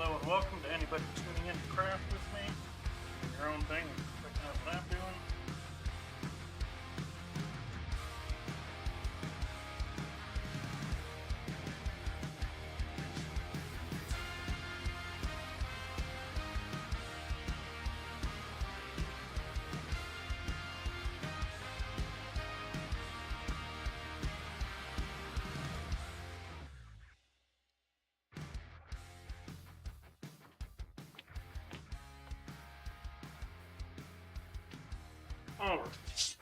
Hello and welcome to anybody tuning in to craft with me. Doing your own thing, checking out what I'm doing. Alright.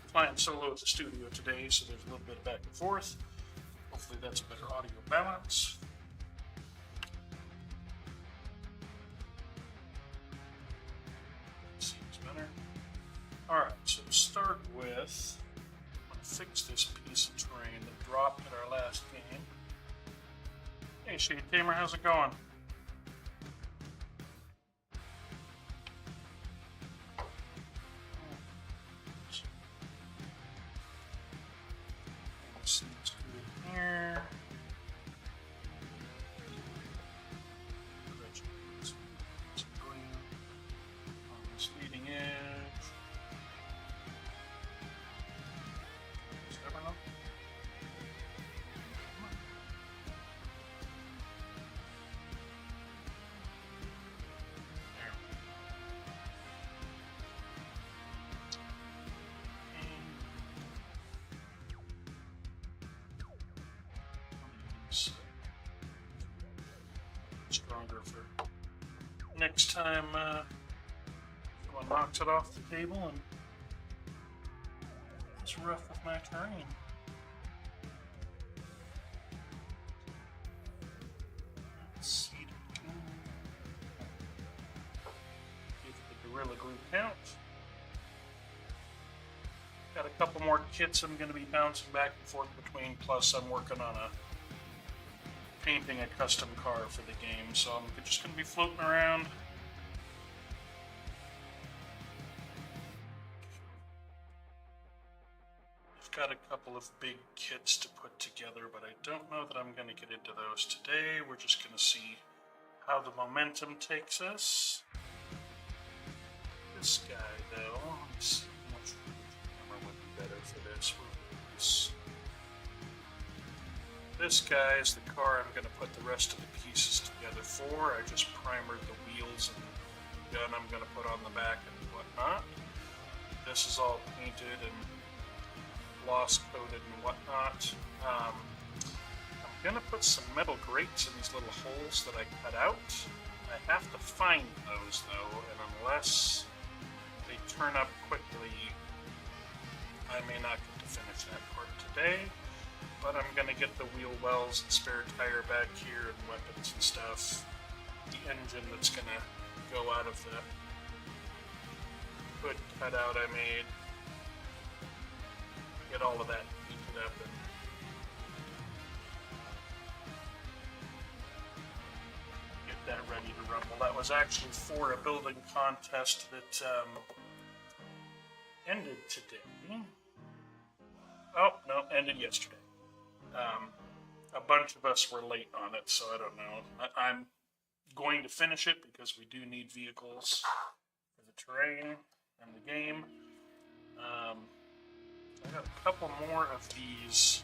Flying solo at the studio today, so there's a little bit of back and forth. Hopefully that's a better audio balance. Seems better. Alright, so to start with, I'm going to fix this piece of terrain that dropped at our last game. Hey Shade Tamer, how's it going? Here. On this leading edge. Stronger for next time someone knocks it off the table and it's rough with my terrain. Let's see. Give the Gorilla Glue count. Got a couple more kits I'm going to be bouncing back and forth between, plus I'm working on painting a custom car for the game, so I'm just going to be floating around. I've got a couple of big kits to put together, but I don't know that I'm going to get into those today. We're just going to see how the momentum takes us. This guy, though, let's see how much camera would be better for this. This guy is the car I'm going to put the rest of the pieces together for. I just primered the wheels and the gun I'm going to put on the back and whatnot. This is all painted and gloss coated and whatnot. I'm going to put some metal grates in these little holes that I cut out. I have to find those though, and unless they turn up quickly, I may not get to finish that part today. But I'm going to get the wheel wells and spare tire back here and weapons and stuff. The engine that's going to go out of the hood cutout I made. Get all of that painted up and get that ready to rumble. That was actually for a building contest that ended today. Oh, no, ended yesterday. A bunch of us were late on it, so I don't know. I'm going to finish it because we do need vehicles for the terrain and the game. I got a couple more of these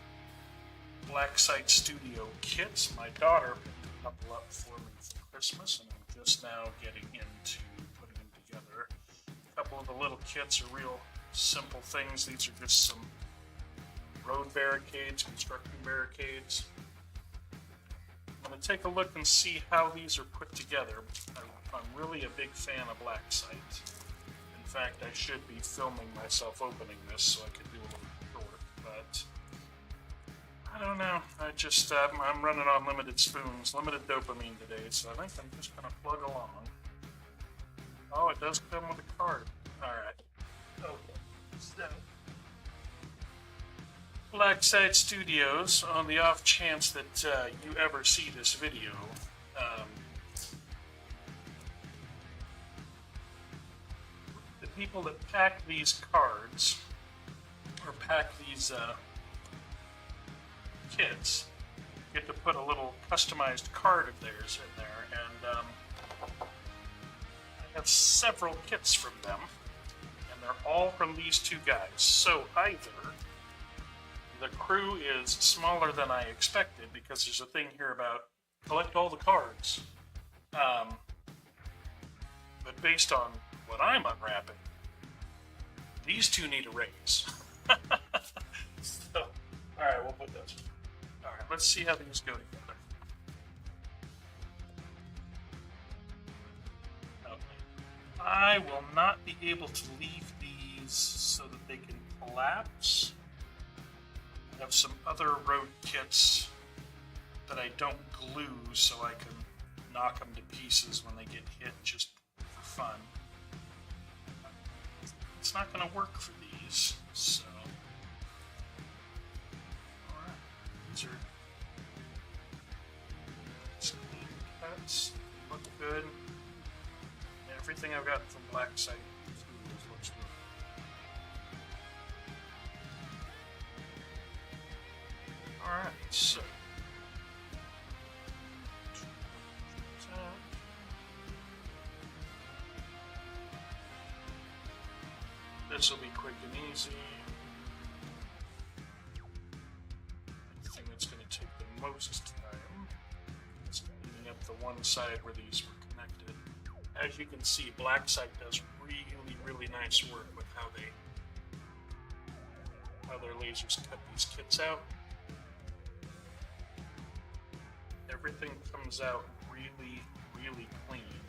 Black Site Studio kits. My daughter picked a couple up for me for Christmas, and I'm just now getting into putting them together. A couple of the little kits are real simple things. These are just some road barricades, construction barricades. I'm going to take a look and see how these are put together. I'm really a big fan of Black Site. In fact, I should be filming myself opening this so I could do a little short, but I don't know. I'm running on limited spoons, limited dopamine today, so I think I'm just going to plug along. Oh, it does come with a card. Alright. Okay. So Black Site Studios, on the off chance that you ever see this video, the people that pack these cards, or pack these kits, get to put a little customized card of theirs in there, and have several kits from them, and they're all from these two guys. So either the crew is smaller than I expected, because there's a thing here about collect all the cards. But based on what I'm unwrapping, these two need a raise. So, alright, we'll put those. Alright, let's see how these go together. Okay. I will not be able to leave these so that they can collapse. I have some other road kits that I don't glue so I can knock them to pieces when they get hit just for fun. It's not going to work for these, so... Alright, these are... clean cuts, they look good. And everything I've gotten from Black Site looks good. Alright, so... This will be quick and easy. The thing that's going to take the most time is cleaning up the one side where these were connected. As you can see, Black Site does really, really nice work with how their lasers cut these kits out. Everything comes out really, really clean.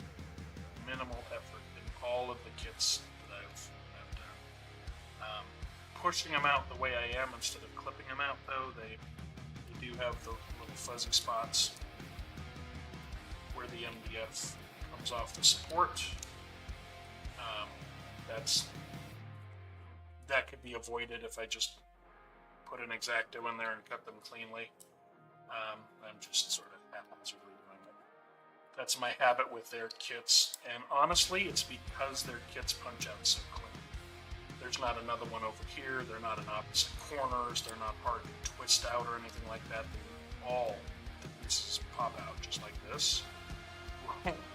Minimal effort in all of the kits that I've done. Pushing them out the way I am instead of clipping them out, though, they do have the little fuzzy spots where the MDF comes off the support. That could be avoided if I just put an X-Acto in there and cut them cleanly. I'm just sort of haphazardly doing it. That's my habit with their kits, and honestly, it's because their kits punch out so clean. There's not another one over here, they're not in opposite corners, they're not hard to twist out or anything like that. All the pieces pop out just like this,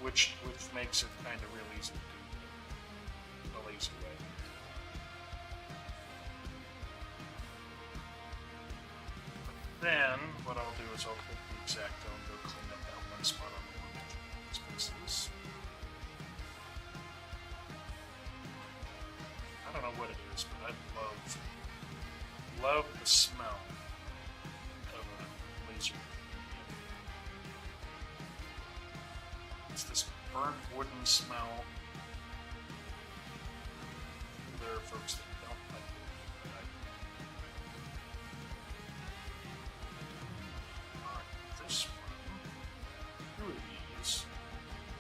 which makes it kind of real easy to do the lazy way. Then, what I'll do is I'll take the X-Acto and go clean up that one spot on the one of these pieces. I don't know what it is, but I love the smell of a laser. It's this burnt wooden smell. There are folks that don't like it, but I do. Alright, this one, two of these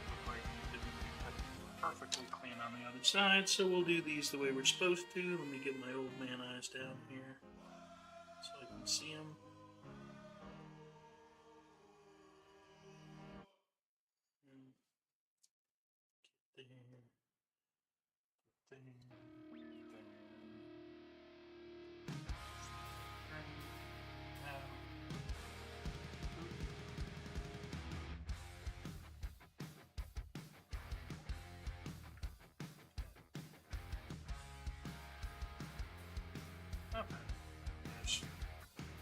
look like they didn't cut perfectly clean on the other side, so we'll do these the way we're supposed to. Let me get my old man eyes down here so I can see them. Get there. There. Okay. There's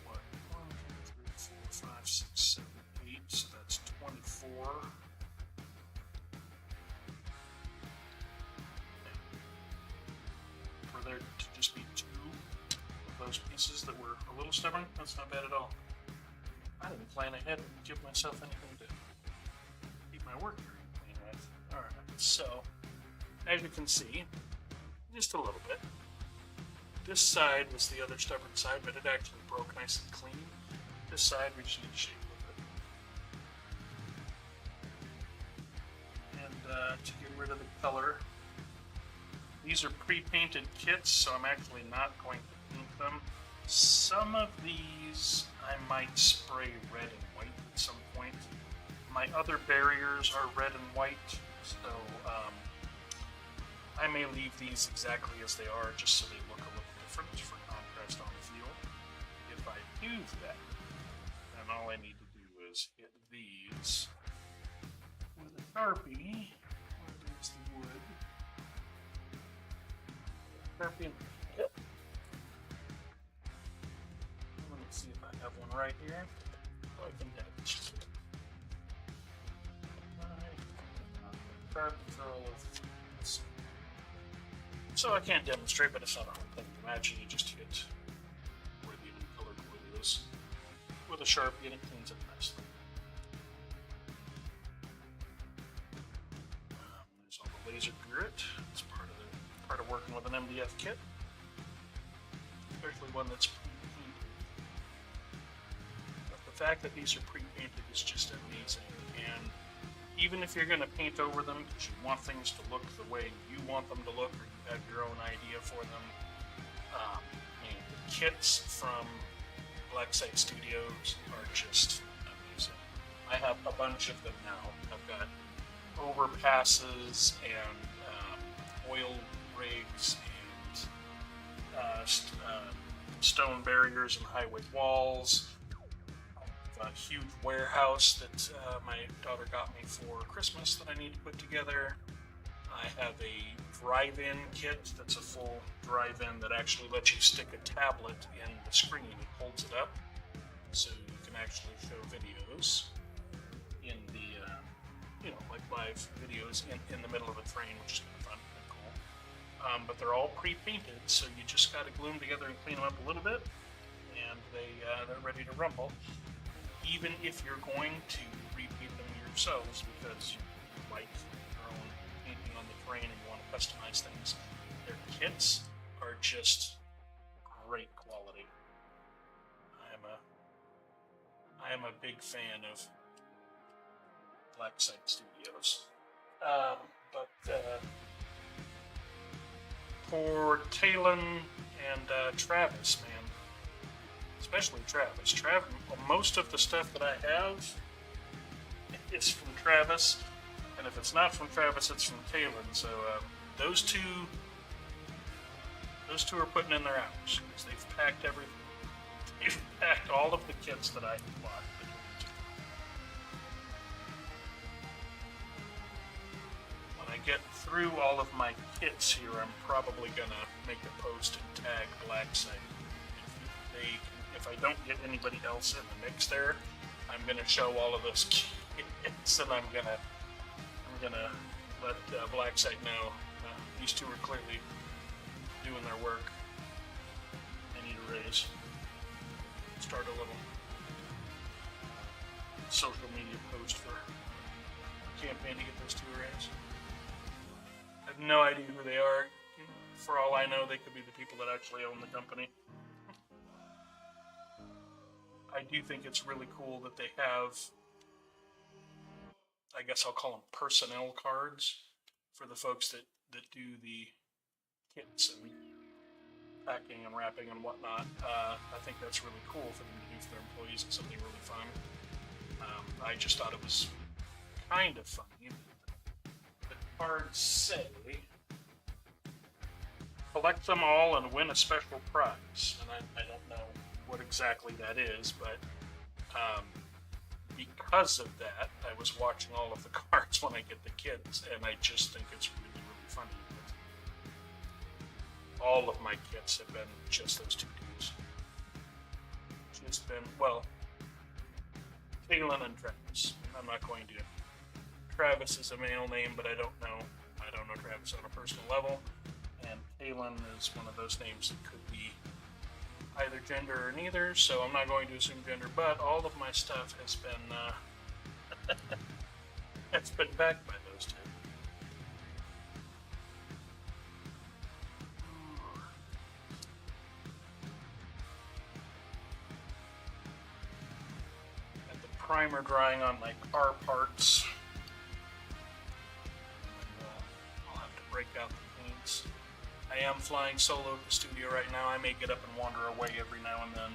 what? 1, 2, 3, 4, 5, 6, 7, 8. So that's 24. For there to just be 2 of those pieces that were a little stubborn, that's not bad at all. I didn't plan ahead and give myself anything to keep my work very clean with. Alright, so as you can see, just a little bit. This side was the other stubborn side, but it actually broke nice and clean. This side we just need to shape a little bit. And to get rid of the color, these are pre-painted kits, so I'm actually not going to paint them. Some of these I might spray red and white at some point. My other barriers are red and white, so I may leave these exactly as they are just so they look a little different for contrast on the field. If I do that, then all I need to do is hit these with a Sharpie. Where's the wood? Sharpie. Yep. Let me see if I have one right here. So I can demonstrate. So I can't demonstrate, but it's not a hard thing. Imagine you just hit where the color glue is with a Sharpie and it cleans it nicely. There's all the laser grit. It's part of working with an MDF kit, especially one that's pre-painted. But the fact that these are pre-painted is just amazing. And even if you're going to paint over them because you want things to look the way you want them to look, or you have your own idea for them, the kits from Blacksite Studios are just amazing. I have a bunch of them now. I've got overpasses and oil rigs and stone barriers and highway walls. A huge warehouse that my daughter got me for Christmas that I need to put together. I have a drive-in kit that's a full drive-in that actually lets you stick a tablet in the screen. It holds it up so you can actually show videos in the, like live videos in the middle of a train, which is kind of fun and cool. But they're all pre-painted, so you just got to glue them together and clean them up a little bit, and they're ready to rumble. Even if you're going to repaint them yourselves because you like your own painting on the terrain and you want to customize things, their kits are just great quality. I am a big fan of Blacksite Studios. For Talon and Travis, man. Especially Travis. Most of the stuff that I have is from Travis, and if it's not from Travis, it's from Talon. So those two are putting in their hours because they've packed everything. They've packed all of the kits that I bought. When I get through all of my kits here, I'm probably gonna make a post and tag Blacksite. If I don't get anybody else in the mix there, I'm gonna show all of those kits, and I'm gonna let Blacksite know these two are clearly doing their work. They need a raise. Start a little social media post for a campaign to get those two a raise. I have no idea who they are. For all I know, they could be the people that actually own the company. I do think it's really cool that they have, I guess I'll call them personnel cards for the folks that do the kits and packing and wrapping and whatnot. I think that's really cool for them to do for their employees. It's something really fun. I just thought it was kind of funny. The cards say, collect them all and win a special prize. And I don't know what exactly that is, but because of that, I was watching all of the cards when I get the kits, and I just think it's really, really funny. All of my kits have been just those two dudes. Just been, well, Talon and Travis. I'm not going to. Travis is a male name, but I don't know Travis on a personal level, and Talon is one of those names that could be either gender or neither, so I'm not going to assume gender, but all of my stuff has been has been backed by those two. Got the primer drying on my car parts. I'll have to break out the paints. I am flying solo to the studio right now. I may get up and wander away every now and then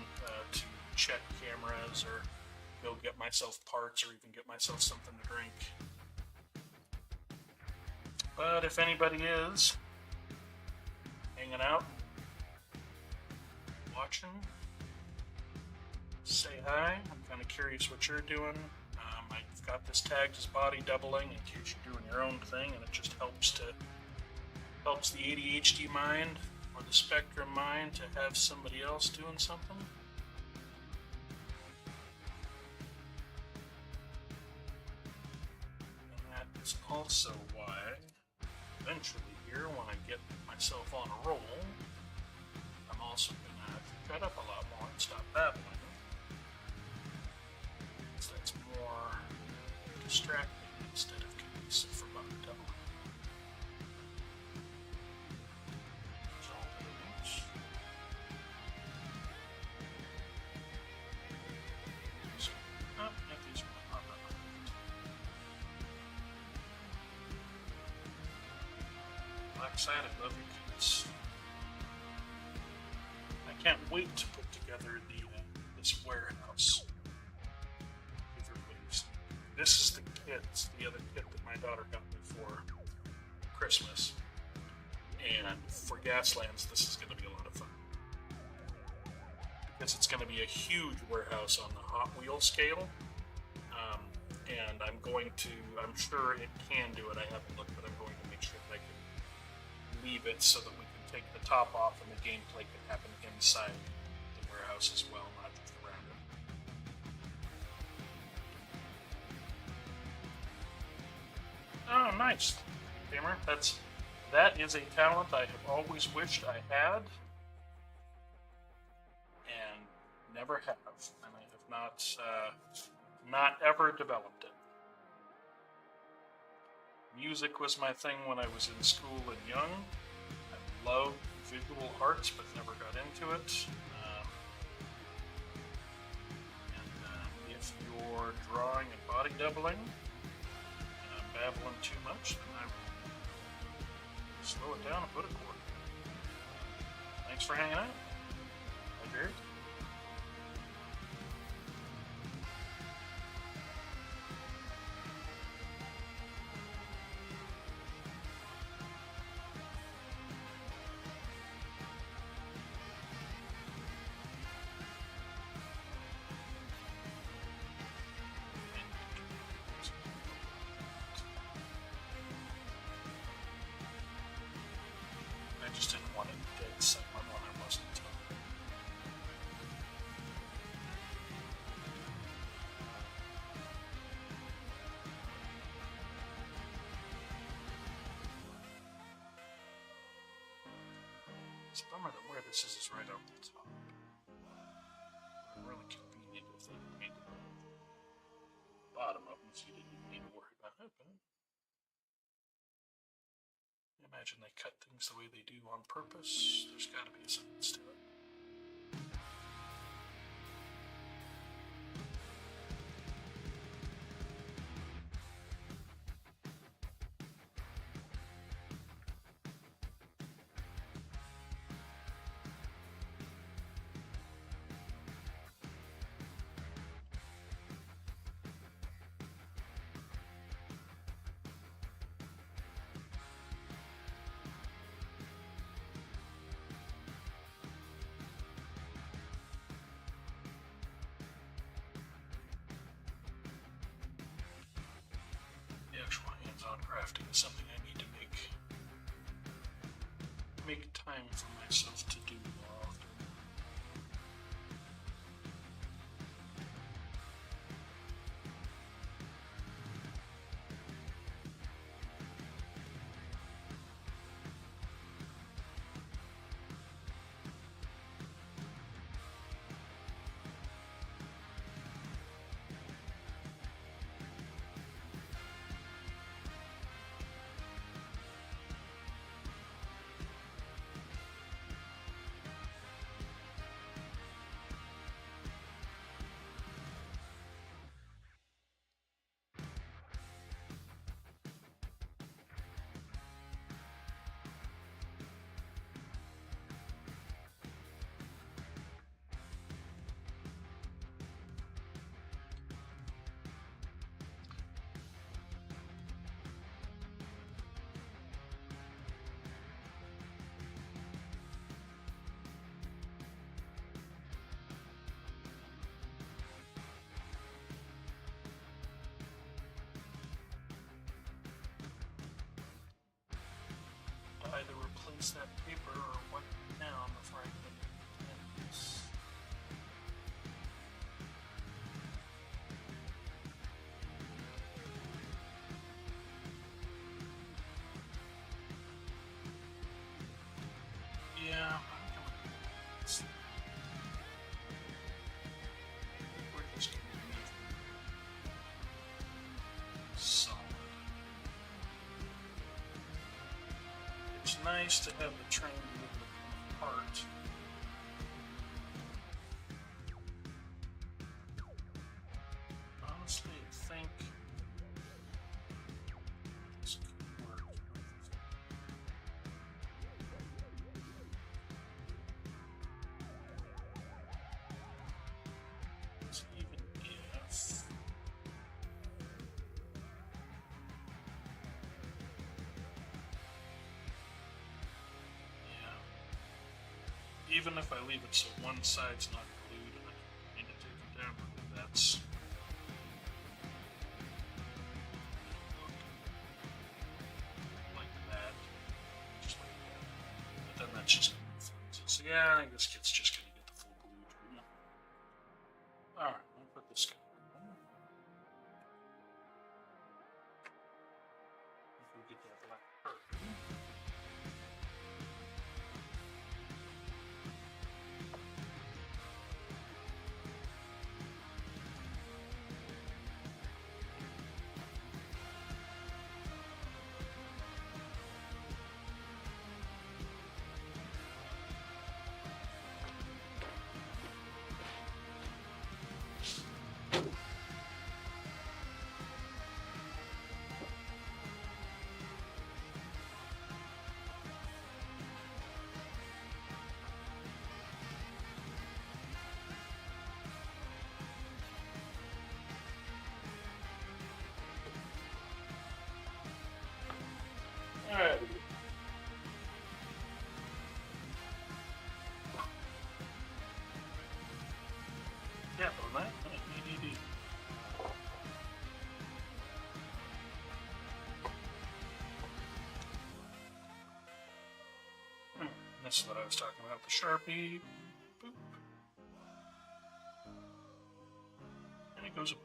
to check cameras or go get myself parts or even get myself something to drink. But if anybody is hanging out, watching, say hi. I'm kind of curious what you're doing. I've got this tagged as body doubling in case you're doing your own thing, and it just helps the ADHD mind or the Spectrum mine to have somebody else doing something. And that is also why eventually here, when I get myself on a roll, I'm also going to shut up a lot more and stop babbling. So that's more distracting instead of conducive for Tabletop. Excited, love you kids. I can't wait to put together the this warehouse. This is the kit, the other kit that my daughter got me for Christmas. And for Gaslands, this is going to be a lot of fun. Because it's going to be a huge warehouse on the Hot Wheel scale. And I'm sure it can do it. I haven't looked, but I'm going to make sure that I can leave it so that we can take the top off and the gameplay can happen inside the warehouse as well, not just around it. Oh, nice, gamer. That is a talent I have always wished I had, and never have, and I have not ever developed it. Music was my thing when I was in school and young. I loved visual arts, but never got into it. If you're drawing and body doubling, and I'm babbling too much, then I will slow it down and put a quarter. Thanks for hanging out. Bye, Jared. I just didn't want it dead someone when I wasn't talking. It's a bummer that where this is right off the top. Really convenient if they made the bottom of them so you didn't even need to worry about it. But imagine they cut things the way they do on purpose. There's got to be a science to it. Actual hands-on crafting is something I need to make time for myself to do more often. Either replace that paper or what down before I can get this. Yeah, I'm going to we're just going to leave solid. It's nice to have the train be able to come apart. Honestly, I think this could work. So even if even if I leave it so one side's not glued and I need to take it down, that's like that, just like that. But then that's just gonna be flimsy. So yeah, I think this kit's just gonna get the full glue treatment. All right, let me put this guy on. If we get that black curtain. Alright. Yeah, but that EDD. This is what I was talking about. The Sharpie. Boop. And it goes away.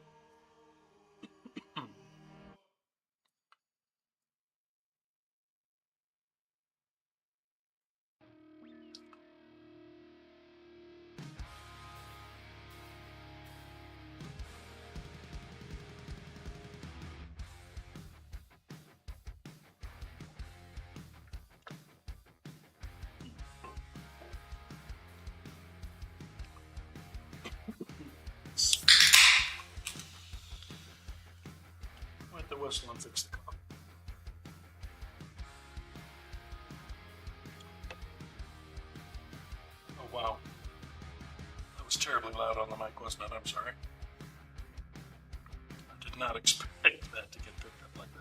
With the whistle and fix the coffee. Oh wow. That was terribly loud on the mic, wasn't it? I'm sorry. I did not expect that to get picked up like that.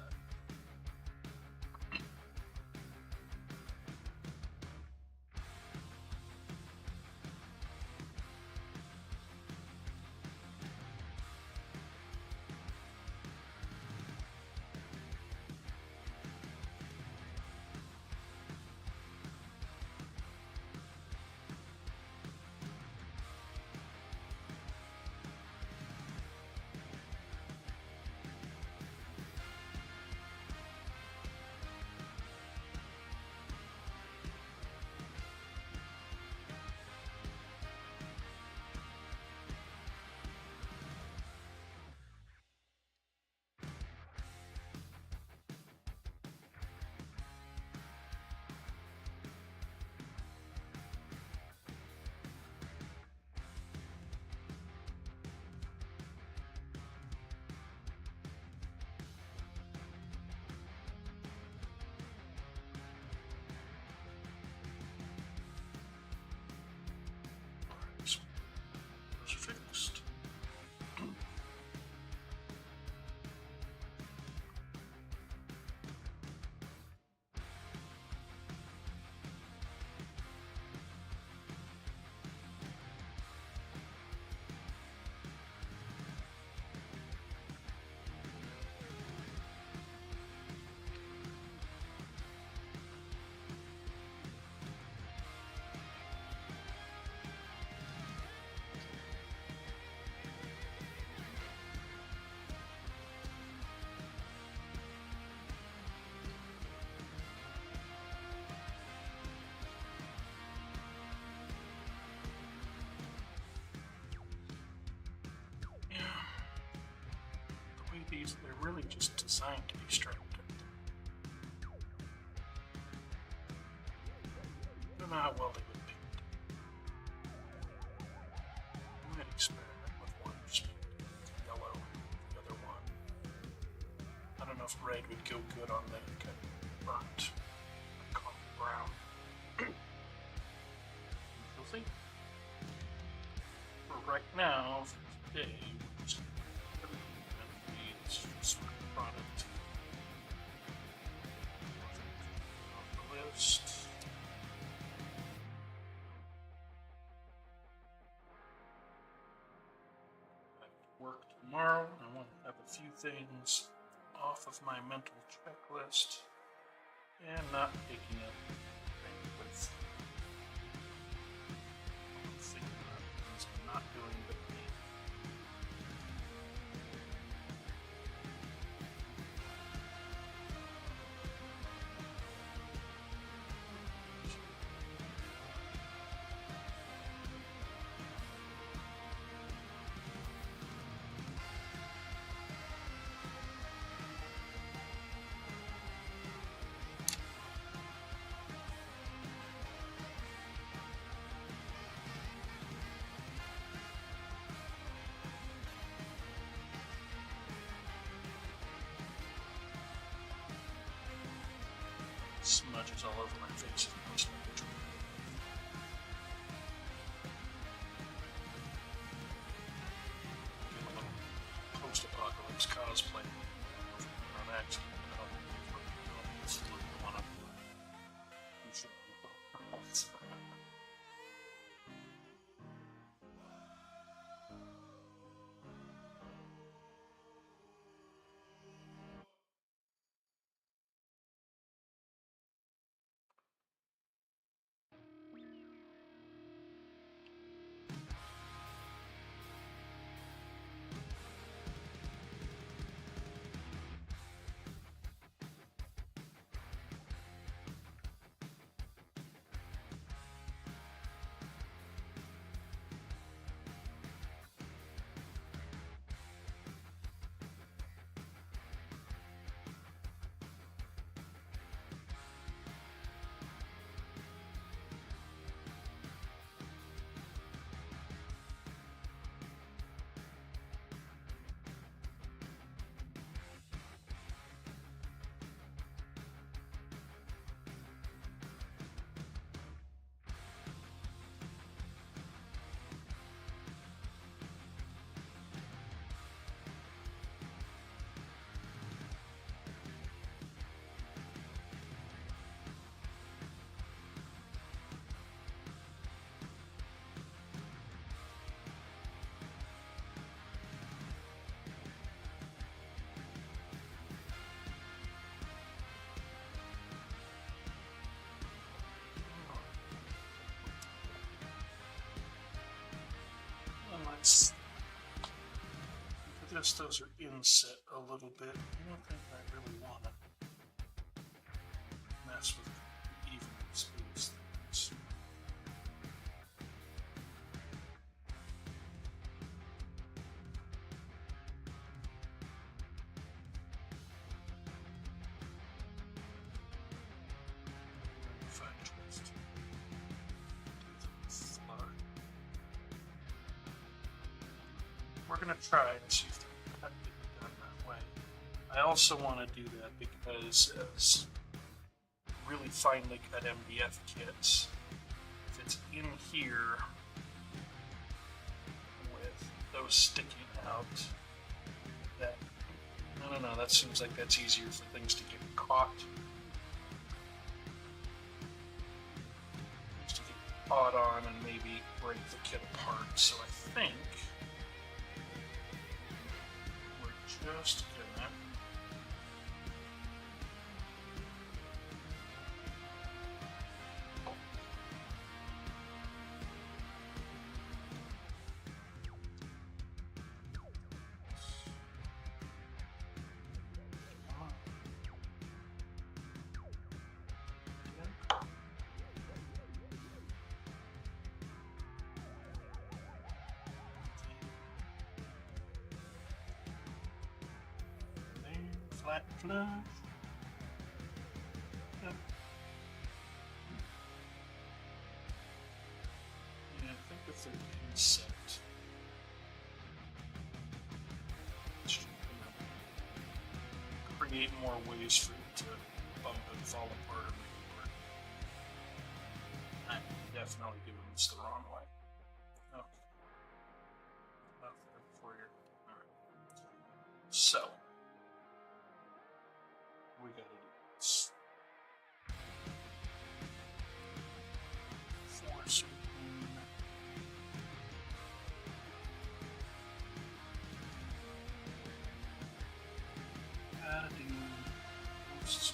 they're really just designed to be striped. I don't know how well they would paint. I might experiment with one just yellow, the other one. I don't know if red would go good on that kind of burnt coffee brown. We'll see. For right now, for today, we're just sort of product off the list. I have to work tomorrow. I want to have a few things off of my mental checklist and not picking up with thinking about things I'm not doing but me. Smudges all over my face. Get a little post-apocalypse cosplay on accident. This is the one up. For this, those are inset a little bit. I don't think I really want to mess with even space things. We're going to try and see if that can be done that way. I also want to do that because as really finely cut MDF kits, if it's in here with those sticking out, that, I don't know, that seems like that's easier for things to get caught. Things to get caught on and maybe break the kit apart. So I think just gonna flat flush. Yep. Yeah, I think if they're inset, create more ways for it to bump and fall apart and make it work. I'm definitely doing this the wrong way. Okay. Up there for you. Alright. So, we gotta do this. Force. Gotta do this.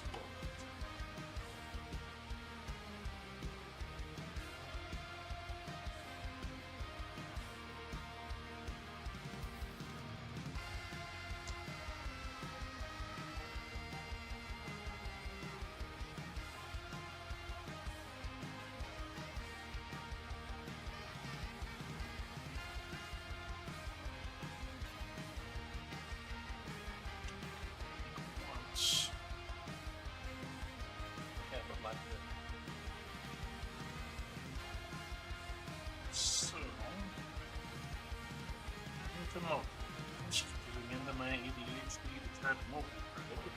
Giving into my ADHD to try to multi-thread.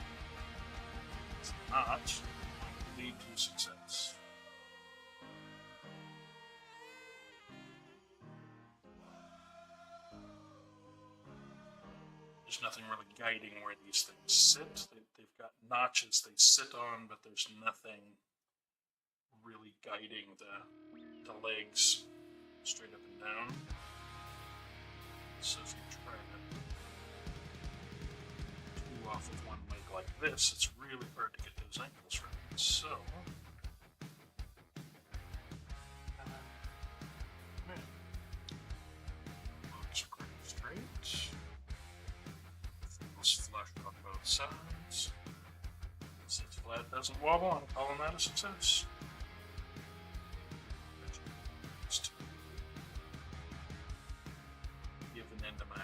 It's not going to lead to success. There's nothing really guiding where these things sit. They've got notches they sit on, but there's nothing really guiding the legs straight up and down. So if you try to do off of one leg like this, it's really hard to get those ankles right. So, looks pretty straight. Things flush on both sides. Sits flat, doesn't wobble. I'm calling that a success. Into my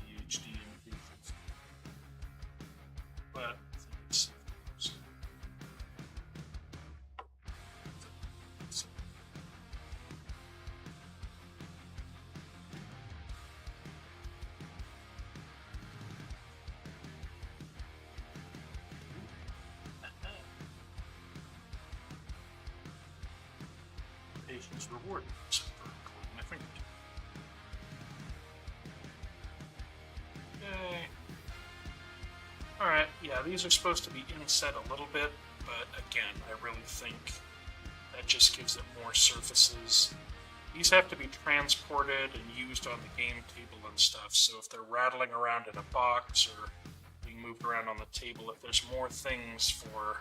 ADHD impatience, but it's patience rewarded for including my fingertips. Okay. Alright, yeah, these are supposed to be inset a little bit, but again, I really think that just gives it more surfaces. These have to be transported and used on the game table and stuff, so if they're rattling around in a box or being moved around on the table, if there's more things for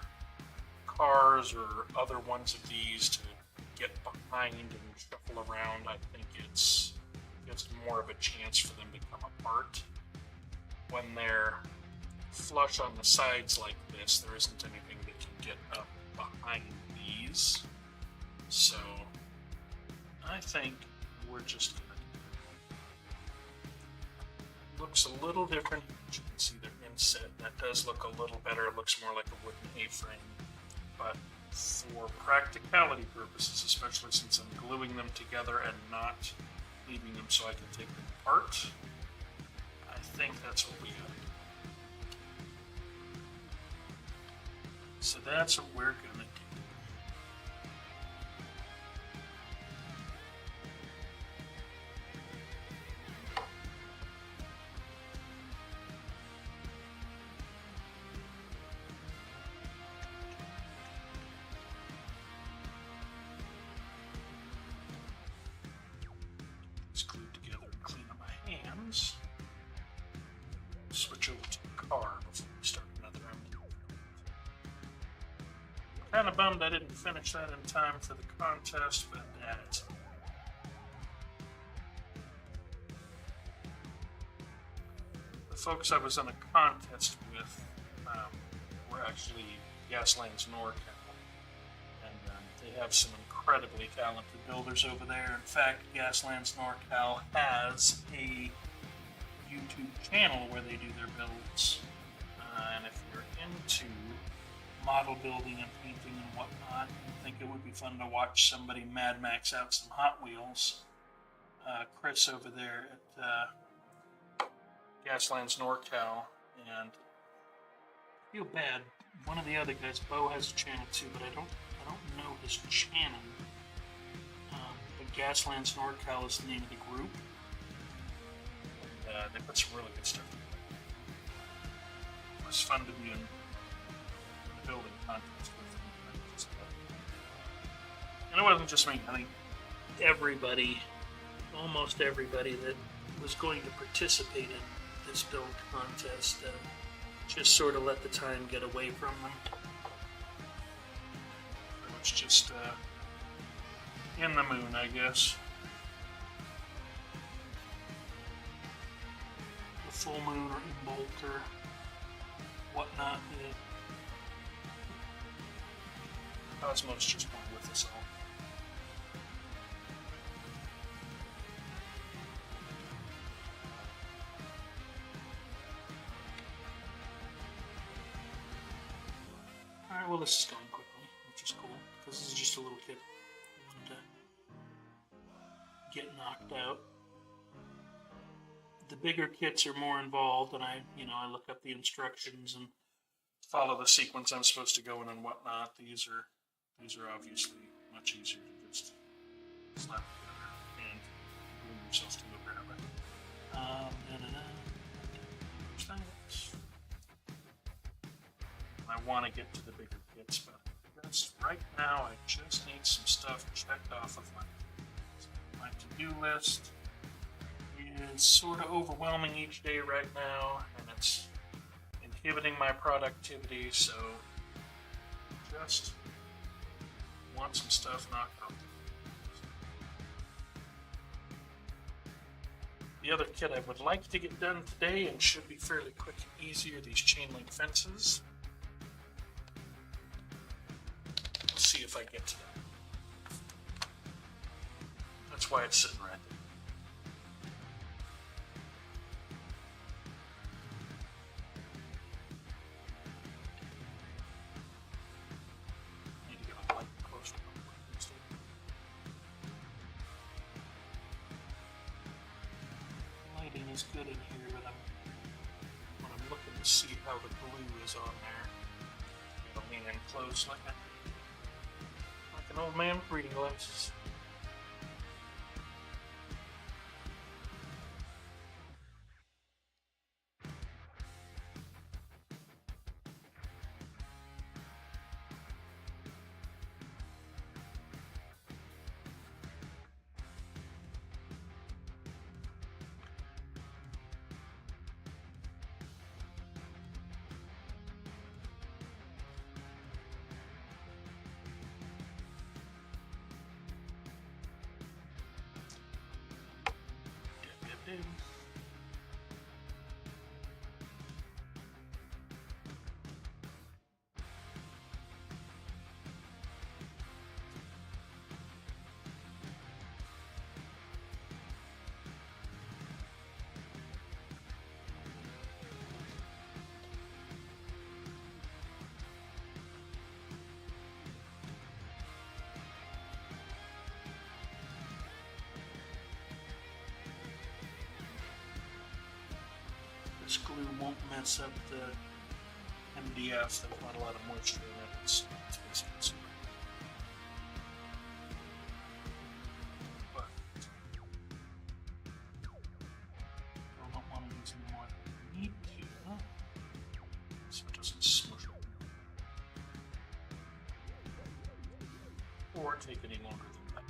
cars or other ones of these to get behind and shuffle around, I think it's more of a chance for them to come apart. When they're flush on the sides like this, there isn't anything that can get up behind these. So, I think we're just gonna do it. Looks a little different. As you can see, they're inset. That does look a little better. It looks more like a wooden A-frame. But for practicality purposes, especially since I'm gluing them together and not leaving them so I can take them apart, I think that's what we got. So that's what we're gonna do. It's glued together and clean up my hands. Switch over to the car before we start another round. Kind of bummed I didn't finish that in time for the contest, but that's the folks I was in a contest with were actually Gaslands NorCal, and they have some incredibly talented builders over there. In fact, Gaslands NorCal has a YouTube channel where they do their builds. And if you're into model building and painting and whatnot, I think it would be fun to watch somebody Mad Max out some Hot Wheels. Chris over there at Gaslands NorCal, and I feel bad. One of the other guys, Bo, has a channel too, but I don't know his channel. But Gaslands NorCal is the name of the group. They put some really good stuff. It was fun to be in the building contest with them. And it wasn't just me. I think almost everybody that was going to participate in this build contest just sort of let the time get away from them. So it's just in the moon, I guess. The full moon or Imbolc or whatnot. Cosmos just went with us all. Alright, well this is going quickly, which is cool, because this is just a little kid who wanted to get knocked out. The bigger kits are more involved, and I look up the instructions and follow the sequence I'm supposed to go in and whatnot. These are obviously much easier to just slap together and glue yourself to, apparently. I want to get to the bigger kits, but just right now I just need some stuff checked off of my to-do list. Is sort of overwhelming each day right now, and it's inhibiting my productivity, so just want some stuff knocked off. The other kit I would like to get done today, and should be fairly quick and easy, are these chain link fences. Let's see if I get to them. That's why it's sitting right there. Is good in here, but when I'm looking to see how the glue is on there, I'm lean in close like an old man with reading glasses. This glue won't mess up the MDF. There's not a lot of moisture in it. It's basically super. But I don't want to use any more than I need to, so it doesn't smush it. Or take any longer than that.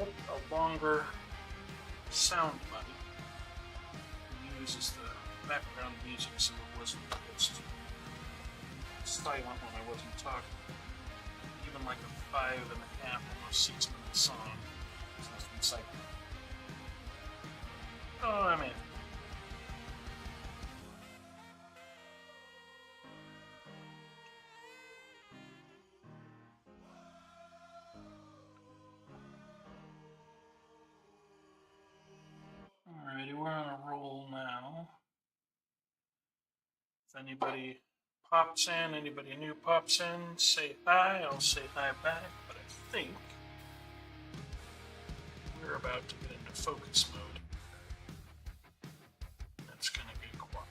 put a longer sound button. It uses the background music so it wasn't just silent when I wasn't talking. Even like a 5.5, almost 6 minute song is nothing silent. Oh, I mean. Alrighty, we're on a roll now. If anybody pops in, anybody new pops in, say hi, I'll say hi back, but I think we're about to get into focus mode. That's gonna be quiet.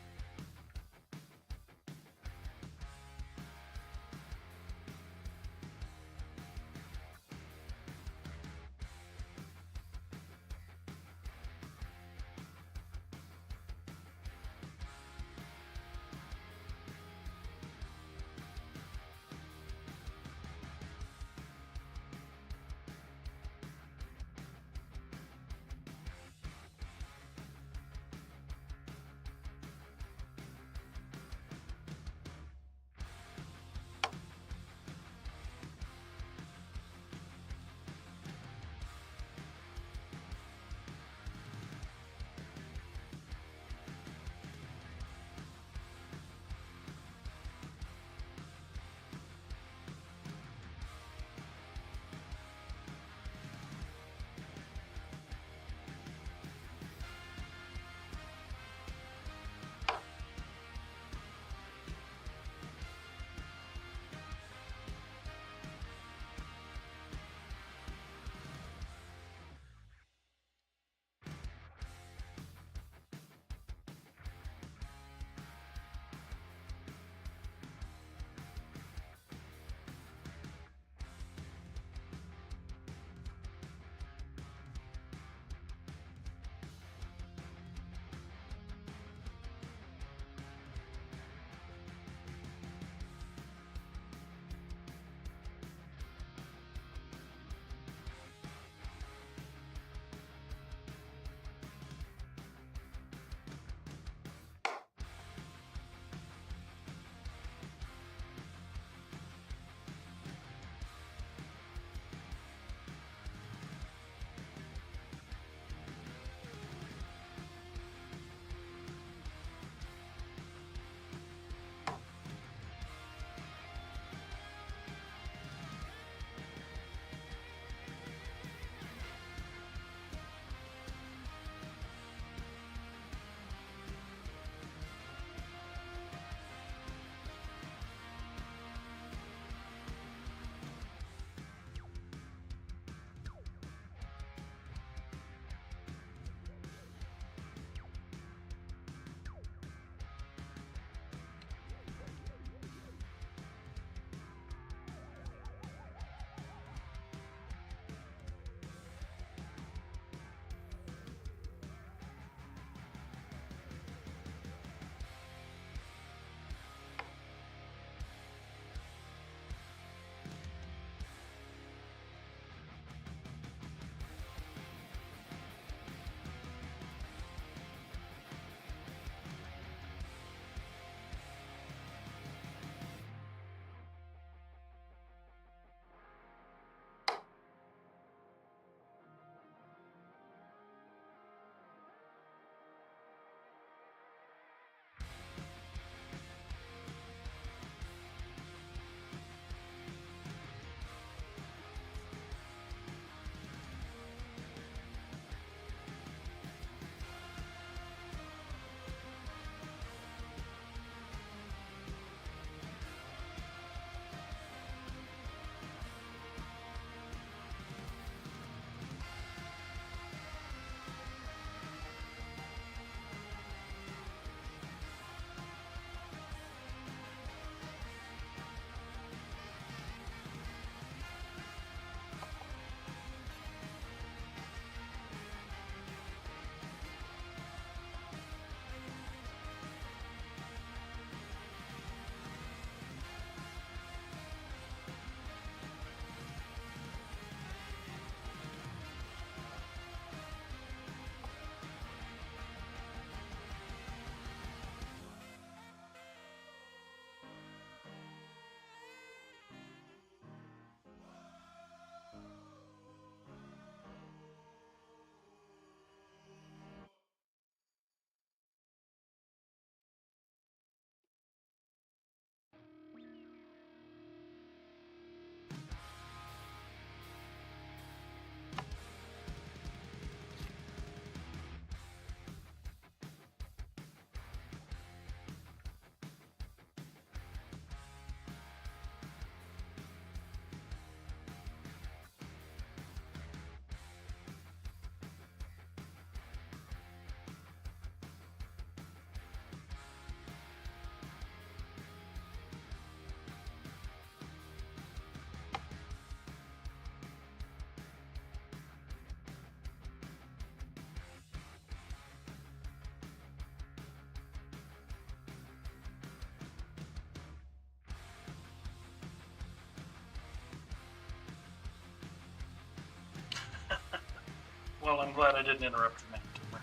Well, I'm glad I didn't interrupt your nap, Timber.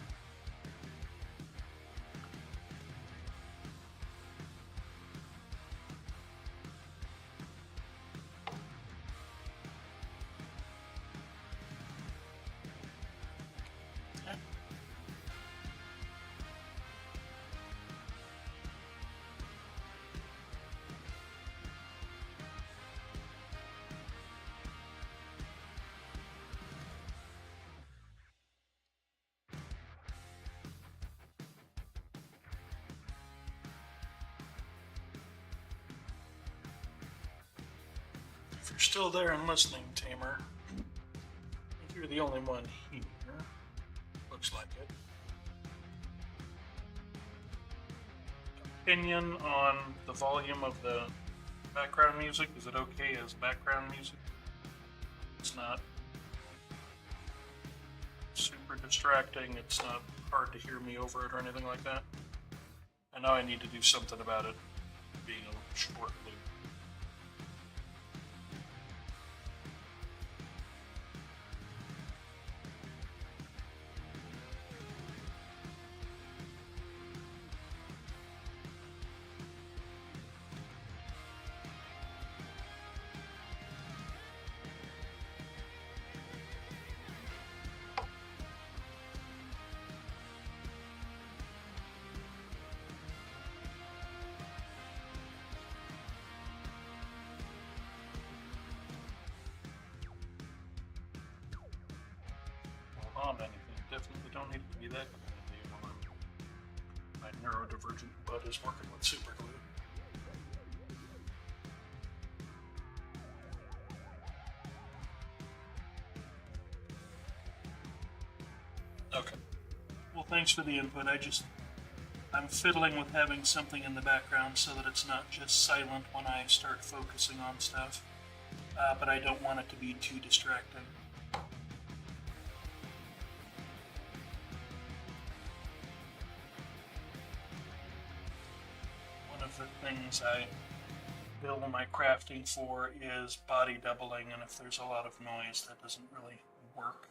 If you're still there and listening, Tamer, I think you're the only one here. Looks like it. Opinion on the volume of the background music? Is it okay as background music? It's not super distracting. It's not hard to hear me over it or anything like that. I know I need to do something about it being a short loop. On anything. Definitely don't need it to be that kind of thing while my neurodivergent butt is working with super glue. Okay. Well, thanks for the input. I'm fiddling with having something in the background so that it's not just silent when I start focusing on stuff, but I don't want it to be too distracting. The things I bill my crafting for is body doubling, and if there's a lot of noise, that doesn't really work.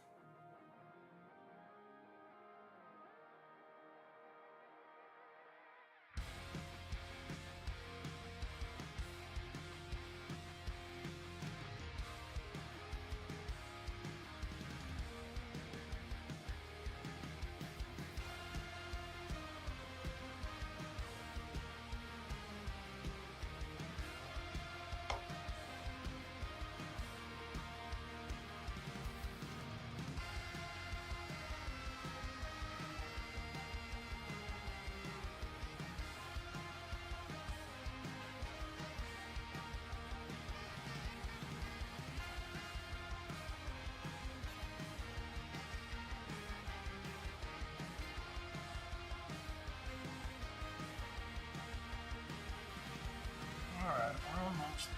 Alright, we're almost.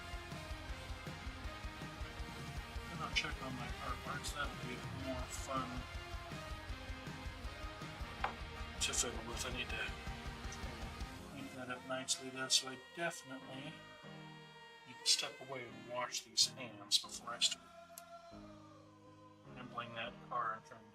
I'm gonna check on my artworks, that'll be more fun to fiddle with. I need to clean that up nicely though, so I definitely need to step away and wash these hands before I start handling that car and trying to.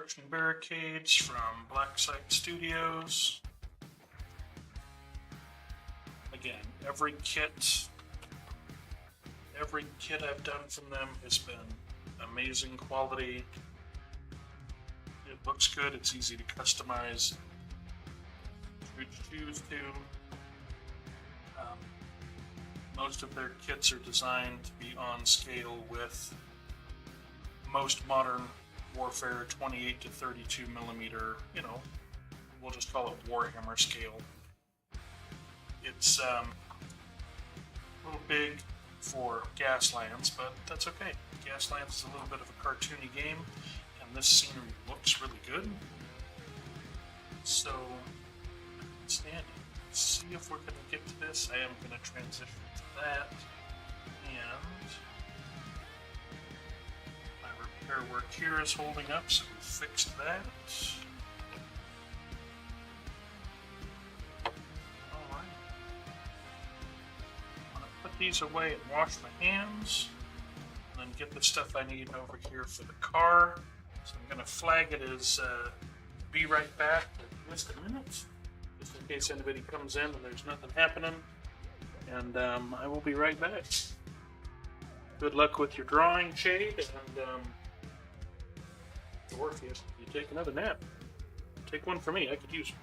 Approaching barricades from Black Site Studios. Again, every kit I've done from them has been amazing quality. It looks good, it's easy to customize, to choose to. Most of their kits are designed to be on scale with most modern warfare 28 to 32 millimeter, we'll just call it Warhammer scale. It's a little big for Gaslands, but that's okay. Gaslands is a little bit of a cartoony game, and this scenery looks really good. So, standing. Let's see if we're going to get to this. I am going to transition to that, and my repair work here is holding up, so we fixed that. Alright. I'm going to put these away and wash my hands, and then get the stuff I need over here for the car. So I'm going to flag it as be right back in just a minute, just in case anybody comes in and there's nothing happening. And I will be right back. Good luck with your drawing, Shade, and or if you take another nap. Take one for me, I could use one.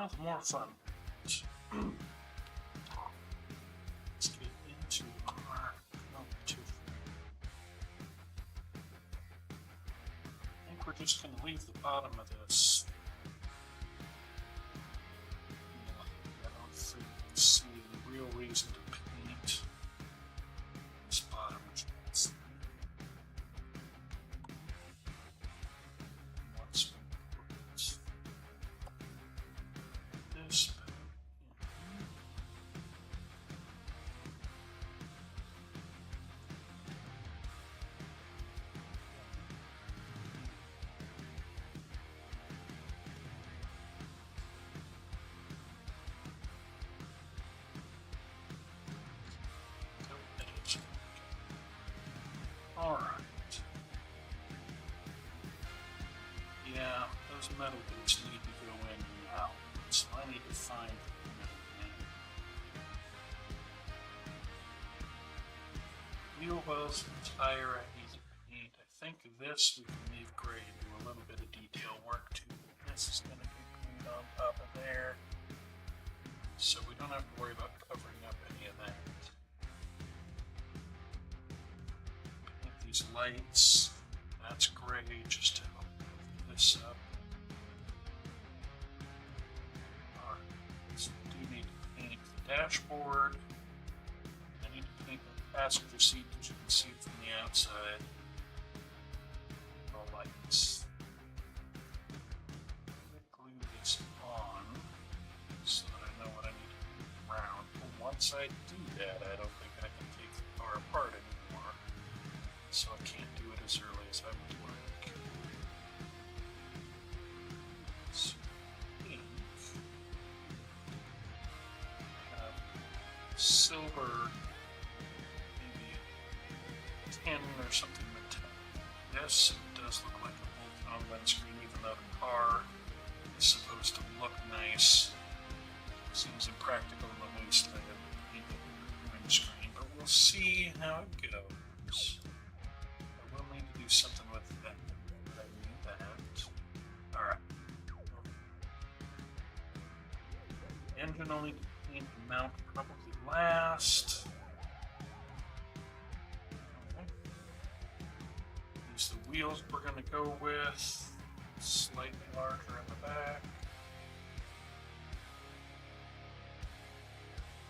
Now the more fun. Let's get into our I think we're just going to leave the bottom of this. I don't think we see any real reason to paint this bottom chance. Once we put this back in. All right. Yeah, those metal bits need to go in and out. So I need to find the metal in. Wheel wells and tire I need to paint. I think this we can leave gray and do a little bit of detail work too. This is going to get cleaned on top of there. So we don't have to worry about covering up any of that. These lights, that's gray just to help cover this up. Alright, so we do need to paint the dashboard. I need to paint the passenger seat, as you can see from the outside. The lights. Glue this on so that I know what I need to do around. And once I do that, I don't think I can take the car apart anymore. So I can't do it as early as I would like. So I think silver, maybe a 10 or something metallic. This does look like a bolt-on windscreen, even though the car is supposed to look nice. Seems impractical in the wasteland windscreen, but we'll see how it goes. We'll need to do something with that. I need that. Alright. Engine only to paint the mount probably last. Okay. These are the wheels we're going to go with. Slightly larger in the back.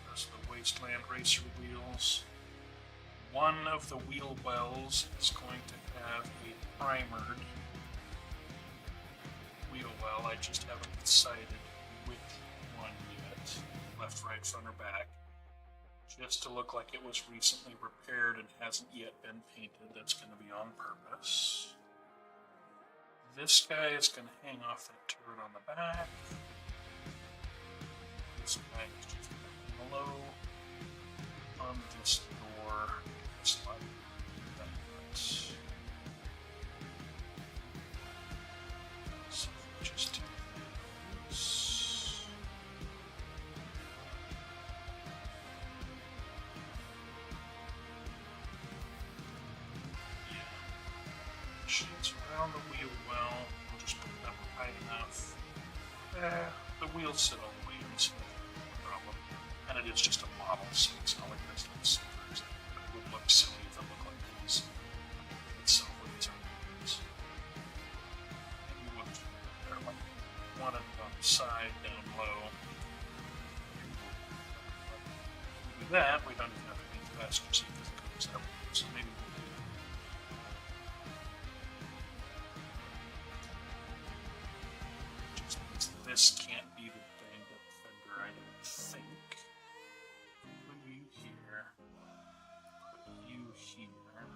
Those are the Wasteland Racer wheels. One of the wheel wells is going to have a primered wheel well. I just haven't decided which one yet, left, right, front, or back. Just to look like it was recently repaired and hasn't yet been painted. That's going to be on purpose. This guy is going to hang off that turret on the back. This guy is just below on this door. Slide that. So just do this. Yeah. Shades around the wheel well. We'll just put it up high enough. The wheels sit on the wheels. No problem. And it is just a model, so it's not like there's no silvers. It would look silly if it looked like these. It's silver, it's our wheels. Maybe we'll just put like one on the side down low. Do that, we don't even have to make the passenger seat because it goes out. So maybe we'll do that. Just means this can't be the thing that fender, I don't think. Put you here. Put you here.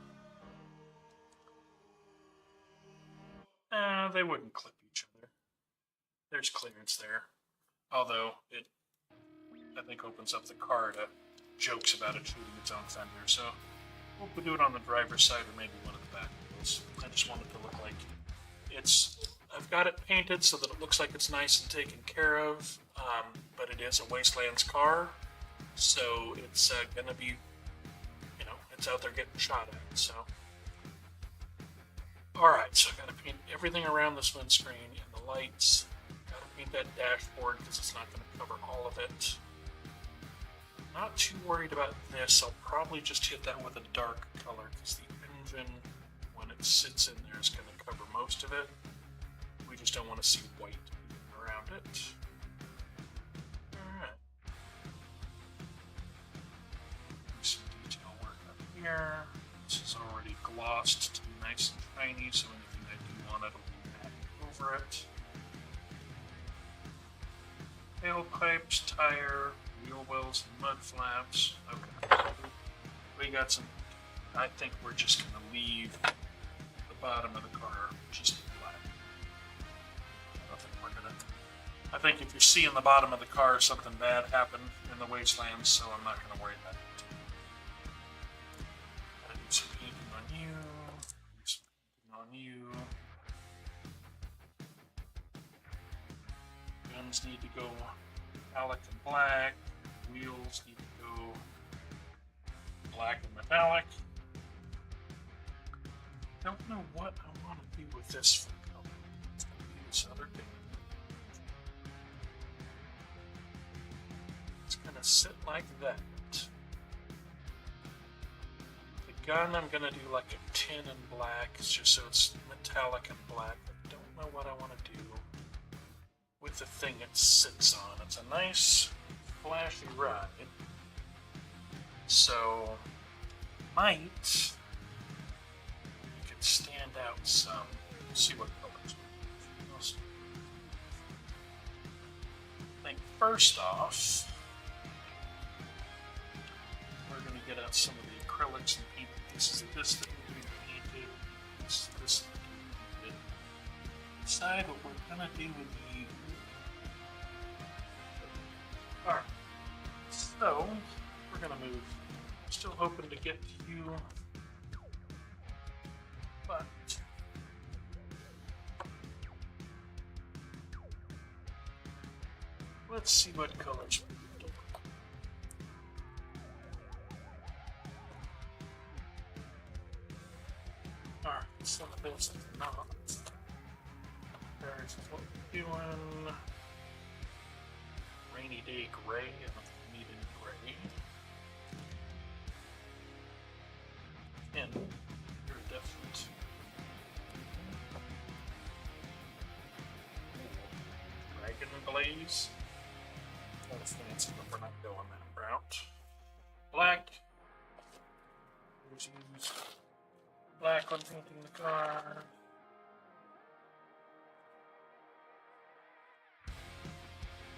They wouldn't clip each other. There's clearance there. Although it, I think, opens up the car to jokes about it shooting its own fender. So we'll do it on the driver's side or maybe one of the back wheels. I just want it to look like it's. I've got it painted so that it looks like it's nice and taken care of, but it is a Wastelands car, so it's going to be, you know, it's out there getting shot at, so. Alright, so I've got to paint everything around this windscreen and the lights. Got to paint that dashboard because it's not going to cover all of it. Not too worried about this. I'll probably just hit that with a dark color because the engine, when it sits in there, is going to cover most of it. We just don't want to see white around it. Alright. Some detail work up here. This is already glossed to be nice and shiny, so anything I do want it will be added over it. Tailpipes, tire, wheel wells, and mud flaps. Okay. We got some. I think we're just going to leave the bottom of the car just black. I think if you're seeing the bottom of the car, something bad happened in the wastelands, so I'm not going to worry about it. Gotta do some painting on you. Do some painting on you. Guns need to go metallic and black. Wheels need to go black and metallic. Don't know what I want to do with this for color. It's going to be this other thing. It's going to sit like that. The gun I'm going to do like a tin and black, just so it's metallic and black. I don't know what I want to do with the thing it sits on. It's a nice flashy ride, so might you could stand out some. Let's see what colors. I think first off, we're going to get out some of the acrylics and paint the pieces of this that we're going to painted. This that we painted. Decide what we're going to do with you. Alright, so we're going to move. Still hoping to get to you, but let's see what colors we do. Alright, some of this is not. There's what we're doing. Rainy day gray and needed gray. And you're definite. Dragon blaze. That's fancy, but we're not going that route. Black. Use black when painting the car.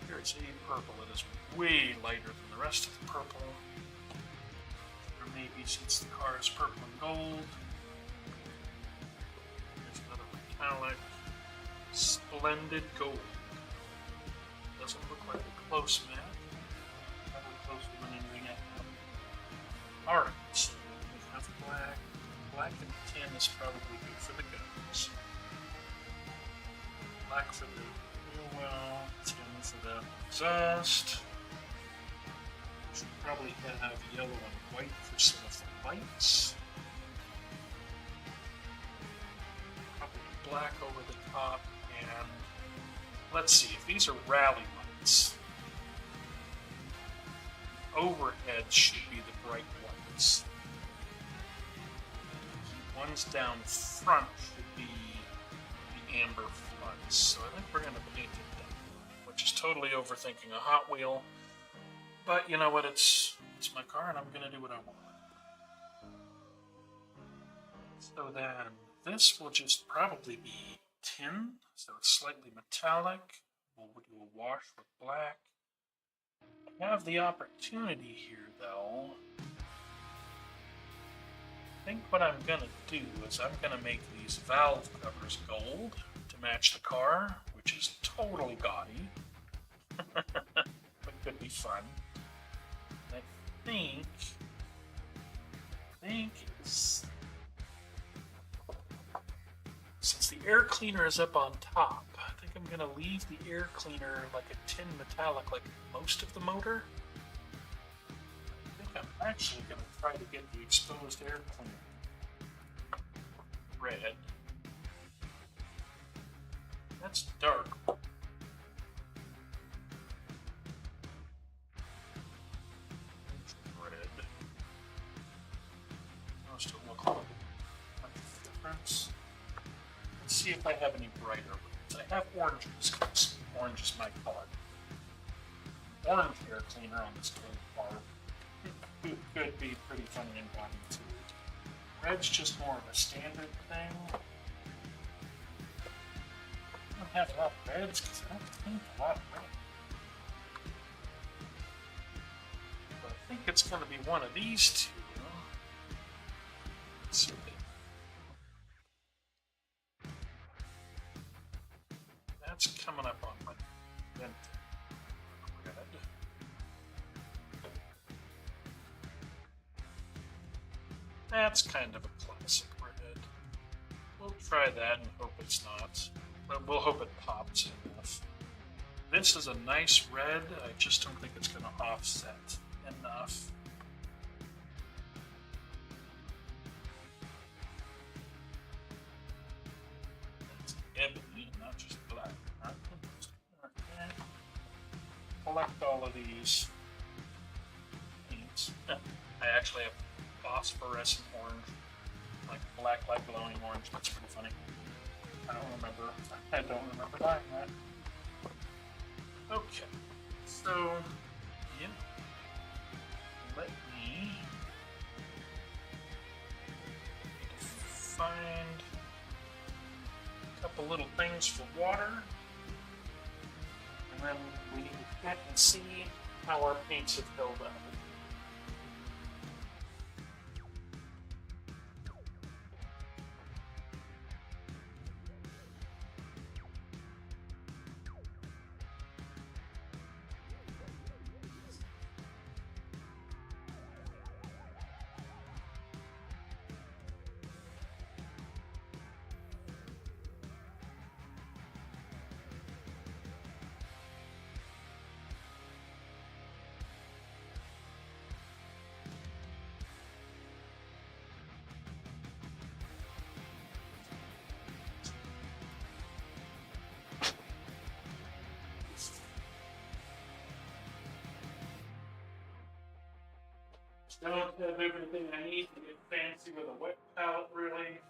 Here's a purple that is way lighter than the rest of the purple. Or maybe since the car is purple and gold. There's another metallic. Splendid gold. Doesn't look like a close match. Not a close one anything out. Alright, so we have black. Black and tin is probably good for the guns. Black for the wheel well, tin for the exhaust. Should probably have yellow and white for some of the lights. Probably black over the top, and let's see if these are rally lights. Overhead should be the bright lights. Ones down front should be the amber floods. So I think we're going to paint it down, which is totally overthinking a Hot Wheel. But you know what? It's my car, and I'm going to do what I want. So then this will just probably be tin, so it's slightly metallic. We'll do a wash with black. I have the opportunity here, though. I think what I'm going to do is I'm going to make these valve covers gold to match the car, which is totally gaudy, but could be fun. And I think it's, since the air cleaner is up on top, I think I'm going to leave the air cleaner like a tin metallic like most of the motor. I think I'm actually going to try to get the exposed air cleaner red. That's dark. difference. Let's see if I have any brighter reds. I have oranges, because orange is my color. Orange hair cleaner on this bar could be pretty funny and body too. Red's just more of a standard thing. I don't have a lot of reds because I don't think a lot of red. But I think it's going to be one of these two. Let's see. That's coming up on my vent. Red. That's kind of a classic red. We'll try that and hope it's not. We'll hope it pops enough. This is a nice red. I just don't think it's going to offset enough. That's ebony, not just black. Okay. Collect all of these paints. I actually have phosphorescent orange, like black light glowing orange. That's pretty funny. I don't remember buying that. Okay, so yeah, let me find a couple little things for water, and then we need to check and see how our paints have filled up. Don't have everything I need to get fancy with a wet palette, really.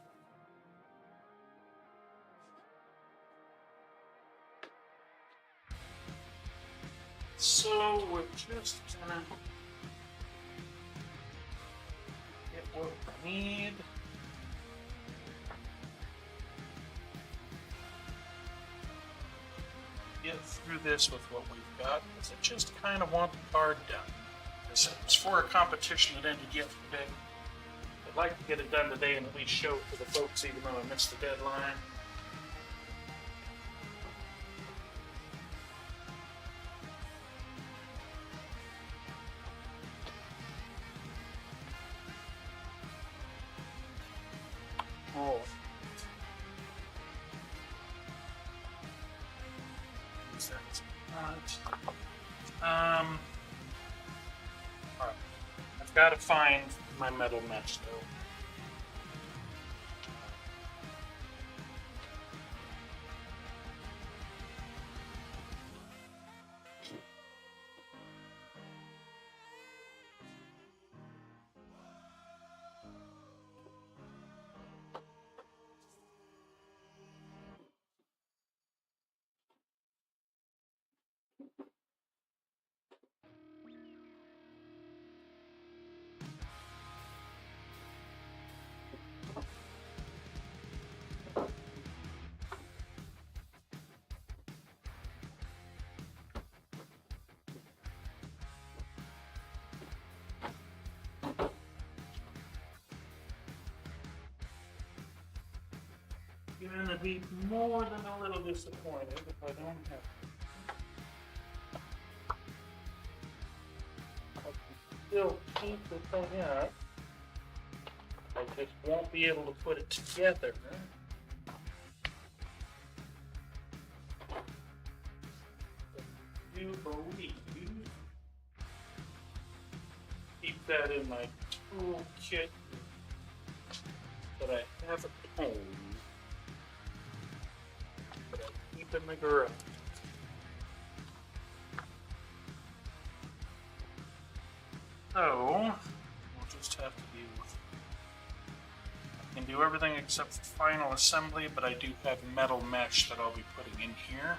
So we're just gonna get what we need. Get through this with what we've got, because I just kind of want the card done. It was for a competition that ended yesterday. I'd like to get it done today and at least show it to the folks, even though I missed the deadline. Oh. Alright. I've got to find my metal mesh though. You're gonna be more than a little disappointed if I don't have it. I can still keep the thing up. I just won't be able to put it together. I do believe keep that in my toolkit that I have at home. In the garage. So we'll just have to do can do everything except for final assembly, but I do have metal mesh that I'll be putting in here.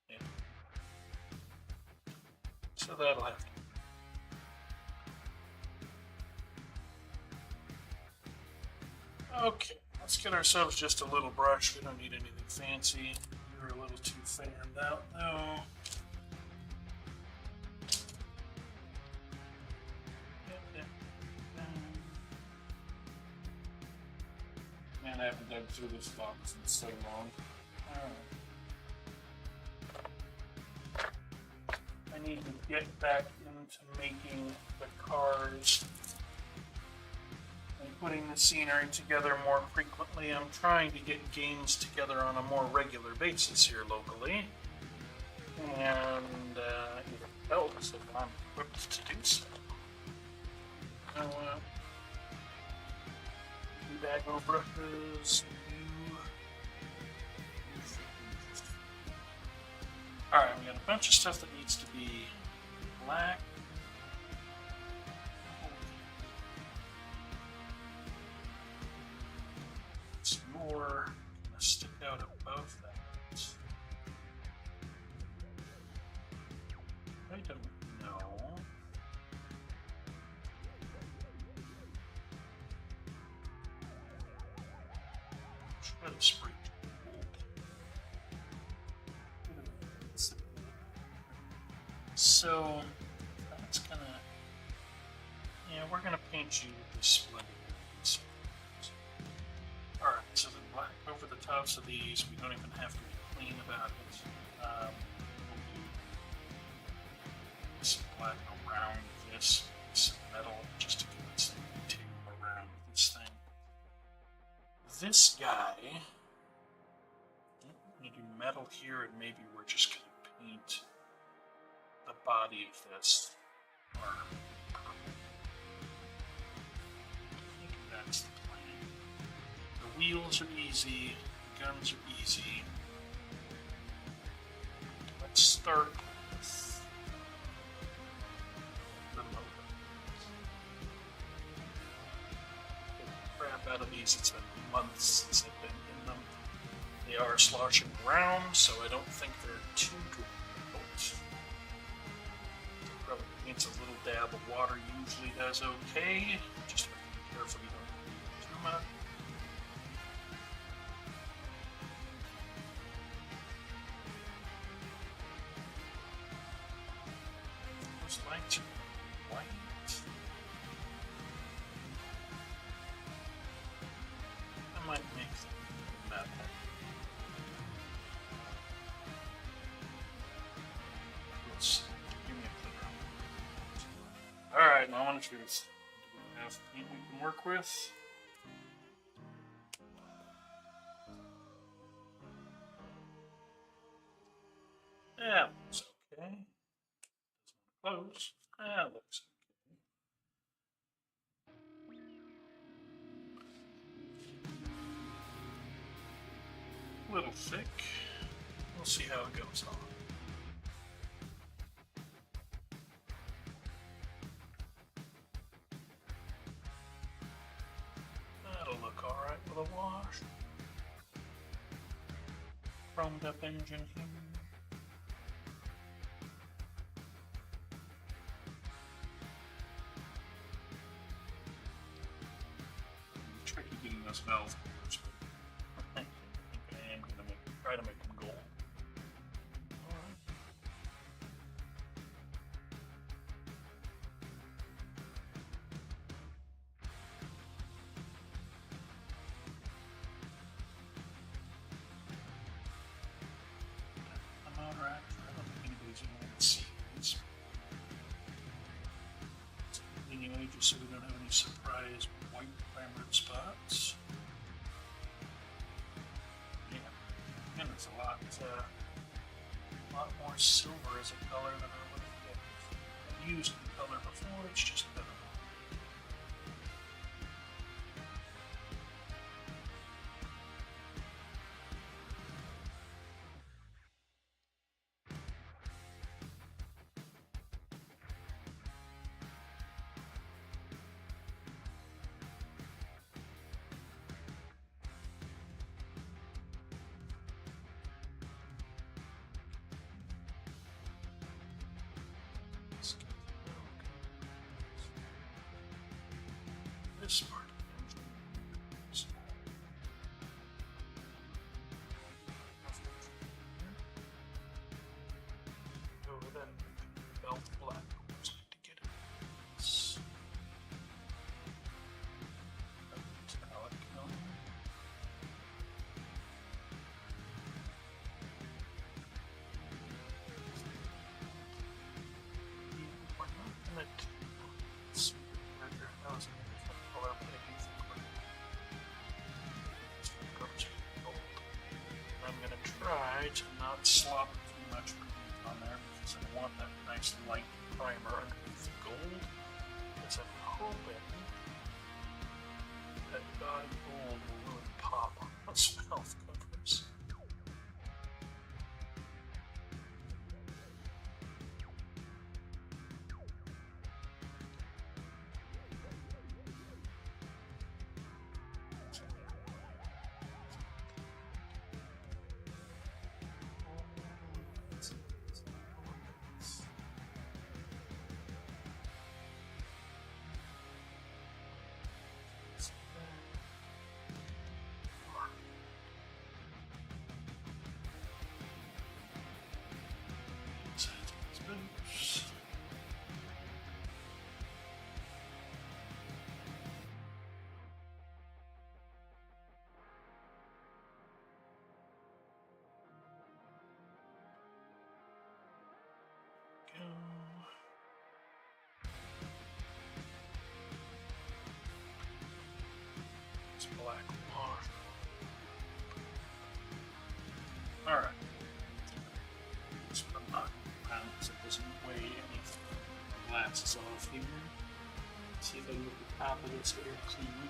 Yeah. So that'll have to. Okay, let's get ourselves just a little brush. We don't need anything fancy. We're a little too fanned out though. Man, I haven't dug through this box in so long. I need to get back into making the cars and putting the scenery together more frequently. I'm trying to get games together on a more regular basis here locally. And it helps if I'm equipped to do so. So, bago brushes. Alright, we got a bunch of stuff that needs to be black. It's more gonna stick out above that. I don't know. Try to spray. So that's gonna, yeah, we're gonna paint you with this splendid. Alright, so the black over the tops of these, we don't even have to be clean about it. We'll do some black around this, some metal, just to give it some detail around this thing. This guy, I'm gonna do metal here, and maybe we're just gonna paint the body of this arm purple. I think that's the plan. The wheels are easy, the guns are easy. Let's start with the motor. Get the crap out of these. It's been months since I've been in them. They are sloshing around, so I don't think they're too good. It's a little dab of water usually does okay. Just have to be careful you don't do too much. Those lights are white. I might make them metal. Let's give me a clear. Alright, now I want to choose. Do we have paint we can work with? Yeah, looks okay. Doesn't want to close. Yeah, looks okay. A little thick. We'll see how it goes on. Look alright with a wash. Chromed up engine here. Tricky getting those valves closed, but I think I am going to try to make them gold. Alright. Anyway, just so we don't have any surprise white primered spots. Yeah, and it's a lot more silver as a color than I would have used the color before. It's just better. this part. Go with that belt black. Just need to get it. Metallic color. We're not gonna do super render house in a different color, but I do think we're just gonna go to gold. I'm gonna try to not slop too much paint on there because I want that nice light primer underneath the gold. Because I'm hoping that dotted gold will really pop on those mouth covers. It's black wash. Alright. Just put my around so it doesn't weigh anything. My glasses off here. See if I can get the top of this air clean.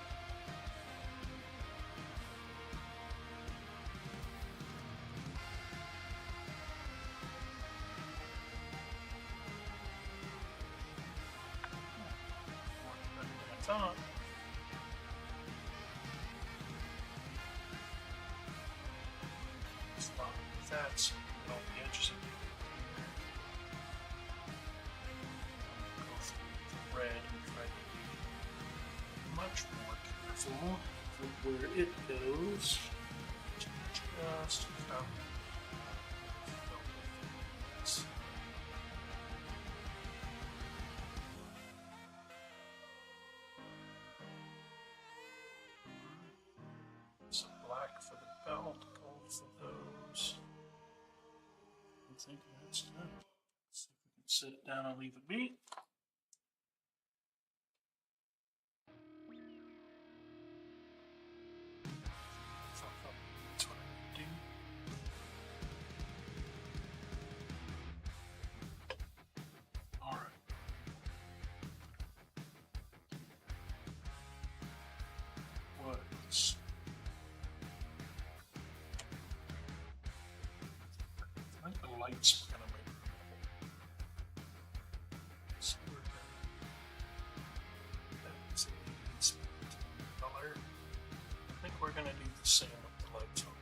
On. Stop that so on the edges of it. Go through the red and try to be much more careful with where it goes. Just about. I think that's good. Let's see if we can set it down and leave it be. That's what I need to do. Alright. What's I think the lights were going to make so we're going to that's color. I think we're going to do the same with the lights on.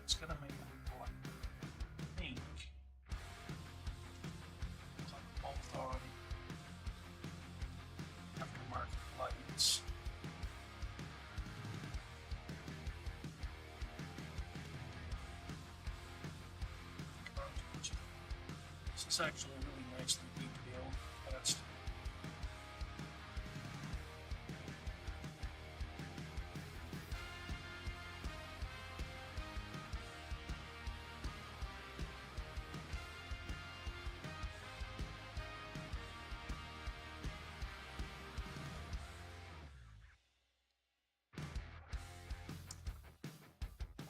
It's going to make it black pink. It's like both on aftermarket lights. This is actually really nicely detailed. That's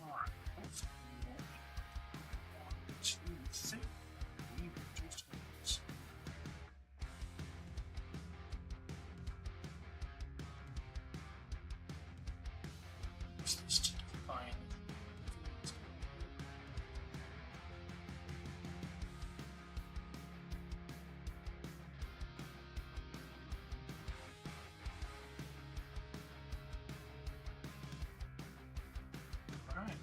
all right. Hopefully we won't want too thick. This to define all right.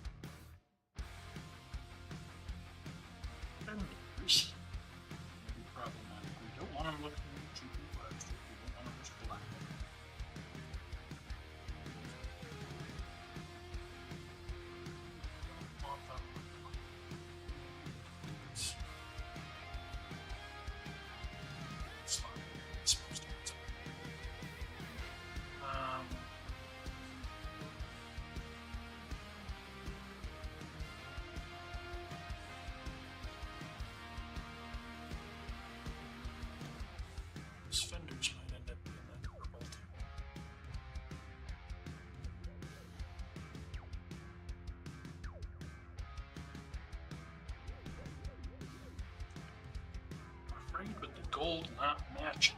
afraid with the gold not matching.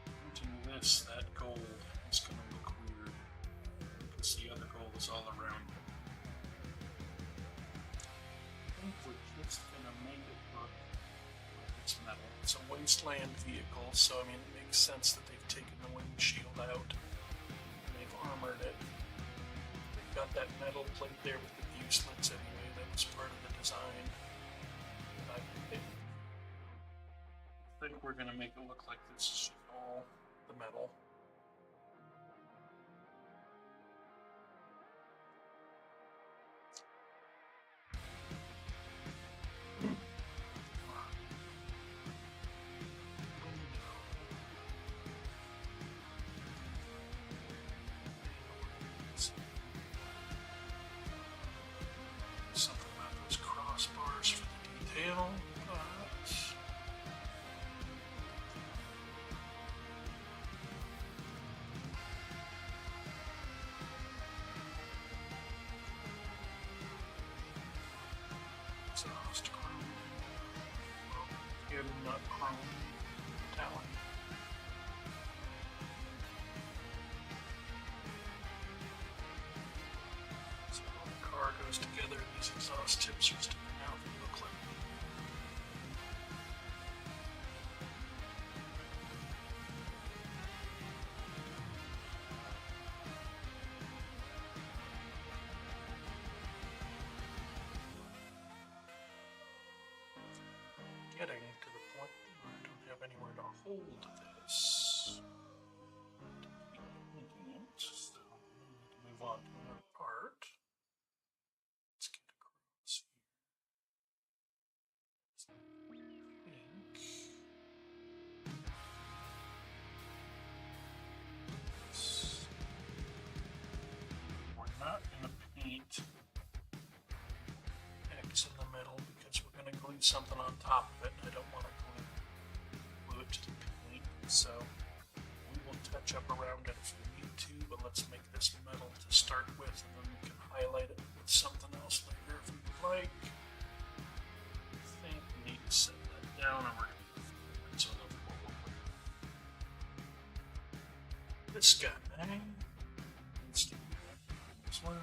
Painting this, that gold is going to look weird because the other gold is all around it. I think we're just going to make it look like it's metal. It's a wasteland vehicle, so I mean it makes sense that they've taken the windshield out and they've armored it. They've got that metal plate there with the view slits anyway. That was part of the design. I think we're going to make it look like this is all the metal. Something about those crossbars for the detail. Exhaust chrome. Well, not chrome. Talent. So when the car goes together, these exhaust tips are sticking out and look like. Getting to the point where I don't have anywhere to hold this. To keep painting it, so we need to move on to another part. Let's get across here. Let's think. We're not going to paint X in the middle because we're going to glue something on top of it, and I don't want to glue it to the paint. So we will touch up around it if we need to, but let's make this metal to start with, and then we can highlight it with something else later if we'd like. I think we need to set that down, and we're going to do that so that this guy needs to do that as well.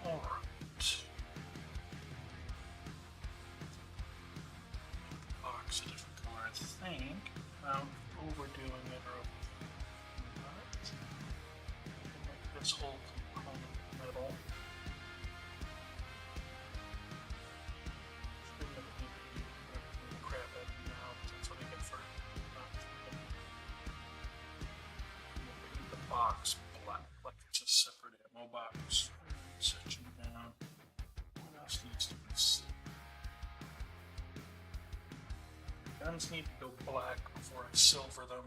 Alright. Box a different color, I think. Without overdoing it or but make this whole component metal. Crap out now, that's what I get for not making the box black, like it's a separate ammo box. Set you down. What else needs to be seen? Guns need to go black before I silver them.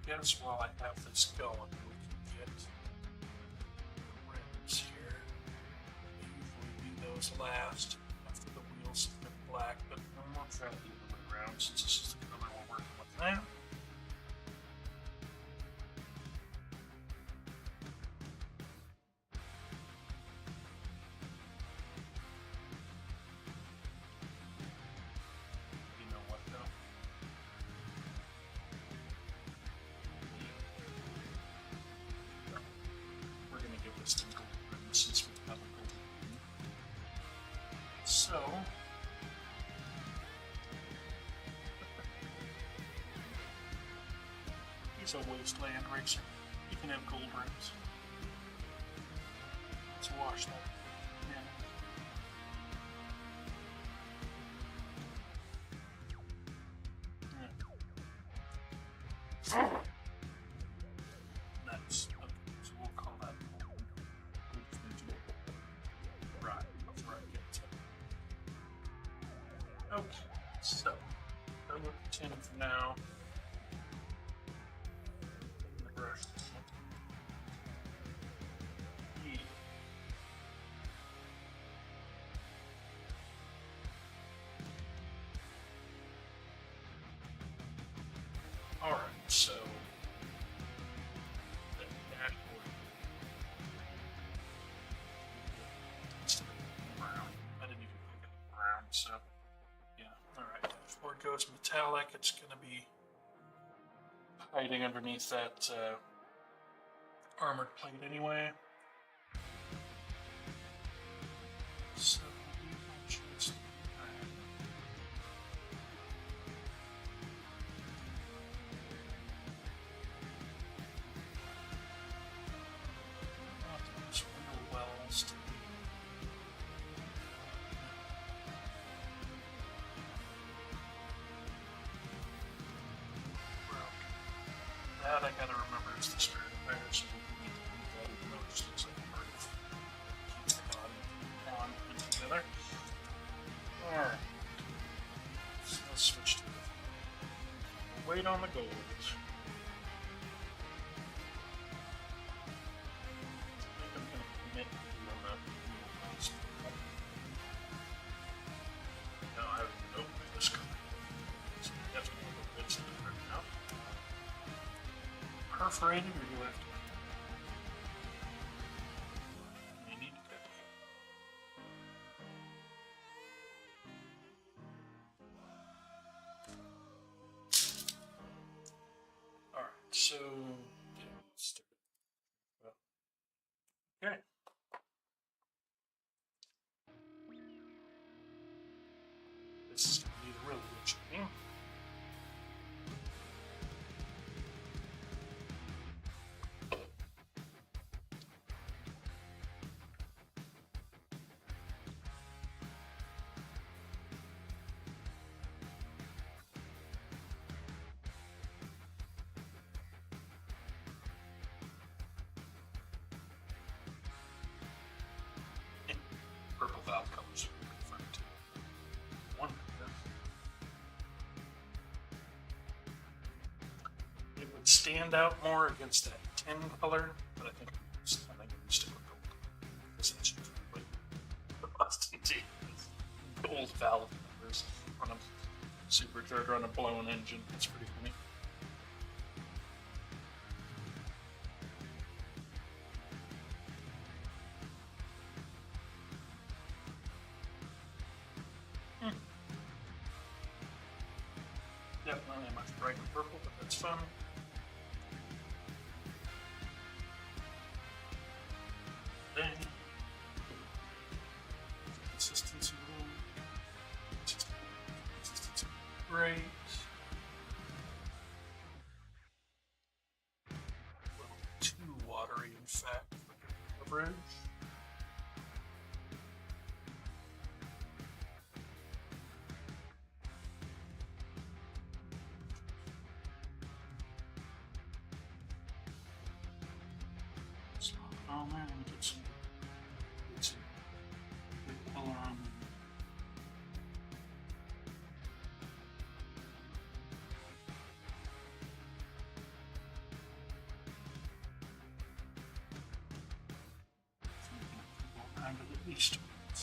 Guess while I have this going, we can get the rims here. I usually do those last after the wheels have been black, but I'm not trying to do the way around since this is the color we're working with now. Since we have a gold. So he's a wasteland racer. You can have gold rims. Let's wash that. Yeah. Nice. Okay, so we'll call that right before I get to it. Okay, so done with the tin for now. The brush. Yeah. Alright, so the dashboard. Instead of brown. I didn't even pick up brown, so yeah. Alright, dashboard goes metallic. It's gonna be hiding underneath that armored plate anyway. So we will just those window wells to be broken. That I gotta remember is the spirit of bear, so we can get to do that even though it just looks like a bird. Keep the body on and together. Alright. So let's switch to it. We'll wait on the gold. I think I'm going to commit to doing the most. No, I haven't even opened this card. So definitely a bits in it right now. Perforated, or do I have to? You need to cut. Alright, so yeah, let's start. Well, okay. This is going to be the really good shooting. Purple valve colors are pretty fun too. One it would stand out more against that tin color, but I think I'm going to stick with gold. Because that's usually like the Boston tea. Gold valve numbers on a supercharger on a blown engine. It's pretty funny. Definitely a much brighter purple, but that's fun. Then consistency, consistency, great. A little too watery, in fact, for coverage. Oh man, get some good color on them. Around it at least once.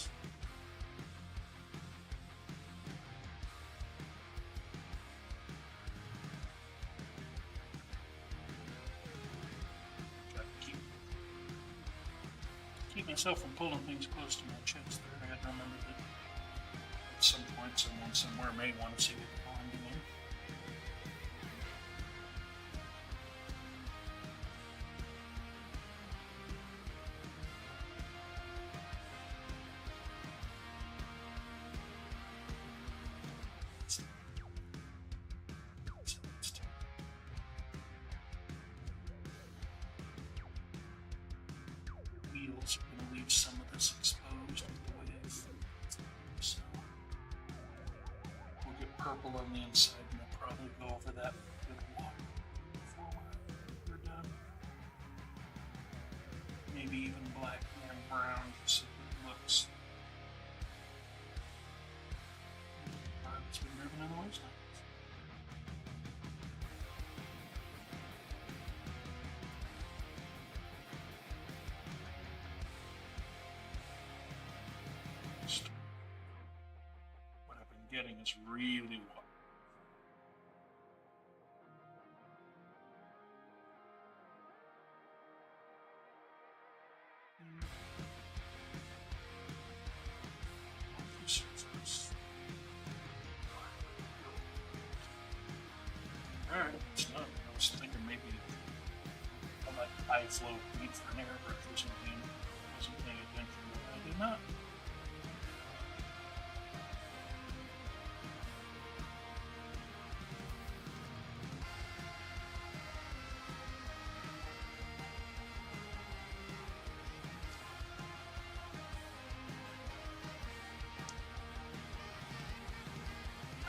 Gotta keep myself from pulling things close to my chest there. I gotta remember that at some point someone somewhere may want to see what I'm doing. Wheels are going to leave some of this exposed with the way I think. So we'll get purple on the inside and we'll probably go over that with water before we're done. Maybe even black and brown just so it looks. It's been driven in the wasteland. What I've been getting is really water. high flow feed for an airbrush or something. I wasn't paying attention, but I did not.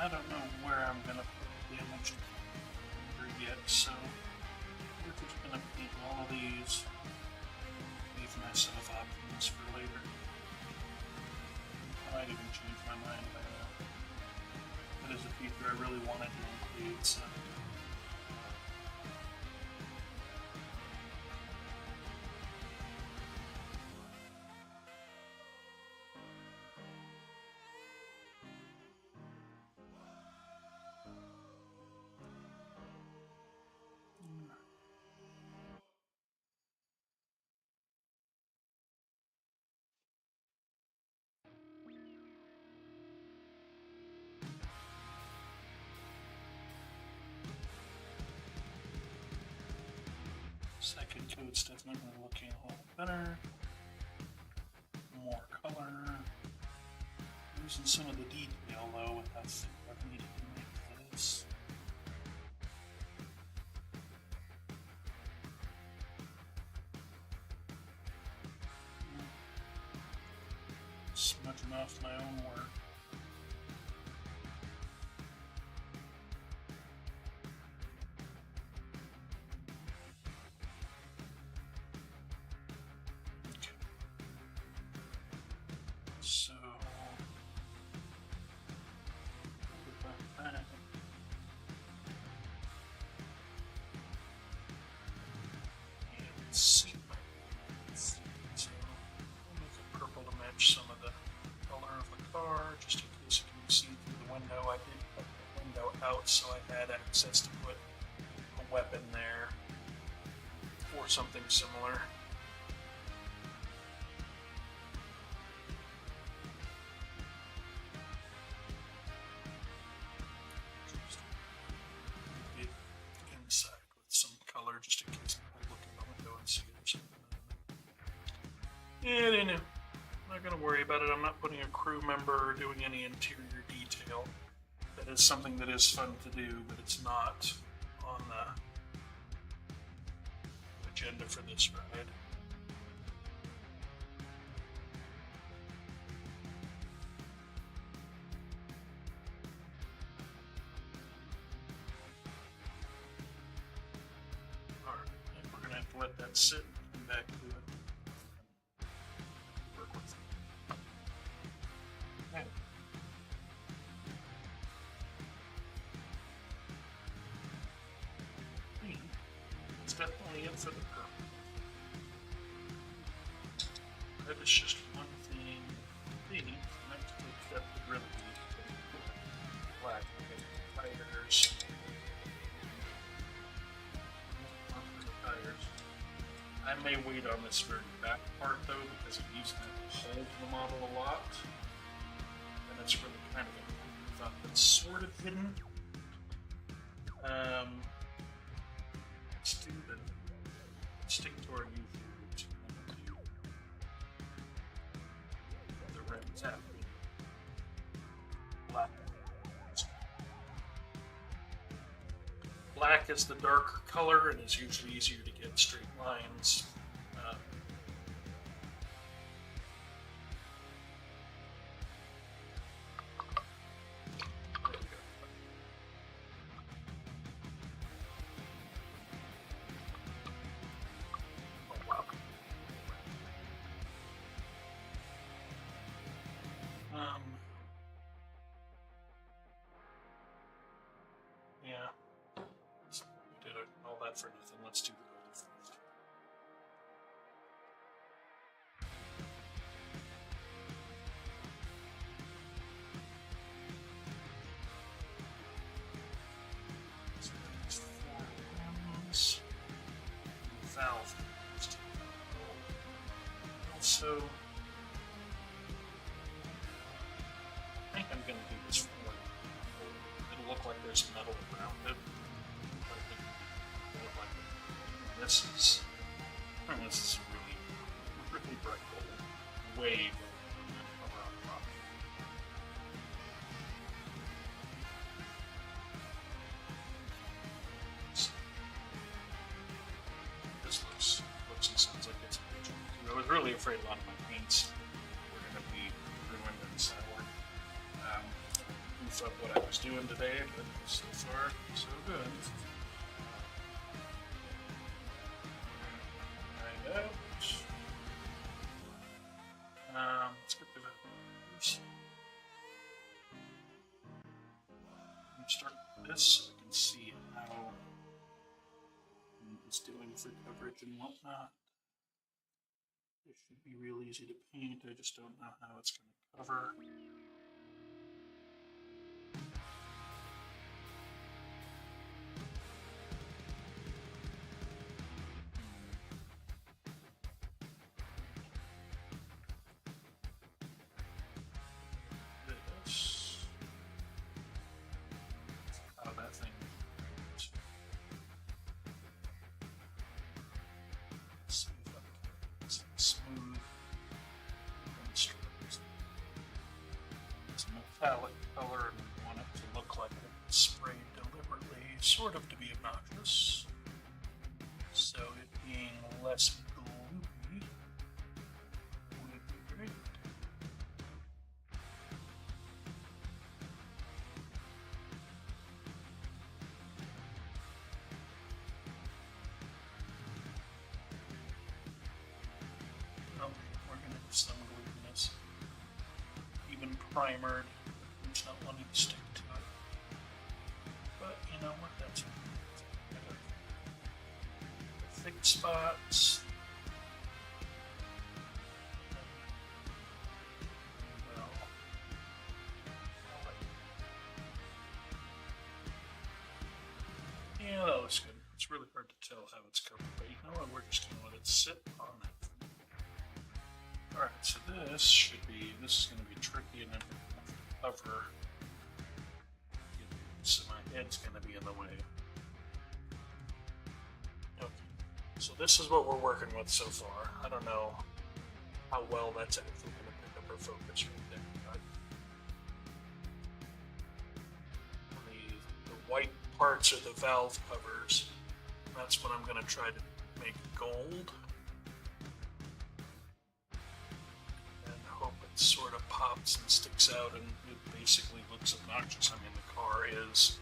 I don't know where I'm gonna put the image yet, so we're just gonna keep all of these, leave myself options for later. I might even change my mind by now. That is a feature I really wanted to include, so. Second coat's definitely looking a little better. More color. Losing some of the detail though with how thick I needed to make this. Smudging off my own work. So, see. So, I'll make a purple to match some of the color of the car, just in case you can see through the window. I did put the window out so I had access to put a weapon there or something similar. Just in case people look in the window and see it or something. Yeah, they knew. I'm not going to worry about it. I'm not putting a crew member or doing any interior detail. That is something that is fun to do, but it's not on the agenda for this ride. Let that sit and come back to it. Work with it. Okay. It's definitely in for the purple. That is just one thing. The next big step would really be to take black tires. I may wait on this very back part though, because it needs to hold the model a lot. And it's really kind of a thought that's sort of hidden. Let's do stick to our usual routine. The rims have to be black. Black is the darker color and is usually easier to get straight lines. There we go. Oh, wow. Yeah. We did all that for nothing. Let's do the gold first. So there's 4 rounds. Valve. Also, I think I'm going to do this for it'll look like there's metal around it. But I think it'll look like this is this is really, really bright gold. Way better than the color on the bottom. This looks and sounds like it's a good job. I was really afraid a lot of my paints were going to be ruined and soured. Goof up what I was doing today, but so far, so good. Let's get the values. Start this so we can see how it's doing for coverage and whatnot. It should be real easy to paint. I just don't know how it's going to cover. Metallic color, and we want it to look like it's sprayed deliberately, sort of to be obnoxious. So it being less gluey would be great. Oh, we're going to have some gluiness. Even primered. It's not wanting to stick to it. But you know what, that's thick spots. Well, yeah, that looks good. It's really hard to tell how it's covered, but you know what, we're just going to let it sit on that. Alright, so this is going to be tricky and cover, so my head's going to be in the way. Okay, so this is what we're working with so far. I don't know how well that's actually going to pick up our focus right there, but the white parts are the valve covers. That's what I'm going to try to make gold. Sort of pops and sticks out and it basically looks obnoxious. I mean, the car is,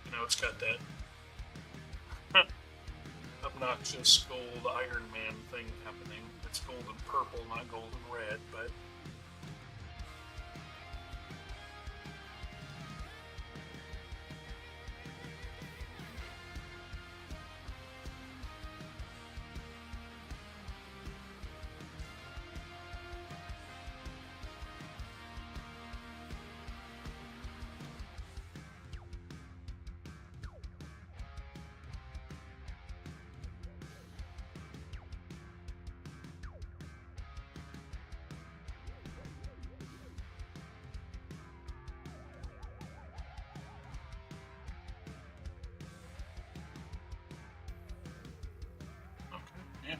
you know, it's got that obnoxious gold Iron Man thing happening. It's gold and purple, not gold and red, but yeah,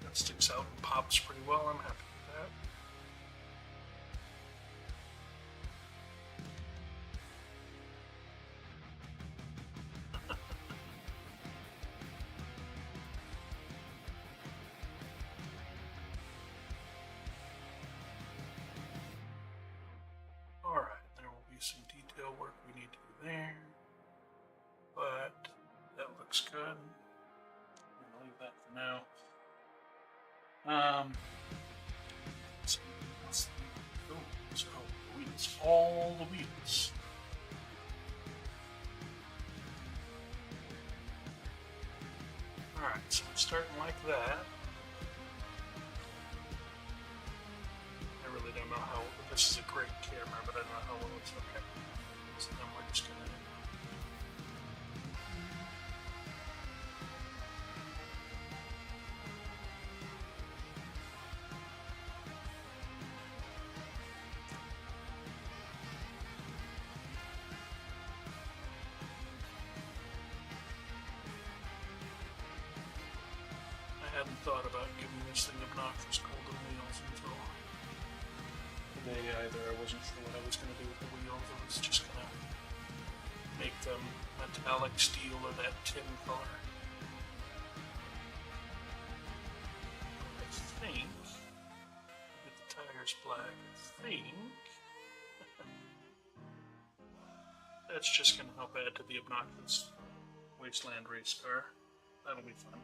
that sticks out and pops pretty well. I'm happy with that. Alright, there will be some detail work we need to do there, but that looks good. I'm going to leave that for now. The wheels, all the wheels. Alright, so we're starting like that. I really don't know how, this is a great camera, but I don't know how well it's okay. So then we're just going to thought about giving this thing obnoxious golden wheels until today either. I wasn't sure what I was going to do with the wheels. I was just going to make them metallic steel or that tin color. I think, get the tires black, I think that's just going to help add to the obnoxious wasteland race car. That'll be fun.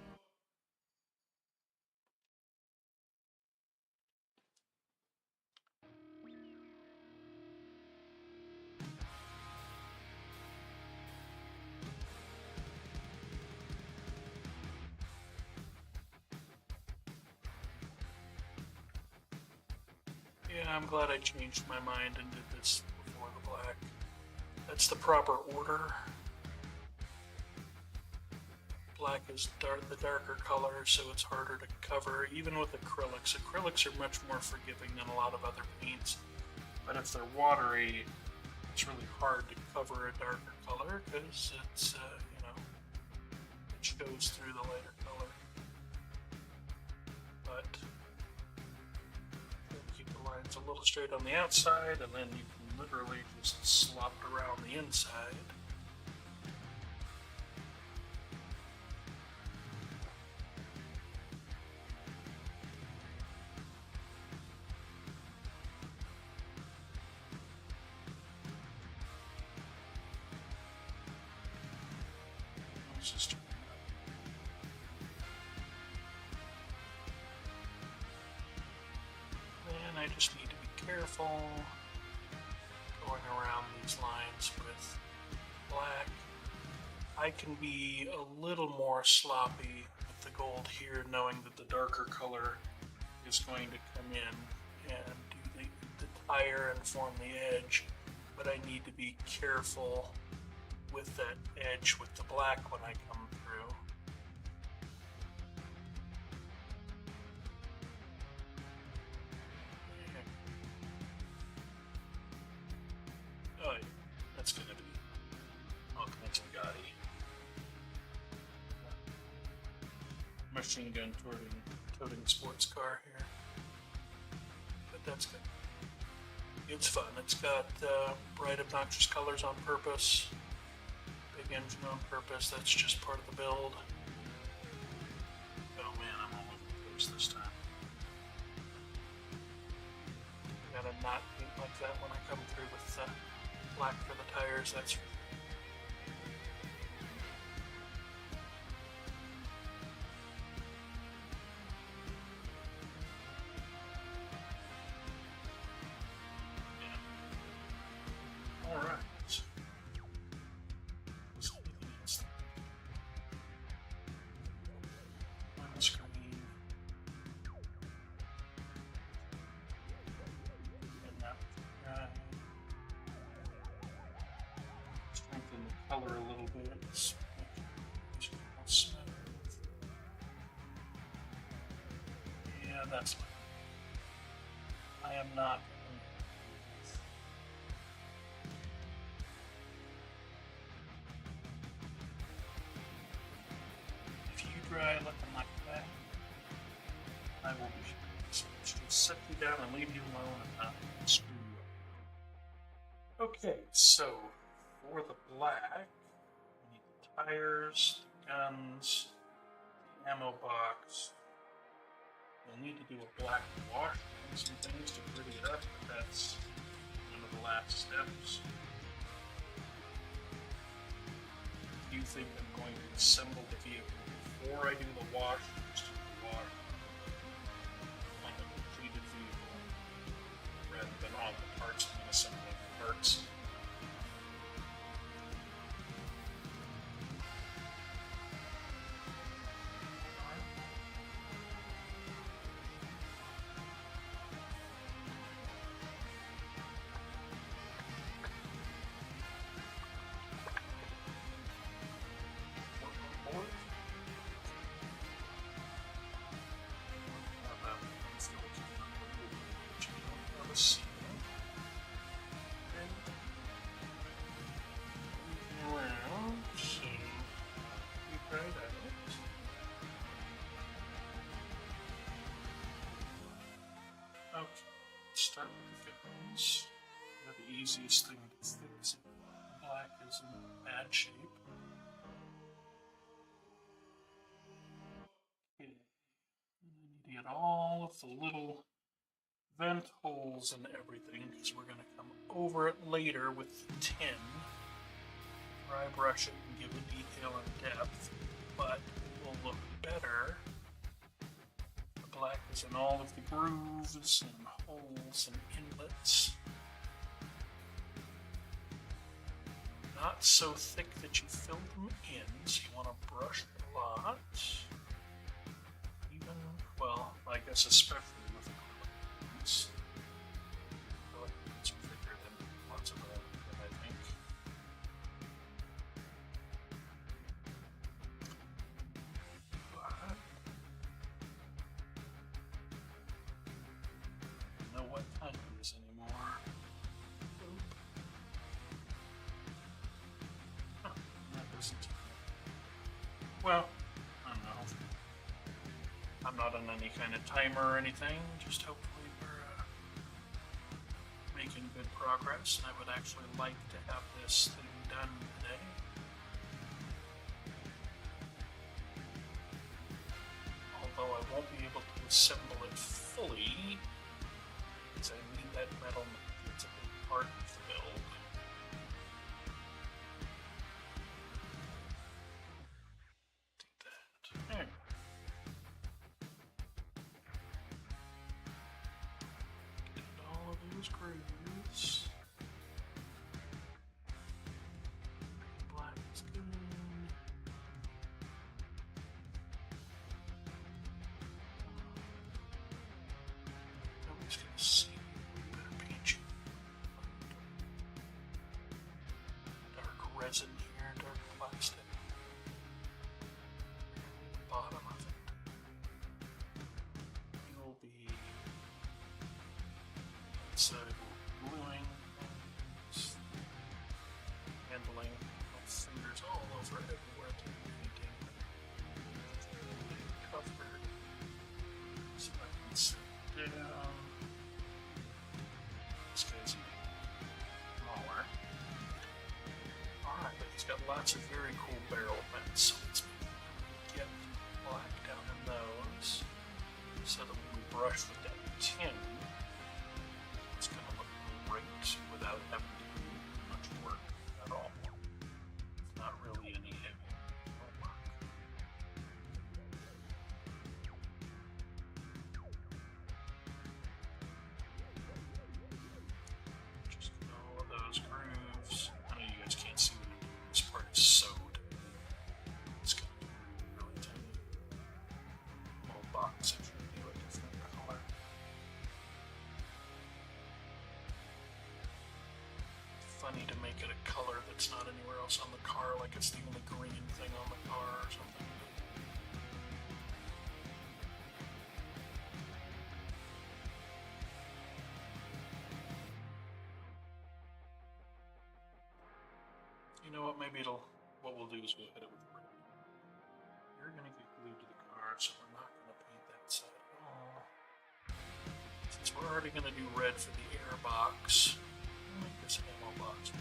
Yeah, I'm glad I changed my mind and did this before the black. That's the proper order. Black is the darker color, so it's harder to cover, even with acrylics. Acrylics are much more forgiving than a lot of other paints, but if they're watery, it's really hard to cover a darker color because it's, it shows through the lighter color. But keep the lines a little straight on the outside, and then you can literally just slop it around the inside. Then I just need to be careful going around these lines with black. I can be a little more sloppy with the gold here, knowing that the darker color is going to come in and do the tire and form the edge, but I need to be careful with that edge with the black when I come through. Oh yeah, that's gonna be all kinds of gaudy. Machine gun toting sports car here. But that's good. It's fun. It's got bright obnoxious colors on purpose. Big engine on purpose. That's just part of the build. Oh man, I'm all over the place this time. Gotta not paint like that when I come through with black for the tires. That's color a little bit. Yeah, that's like I am not. If you dry looking like that, I will be sure to set you down and leave you alone and not screw you up. Okay, so for the black, we need the tires, the guns, the ammo box. We'll need to do a black wash and some things to pretty it up, but that's one of the last steps. Do you think I'm going to assemble the vehicle before I do the wash, or just do the wash on the completed vehicle rather than on the parts and assembling the parts? start with the guns. They're the easiest thing to fix if black is in bad shape. Okay. And I need to get all of the little vent holes and everything because we're going to come over it later with the tin. Dry brush it and give it detail and depth, but it will look better. The black is in all of the grooves and holes and inlets. Not so thick that you fill them in, so you want to brush it a lot. Even, well, I guess especially with glue. It's thicker than lots of other, I think. But I don't know what time it is anymore. Huh, that isn't. Well, I don't know. I'm not on any kind of timer or anything, just hopefully we're making good progress. I would actually like to have this thing done today. Although I won't be able to assemble it fully, because I need that metal. It's a big part of the build. Do that. There. Get all of those grooves. Black is good. Nobody's gonna see. Better paint you. Dark resin here, dark plastic. The bottom of it. You'll be inside gluing things, handling fingers all over everywhere to painting. Covered. So I can sit down. This guy's smaller. Alright, but he's got lots of very cool barrel vents, so let's get black down in those so that when we brush with that tin, it's going to look great without having to do much work at all. It's not really any heavy work. Just get all of those grooves. I know you guys can't see what I'm doing. This part is sewed. It's going to be really tiny little box if you do a different color. Funny to make it a color that's not anywhere else on the car, like it's the only green thing on the car or something. You know what, maybe what we'll do is we'll hit it with red. You're gonna get glued to the car, so we're not gonna paint that side at all. Since we're already gonna do red for the air box, I'll make this ammo box.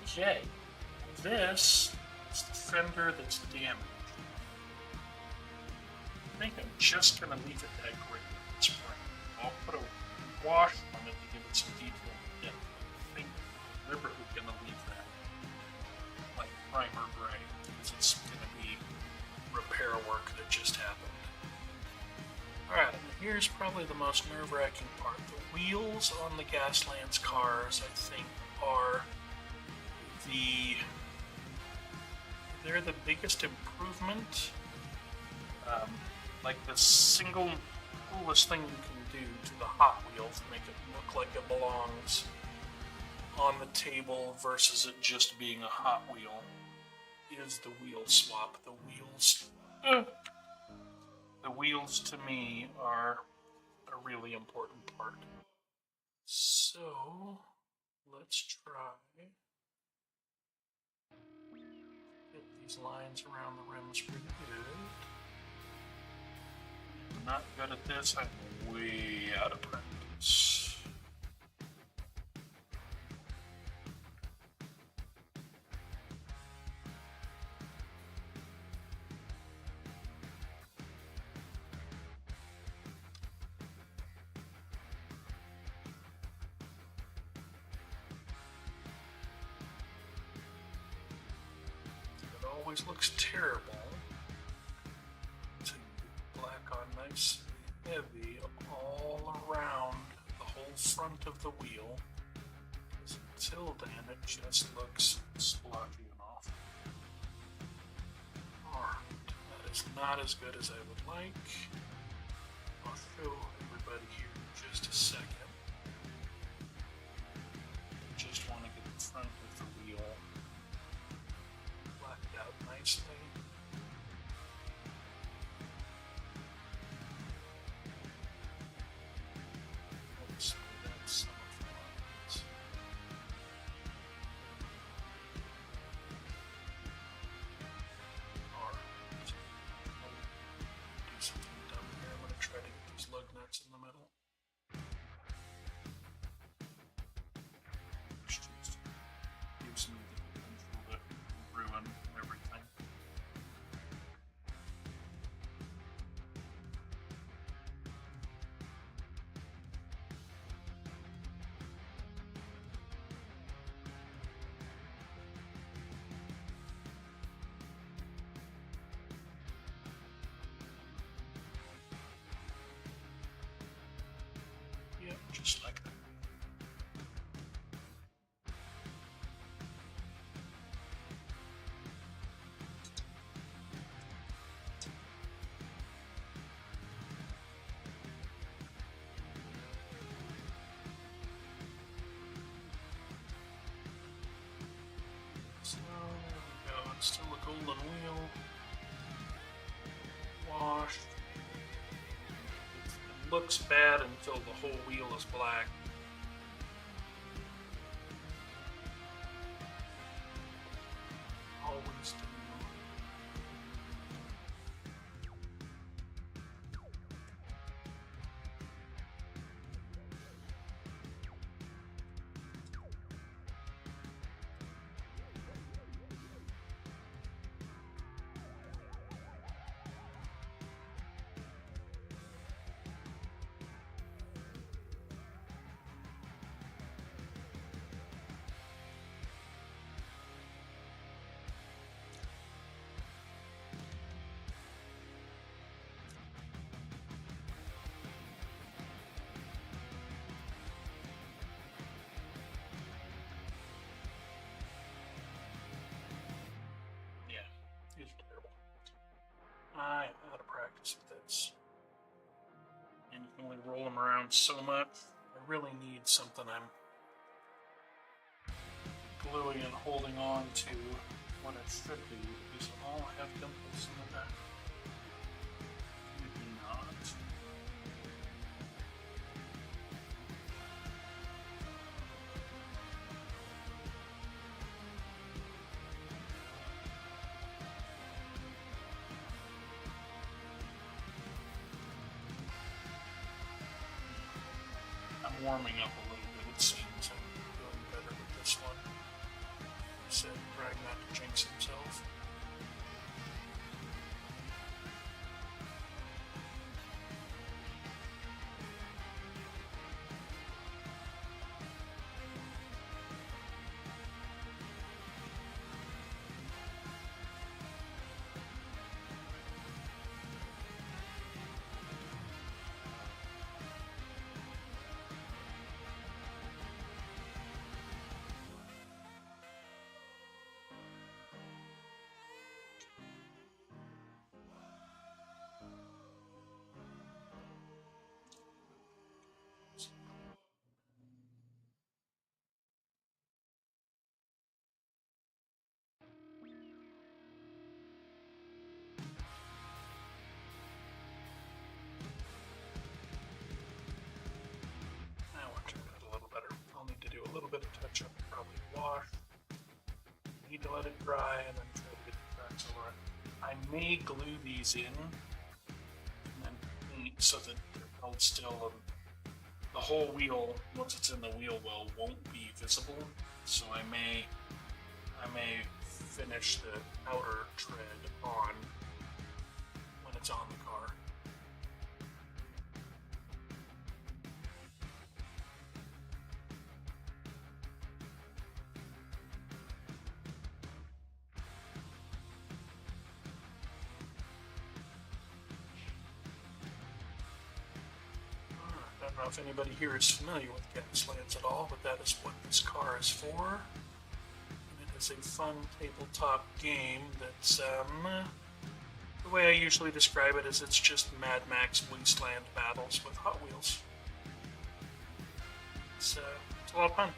Okay, this is the fender that's damaged. I think I'm just going to leave it that gray with the spring. I'll put a wash on it to give it some detail and depth. I think I'm deliberately going to leave that like primer gray because it's going to be repair work that just happened. Alright, here's probably the most nerve-wracking part. The wheels on the Gaslands cars, I think, are they're the biggest improvement. Like the single coolest thing you can do to the Hot Wheels to make it look like it belongs on the table versus it just being a Hot Wheel is the wheel swap. The wheels to me are a really important part. So let's try Get these lines around the rims pretty good. I'm not good at this. I'm way out of practice. It always looks terrible. Black on nice and heavy all around the whole front of the wheel. Because until then it just looks splotchy and awful. Alright, that is not as good as I would like. I'll show everybody here in just a second. I just want to get the front of the wheel blacked out nicely. Let's put out some of the lines. Alright. Do something dumb here. I'm going to try to get these lug nuts in the middle. Which just gives me the potential to ruin everything. Yep, just like that. So there we go. It's still a golden wheel. Washed. It looks bad until the whole wheel is black. Always do. It's terrible. I am out of practice with this. And you can only roll them around so much. I really need something I'm gluing and holding on to when it should be. These all have dimples in the back. You do not. I'm warming up a little bit, it seems. I'm doing better with this one. He said, trying not to jinx himself. Now we're turning it a little better. I'll need to do a little bit of touch up, probably wash. need to let it dry and then try to get the cracks over it. I may glue these in and then paint so that they're held still, and the whole wheel, once it's in the wheel well, won't be visible. So I may finish the outer tread on when it's on the car. I don't know if anybody here is familiar with Gaslands at all, but that is what this car is for. And it is a fun tabletop game that's, the way I usually describe it is it's just Mad Max Wasteland battles with Hot Wheels. It's a lot of fun.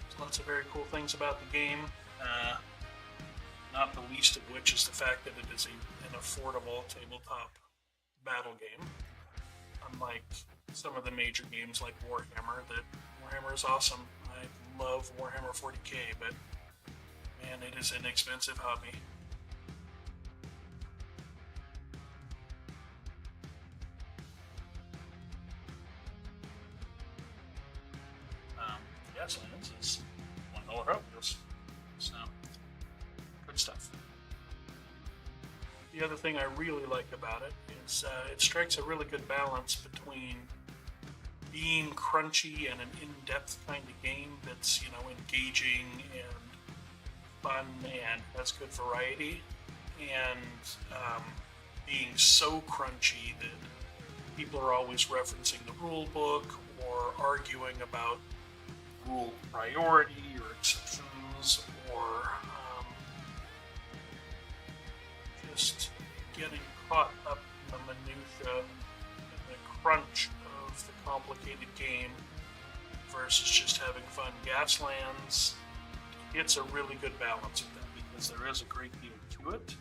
There's lots of very cool things about the game. Not the least of which is the fact that it is an affordable tabletop battle game. Unlike some of the major games like Warhammer, that Warhammer is awesome. I love Warhammer 40k, but man, it is an expensive hobby. Gaslands is $1 Hot Wheels, so good stuff. The other thing I really like about it is it strikes a really good balance between being crunchy and an in-depth kind of game that's, engaging and fun and has good variety, and being so crunchy that people are always referencing the rule book or arguing about rule priority or exceptions, or just getting caught up in the minutia and the crunch of the complicated game versus just having fun. Gaslands, it's a really good balance of that because there is a great deal to it.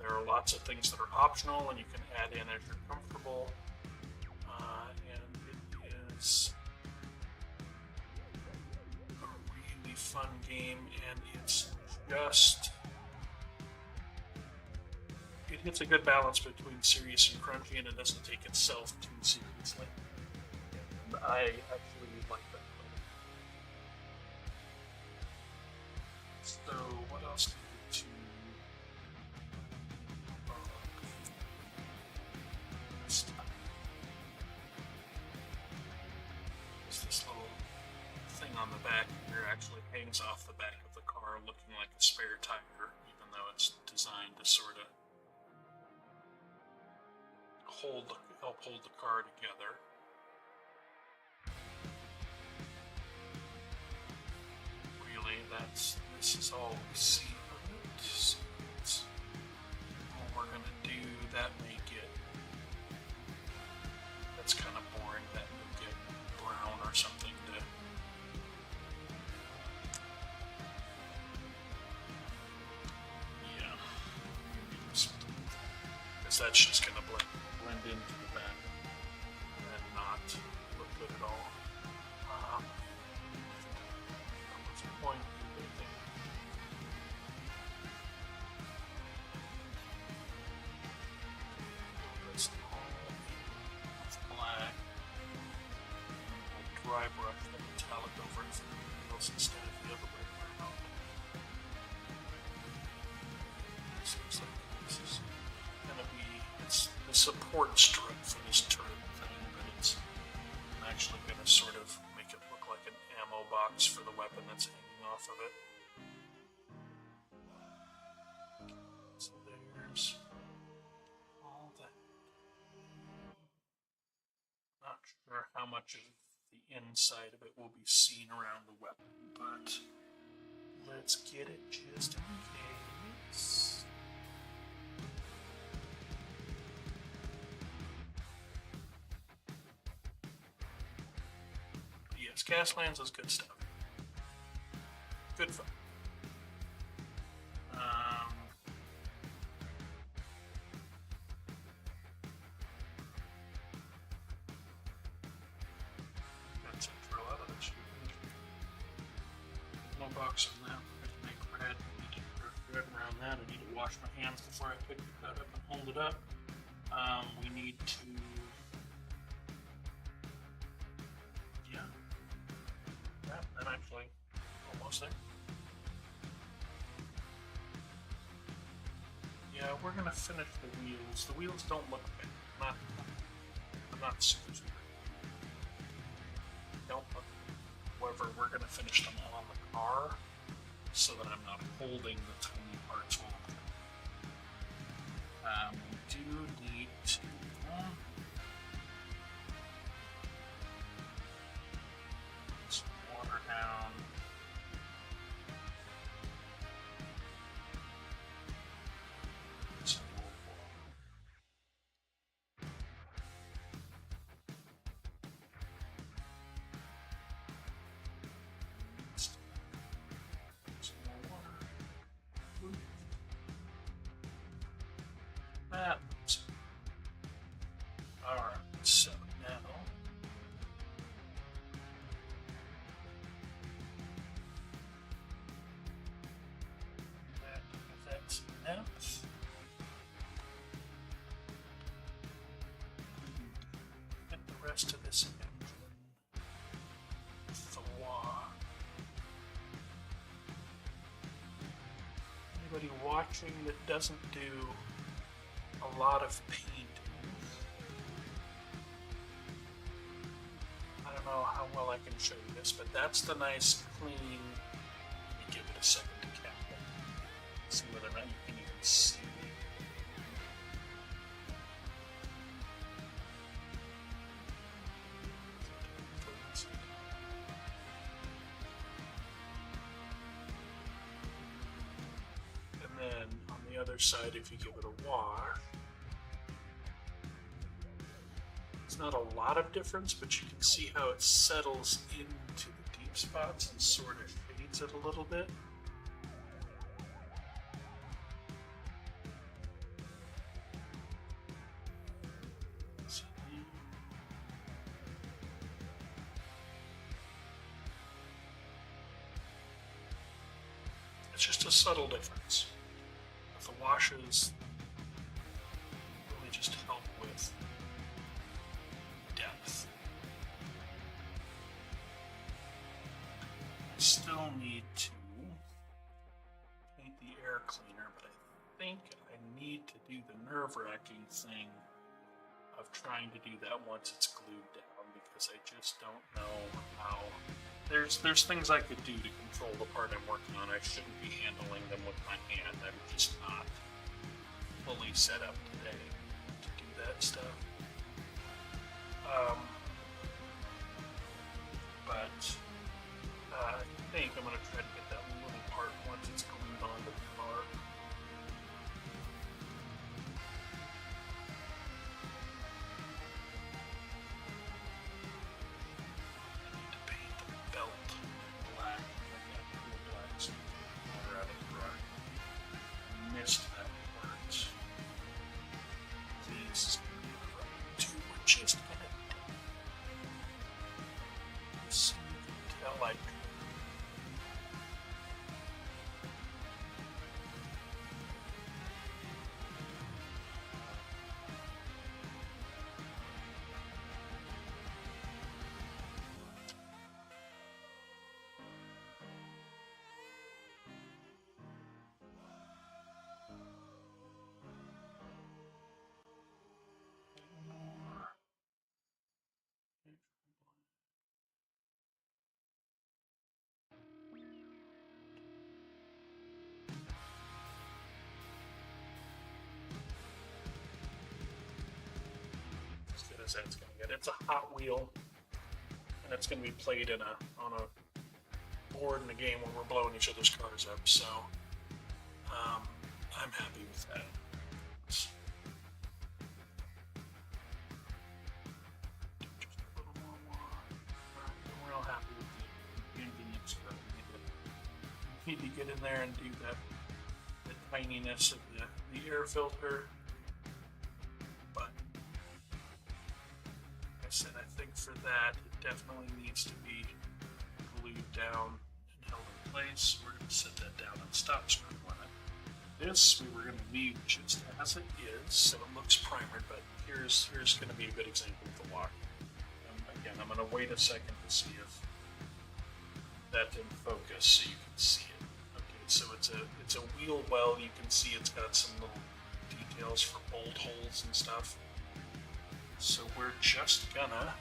There are lots of things that are optional and you can add in as you're comfortable, and it is a really fun game, and it's just, it hits a good balance between serious and crunchy, and it doesn't take itself too seriously. I actually like that play. So what else do we do this time? It's this little thing on the back here actually hangs off the back of the car looking like a spare tire, even though it's designed to sort of help hold the car together. Really, this is all we see of it. So it's all we're gonna do. That may get, that's kind of boring. That may get brown or something to. Yeah. Because that's just gonna blend into the back and not look good at all. What's the point? This all with black. We'll dry brush the metallic over it for the wheels instead of the other way around. This looks like this is gonna be, it's the support strip for this turret thing, but I'm actually gonna sort of make it look like an ammo box for the weapon that's hanging off of it. So there's all that. Not sure how much of the inside of it will be seen around the weapon, but let's get it just in case. Yes, Gaslands is good stuff. Good fun. That's it for a lot of this. box on that. I'm going to make red. I need to put red around that. I need to wash my hands before I pick that up and hold it up. We need to... Yeah. I'm actually almost there. Yeah, we're going to finish the wheels. The wheels don't look bad. I'm not super. Don't look. However, we're going to finish them all on the car so that I'm not holding the tiny parts while I'm we do need to put some water down. Some more water. Some more water. That looks good. Alright, so now that's enough. Get the rest of this engine with the wah. Anybody watching that doesn't do a lot of painting? I don't know how well I can show you this, but that's the nice clean. Let me give it a second to cap it. See whether or not you can even see. And then on the other side, if you give it a wash, it's not a lot of difference, but you can see how it settles into the deep spots and sort of fades it a little bit. It's just a subtle difference. But the washes really just help with depth. I still need to paint the air cleaner, but I think I need to do the nerve-wracking thing of trying to do that once it's glued down, because I just don't know how. There's things I could do to control the part I'm working on. I shouldn't be handling them with my hand. I'm just not fully set up today to do that stuff. But I think I'm going to try to get that little part once it's glued onto the car. I need to paint the belt black. I've got cool black so water out of the brush. I missed that part. See, this is going to be the right too. We're just going to so you can tell, like, as good as that's going to get. It's a Hot Wheel, and it's going to be played on a board in a game where we're blowing each other's cars up. So I'm happy with that. Just a little more water. I'm real happy with the ingredients that I need to get in there and do the tininess of the air filter. But like I said, I think for that it definitely needs to be glued down and held in place. We're going to set that down and stop screwing with it. This we were going to leave just as it is, so it looks primered, but here's going to be a good example of the lock. Again, I'm going to wait a second to see if that's in focus so you can see it. Okay, so it's a wheel well. You can see it's got some little details for bolt holes and stuff. So we're just gonna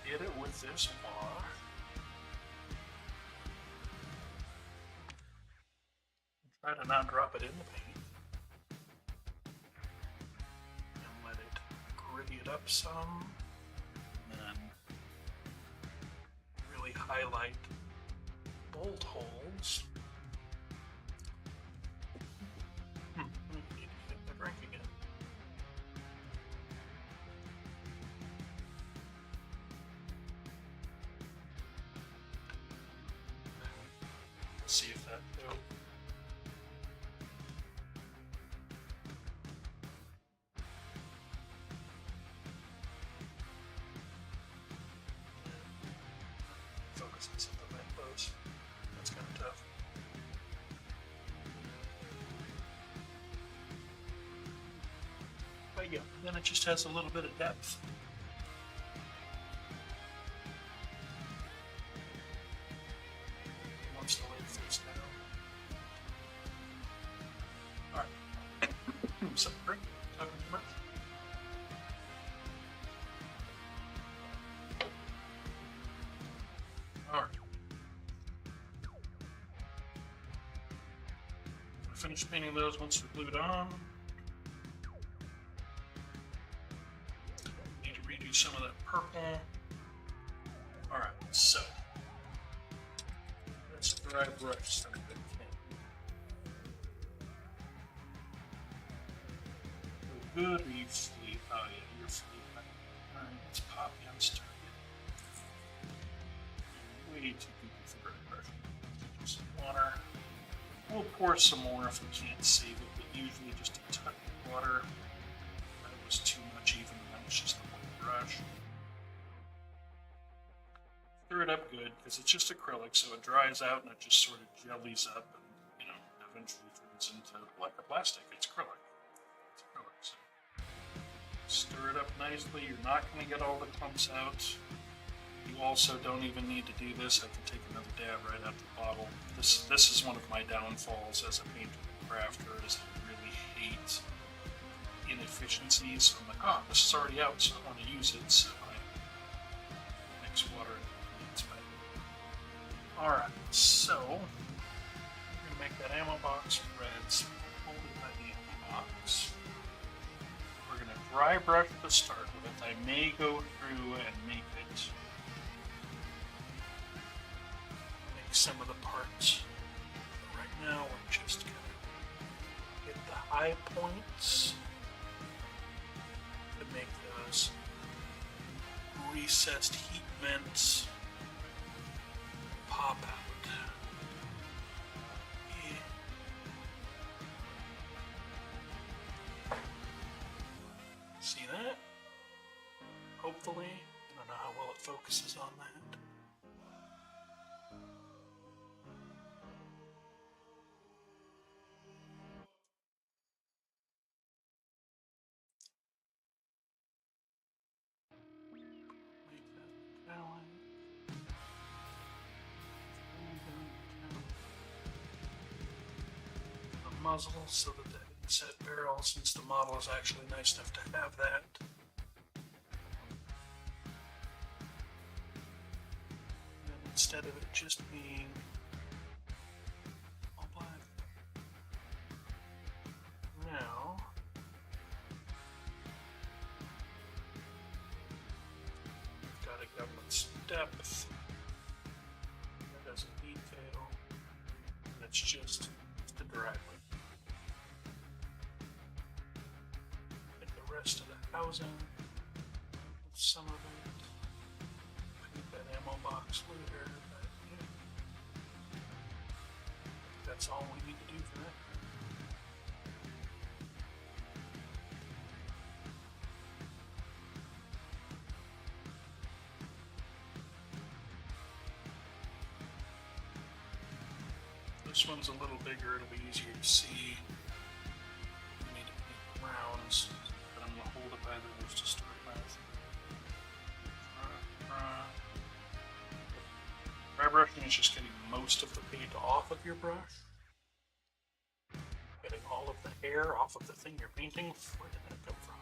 hit it with this bar. Try to not drop it in the paint. And let it gritty it up some. And then really highlight bolt holes. Need to hit the drink again. Let's see if that goes. Focus on some of the rainbows. That's kind of tough. But yeah, then it just has a little bit of depth. Wants to lay face down. Alright. Something great. Talking too much. Alright. Finish painting those once they're glued on. Need to redo some of that purple. Alright, so let's dry brush some of it. Good, or you flee? Oh yeah, you're flee. Alright, let's pop you on target. Way too deep for dry brush. Just some water. We'll pour some more if we can't save it, but usually just a touch of water. That was too much even, that was just a white brush. Stir it up good, because it's just acrylic, so it dries out and it just sort of jellies up and, you know, eventually turns into like a plastic. It's acrylic. It's acrylic, so stir it up nicely. You're not going to get all the clumps out. You also don't even need to do this. I can take another dab right out the bottle. This is one of my downfalls as a painter and crafter, is I really hate inefficiencies. So I'm like, oh, this is already out, so I want to use it, so I mix water and it's better. Alright, so we're going to make that ammo box red, so hold it by the ammo box. We're going to dry brush to start with. I may go through and make some of the parts. Right now we're just gonna get the high points to make those recessed heat vents pop out. Yeah. See that? Hopefully. I don't know how well it focuses on that. Muzzle so that inset barrel, since the model is actually nice enough to have that. And instead of it just being all black, now we've got to go with some depth. That has a detail, and it's just the driveway. Rest of the housing, some of it, paint that ammo box later, but yeah, that's all we need to do for that. this one's a little bigger, it'll be easier to see. I need to paint rounds, but I'm going to hold it by those to start with. Dry brushing is just getting most of the paint off of your brush. Getting all of the hair off of the thing you're painting. Where did that come from?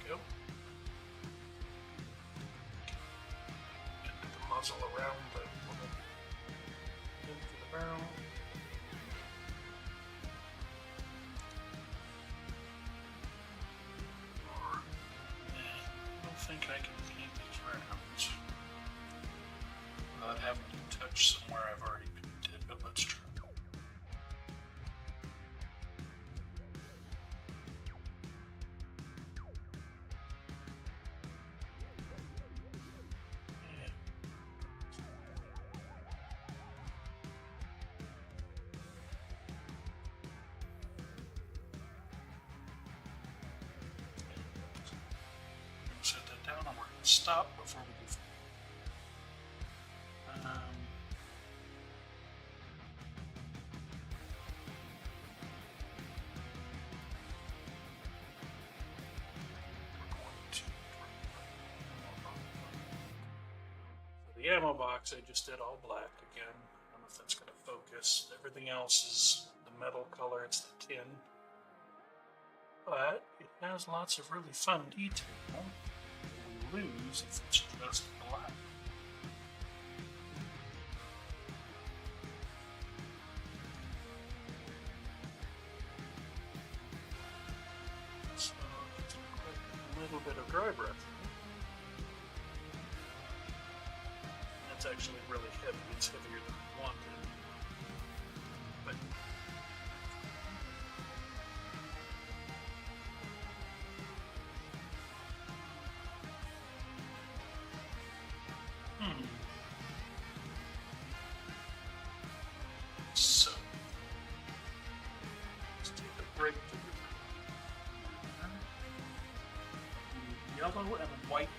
Go. Get the muzzle around the little into the barrel. I think I can paint these rounds without having to touch somewhere I've already painted, but let's try. Set that down and we're going to stop before we do. So the ammo box I just did all black again. I don't know if that's going to focus. Everything else is the metal color, it's the tin. But it has lots of really fun detail. We lose if it's just black. So it's a little bit of dry brushing. That's actually really heavy. It's heavier than I wanted. But so let's take a break to the yellow and white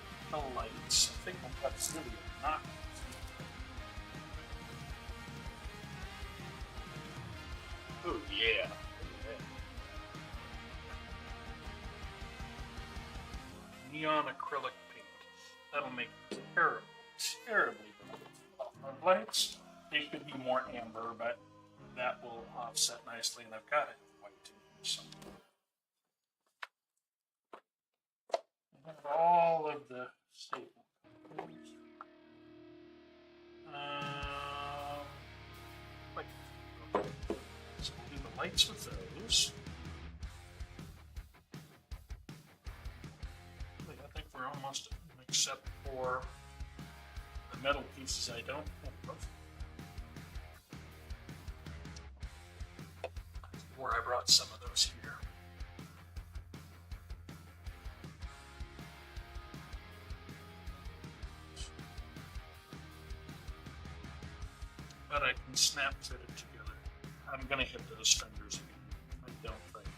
lights. I think that's really not. Oh yeah. Neon acrylic paint. That'll make terribly beautiful lights. They could be more amber, but that will offset nicely, and I've got it white too. So I have all of the staple colors. So we'll do the lights with those. I think we're almost done, except for the metal pieces I don't have. Where I brought some of those here. But I can snap fit it together. I'm gonna hit those fenders again. I don't think.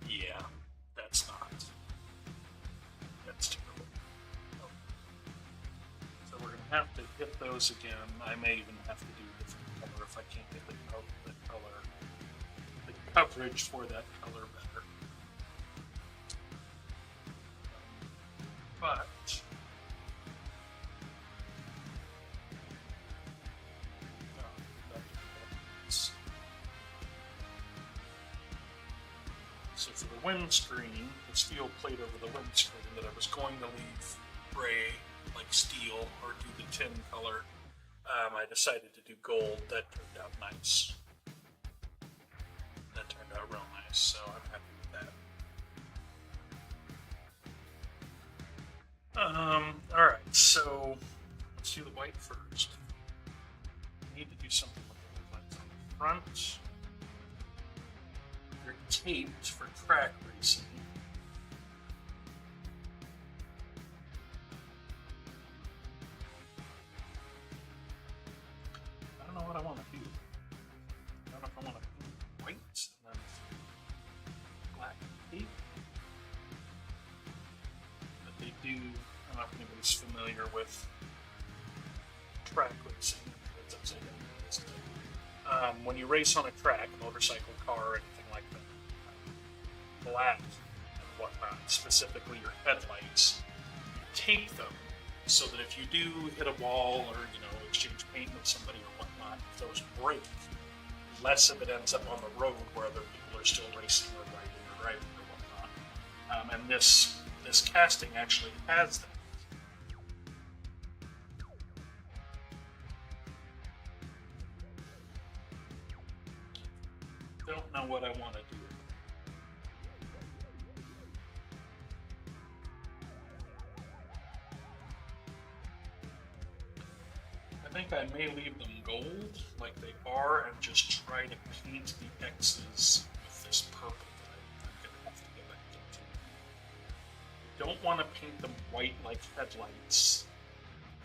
Yeah, that's not. That's terrible. Oh. So we're gonna have to hit those again. I may even have to do a different color if I can't get the coverage for that color better. But so for the windscreen, the steel plate over the windscreen that I was going to leave gray, like steel, or do the tin color, I decided to do gold. That turned out nice. That turned out real nice, so I'm happy with that. Alright, so let's do the white first. I need to do something with the lights on the front. They're taped for track racing. I don't know what I want to do. I don't know if I want to do white and then black tape. But they do, I don't know if anybody's familiar with track racing. It's upside down. When you race on a track, motorcycle, car, anything like that, black and whatnot, specifically your headlights, you tape them so that if you do hit a wall or exchange paint with somebody or whatnot, if those break, less of it ends up on the road where other people are still racing or riding or driving or whatnot. And this casting actually has that. Don't know what I want to do. I think I may leave them gold like they are and just try to paint the X's with this purple that I'm going to have to go back into. I don't want to paint them white like headlights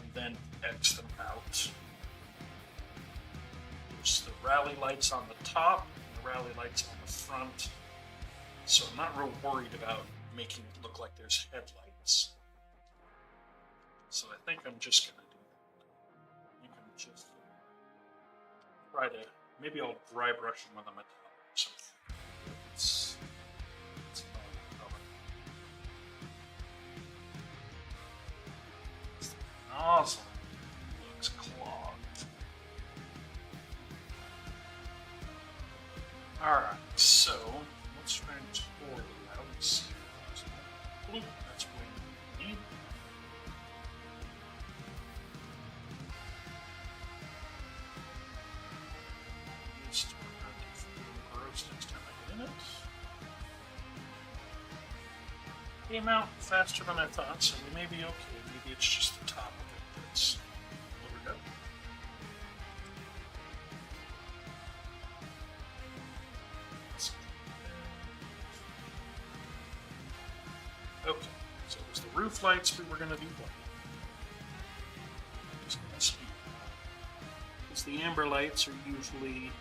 and then X them out. There's the rally lights on the top and the rally lights on the front, so I'm not real worried about making it look like there's headlights. So I think I'm just going to just try to, maybe I'll dry brush them with a metallic or something. It's color. The nozzle looks clogged. Alright, so let's try and twirl it out and see. Blue, that's what we need. Next time I get in it. Came out faster than I thought, so we may be okay. Maybe it's just the top of it that's overdone. Okay, so it was the roof lights we were going to do white. Just going to see. Because the amber lights are usually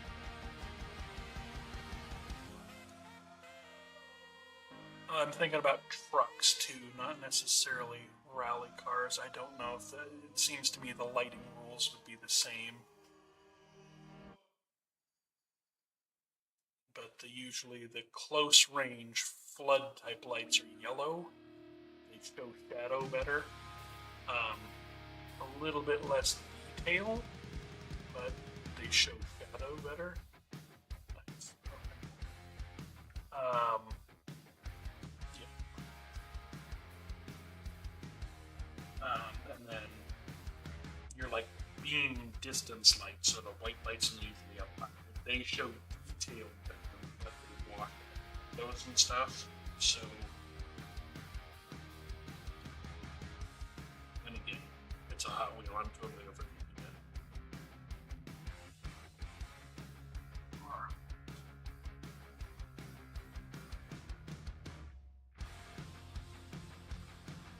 I'm thinking about trucks too, not necessarily rally cars. I don't know if it seems to me the lighting rules would be the same. But usually the close range flood type lights are yellow. They show shadow better. A little bit less detail, but they show shadow better. Nice. Okay. And then you're like beam distance lights, so the white lights are usually up high. They show detail better, but they walk those and stuff. So, and again, it's a Hot Wheel. I'm totally overthinking it.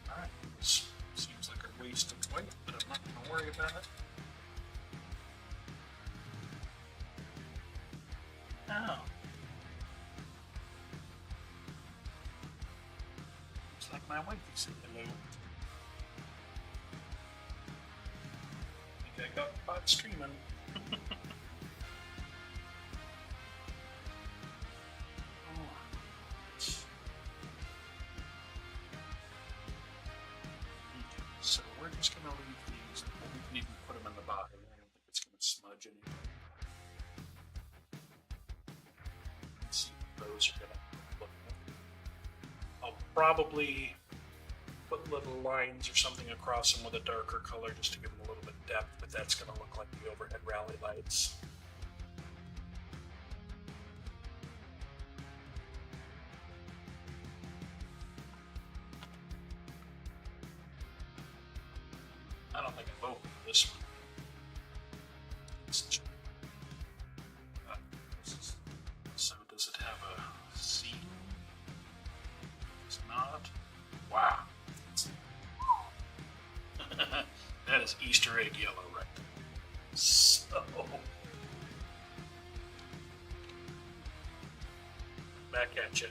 Alright, seems like a waste of white, but I'm not going to worry about it. Oh. Looks like my wife is saying hello. I think I got caught streaming. So we're just going to leave these. We can even put them in the bottom. I don't think it's going to smudge anymore. Let's see what those are going to look like. I'll probably put little lines or something across them with a darker color just to give them a little bit of depth, but that's going to look like sides. I don't think I've opened this one. So does it have a seal? It's not. Wow. That is Easter egg yellow right there. So back at you.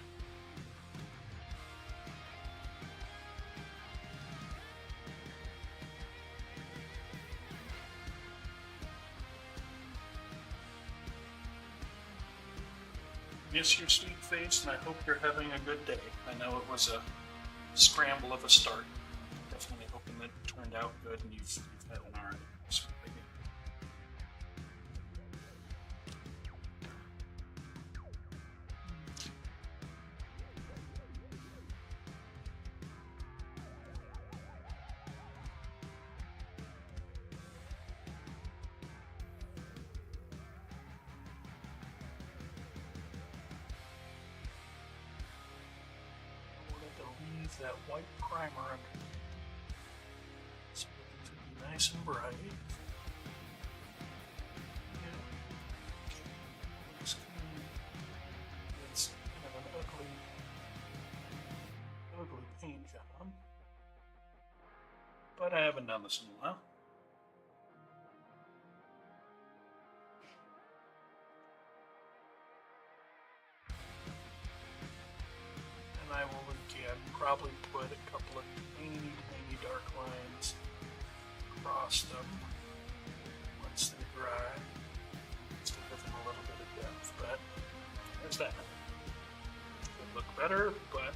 Miss your sweet face, and I hope you're having a good day. I know it was a scramble of a start. Definitely hoping that it turned out good and you've had an alright. That white primer under. So it should be nice and bright. Yeah. Looks clean. It's kind of an ugly paint job. But I haven't done this in a while. I will again probably put a couple of tiny dark lines across them once they dry, just to give them a little bit of depth. But there's that. Could look better, but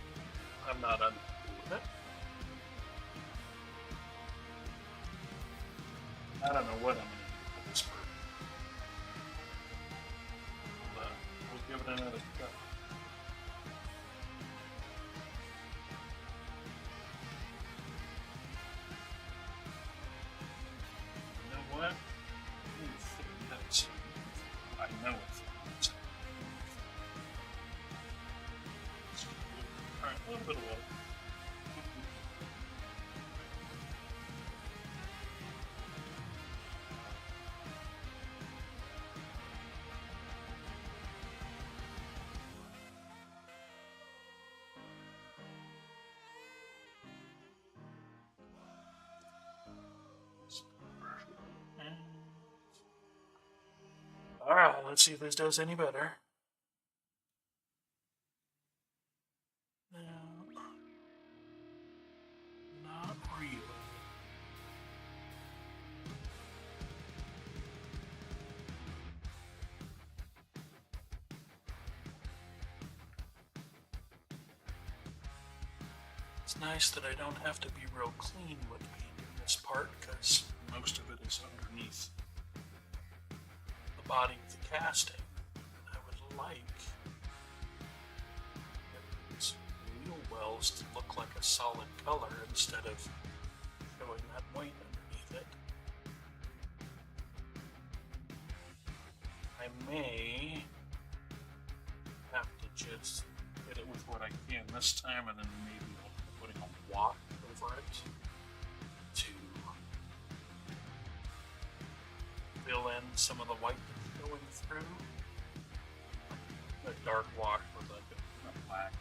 I'm not unhappy with it. I don't know what I'm going to do with this bird. We'll give it another go. What? I know it. Alright, a little bit of wood. Alright, let's see if this does any better. No, not really. It's nice that I don't have to be real clean with painting this part because most of it is underneath the body of the casting. I would like these wheel wells to look like a solid color instead of showing that white underneath it. I may have to just hit it with what I can this time and then maybe putting a wash over it to fill in some of the white that's going through. A dark wash with a black,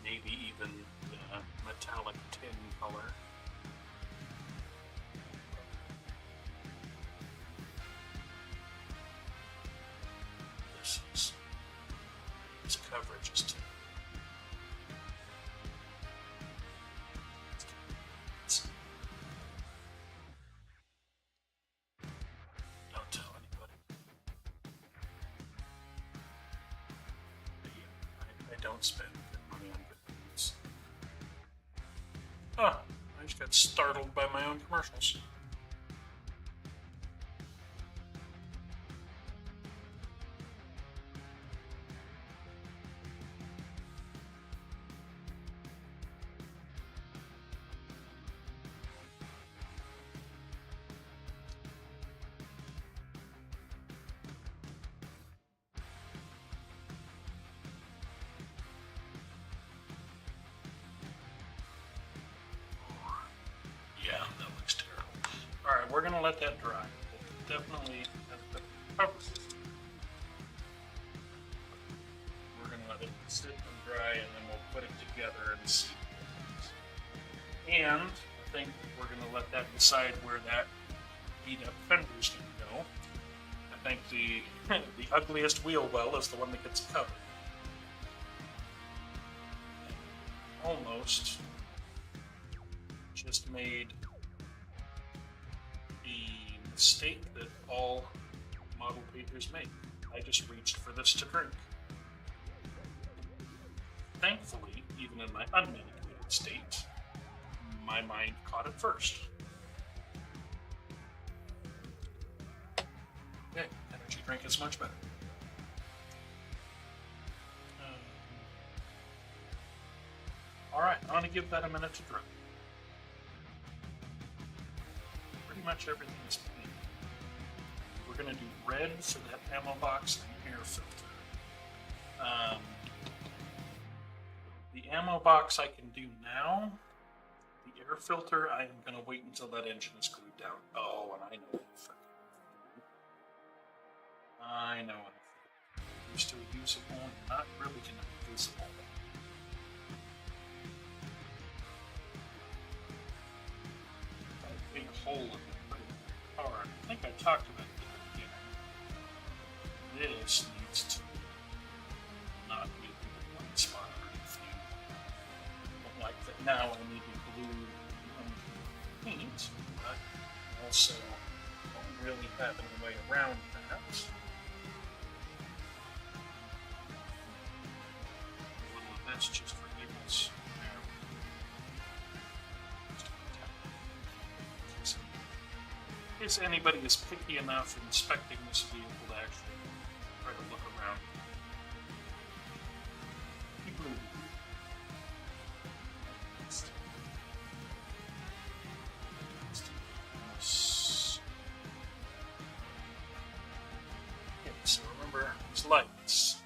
maybe even the metallic tin color. This coverage is too. Don't tell anybody. But yeah, I don't spend good money on good things. Huh, I just got startled by my own commercials. we're going to let that dry. We'll definitely cover it. We're going to let it sit and dry, and then we'll put it together and see. And I think we're going to let that decide where that beat-up fender is going to go. I think the ugliest wheel well is the one that gets covered. And almost just made the mistake that all model painters make. I just reached for this to drink. Thankfully, even in my unmedicated state, my mind caught it first. Okay, energy drink is much better. Alright, I'm going to give that a minute to dry. Pretty much everything is clean. We're going to do red for that ammo box and air filter. The ammo box I can do now. The air filter, I am going to wait until that engine is glued down. Oh, and I know what I know what you're still usable, not really going to be visible. Got a big hole in the car. I think I talked about it at the beginning. This needs to not be a blind spot or anything. Don't like that now I need to glue paint, but also don't really have any way around that. A little of this just for giggles. In case anybody is picky enough inspecting this vehicle to actually try to look around. Keep moving. Okay, so remember these lights.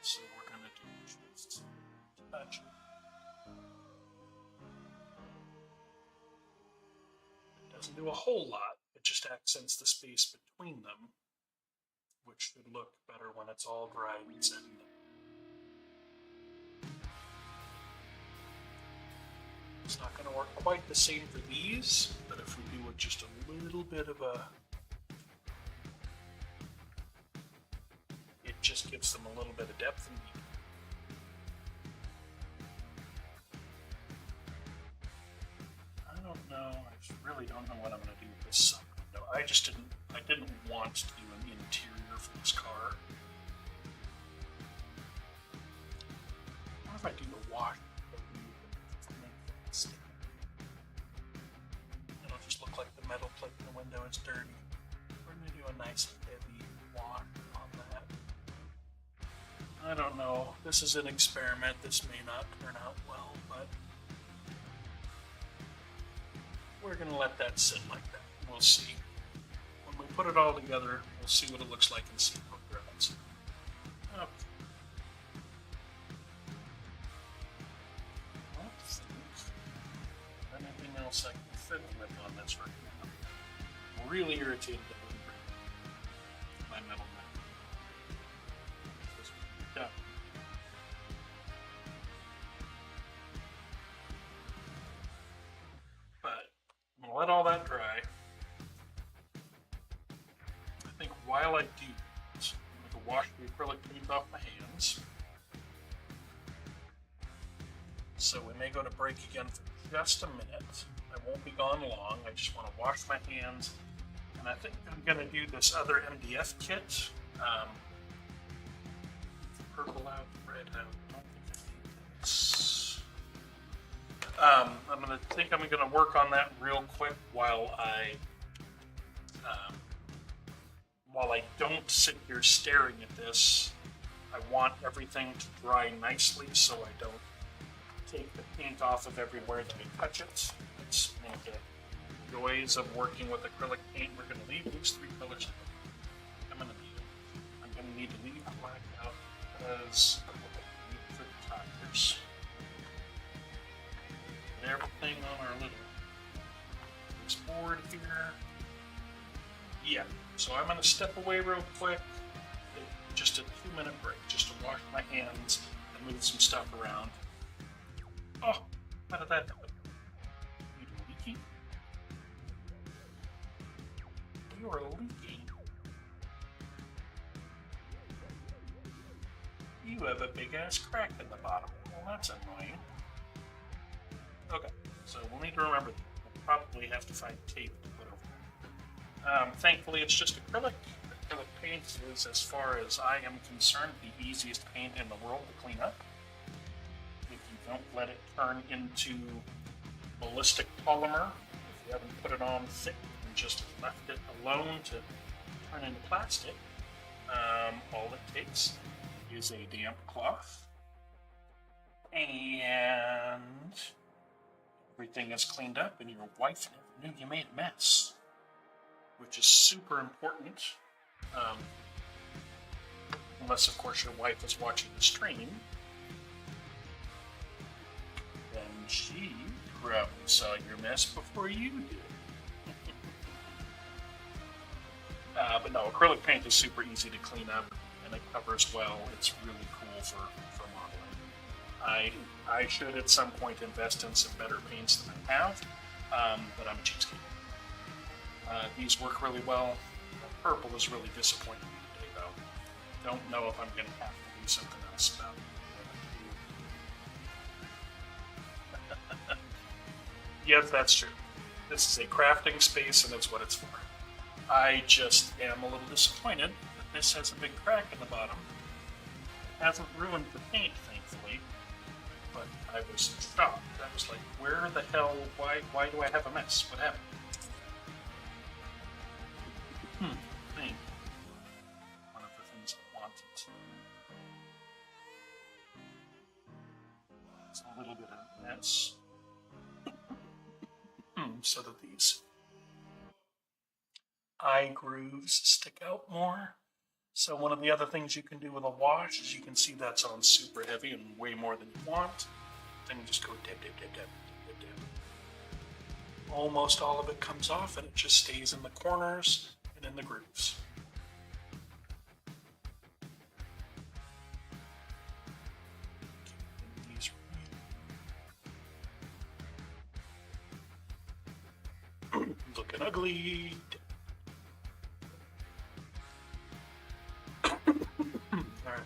So we're going to do just touch it. Doesn't do a whole lot, it just accents the space between them, which should look better when it's all dry and set. It's not going to work quite the same for these, but if we do it just a little bit of a... it just gives them a little bit of depth and detail. I don't know, I really don't know what I'm going to do with this sun window. I didn't want to do an interior for this car. What if I do the wash? It'll just look like the metal plate in the window is dirty. We're going to do a nice heavy wash on that. I don't know. This is an experiment. This may not turn out well, but we're going to let that sit like that. We'll see. When we put it all together, we'll see what it looks like and see how it grows. Okay. I don't think anything else I can fiddle with on this right now. I'm really irritated that I didn't bring my metal knife. Yeah. But I'm gonna let all that dry. I think while I do this, I'm going to wash the acrylic paint off my hands. So we may go to break again for just a minute. I won't be gone long. I just want to wash my hands. And I think I'm going to do this other MDF kit. Purple out, red out. I don't think I need this. I'm going to work on that real quick while I don't sit here staring at this. I want everything to dry nicely so I don't take the paint off of everywhere that I touch it. It's one of the joys of working with acrylic paint. We're going to leave these three colors out. I'm going to need to leave the black out because I need for the tires. And everything on our little Yeah. So I'm going to step away real quick. Just a 2-minute break, just to wash my hands and move some stuff around. Oh, how did that happen? You leaky? You are leaking. You have a big ass crack in the bottom. Well, that's annoying. Okay, so we'll need to remember that. We'll probably have to find tape to put over. Thankfully, it's just acrylic. Acrylic paint is, as far as I am concerned, the easiest paint in the world to clean up. If you don't let it turn into ballistic polymer, if you haven't put it on thick and just left it alone to turn into plastic, all it takes is a damp cloth and everything is cleaned up and your wife never knew you made a mess, which is super important. Unless, of course, your wife is watching the stream, then she probably saw your mess before you did. But no, acrylic paint is super easy to clean up, and it covers well. It's really cool for modeling. I should at some point invest in some better paints than I have, but I'm a cheapskate. These work really well. Purple is really disappointing me today, though. Don't know if I'm going to have to do something else about it. Yes, that's true. This is a crafting space, and that's what it's for. I just am a little disappointed that this has a big crack in the bottom. It hasn't ruined the paint, thankfully, but I was shocked. I was like, where the hell, why do I have a mess? What happened? Thing. One of the things I wanted. It's a little bit of a mess. So that these eye grooves stick out more. So one of the other things you can do with a wash is you can see that's on super heavy and way more than you want. Then you just go dip, dip, dip, dip, dip, dip. Almost all of it comes off and it just stays in the corners and in the grooves. Looking ugly. Alright.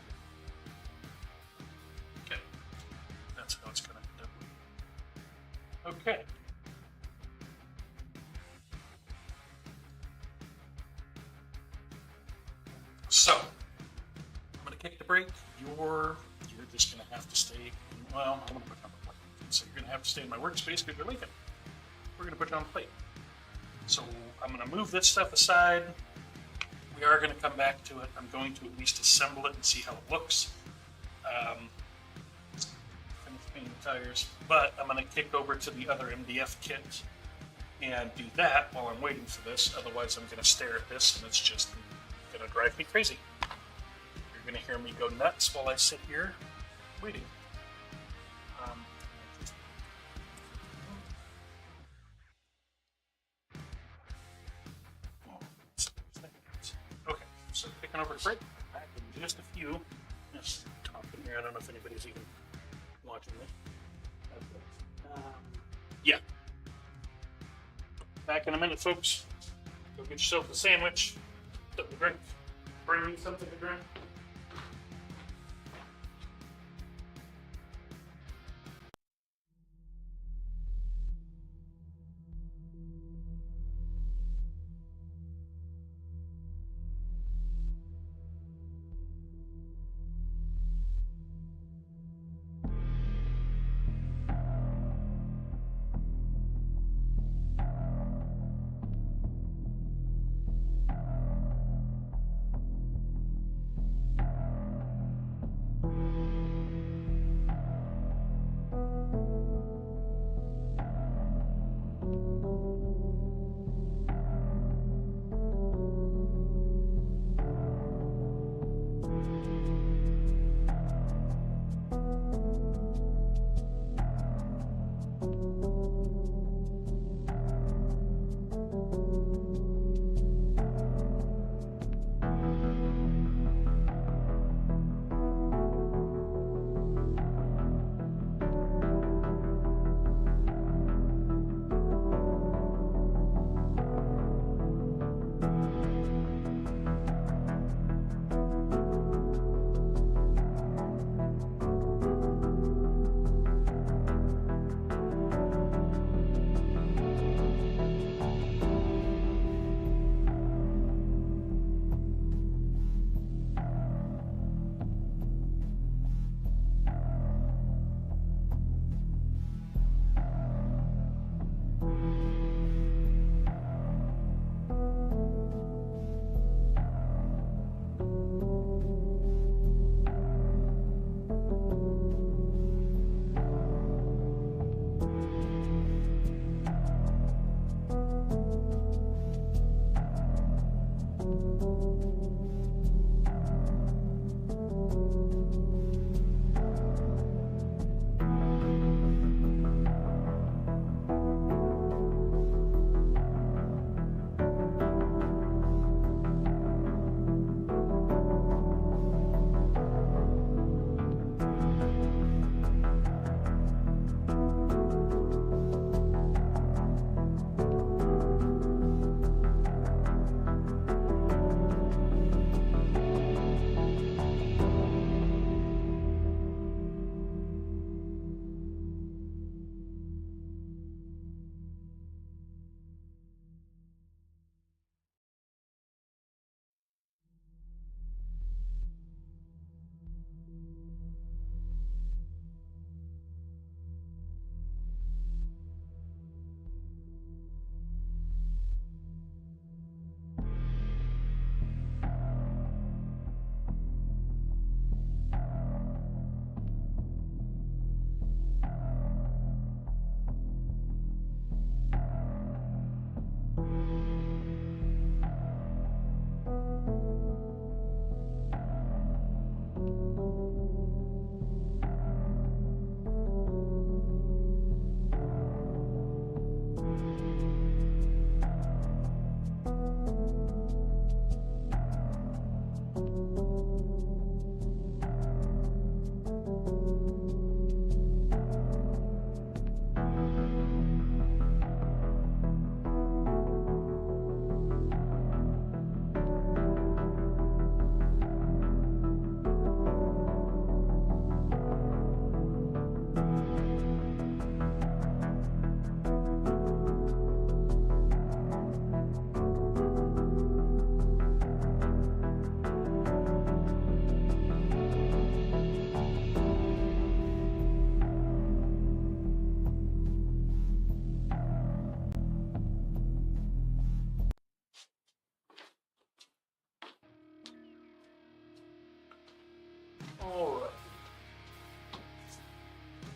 Okay. That's how it's gonna end up. Okay. So, I'm gonna kick the break. You're just gonna have to stay. Well, I'm gonna put on the plate. So you're gonna have to stay in my workspace because you're leaving. We're gonna put you on the plate. So I'm going to move this stuff aside. We are going to come back to it. I'm going to at least assemble it and see how it looks. Finish painting the tires. But I'm going to kick over to the other MDF kit and do that while I'm waiting for this. Otherwise, I'm going to stare at this and it's just going to drive me crazy. You're going to hear me go nuts while I sit here waiting. So picking over the break, back in just a few. Just talking here. I don't know if anybody's even watching me. Yeah. Back in a minute, folks. Go get yourself a sandwich, something to drink. Bring me something to drink.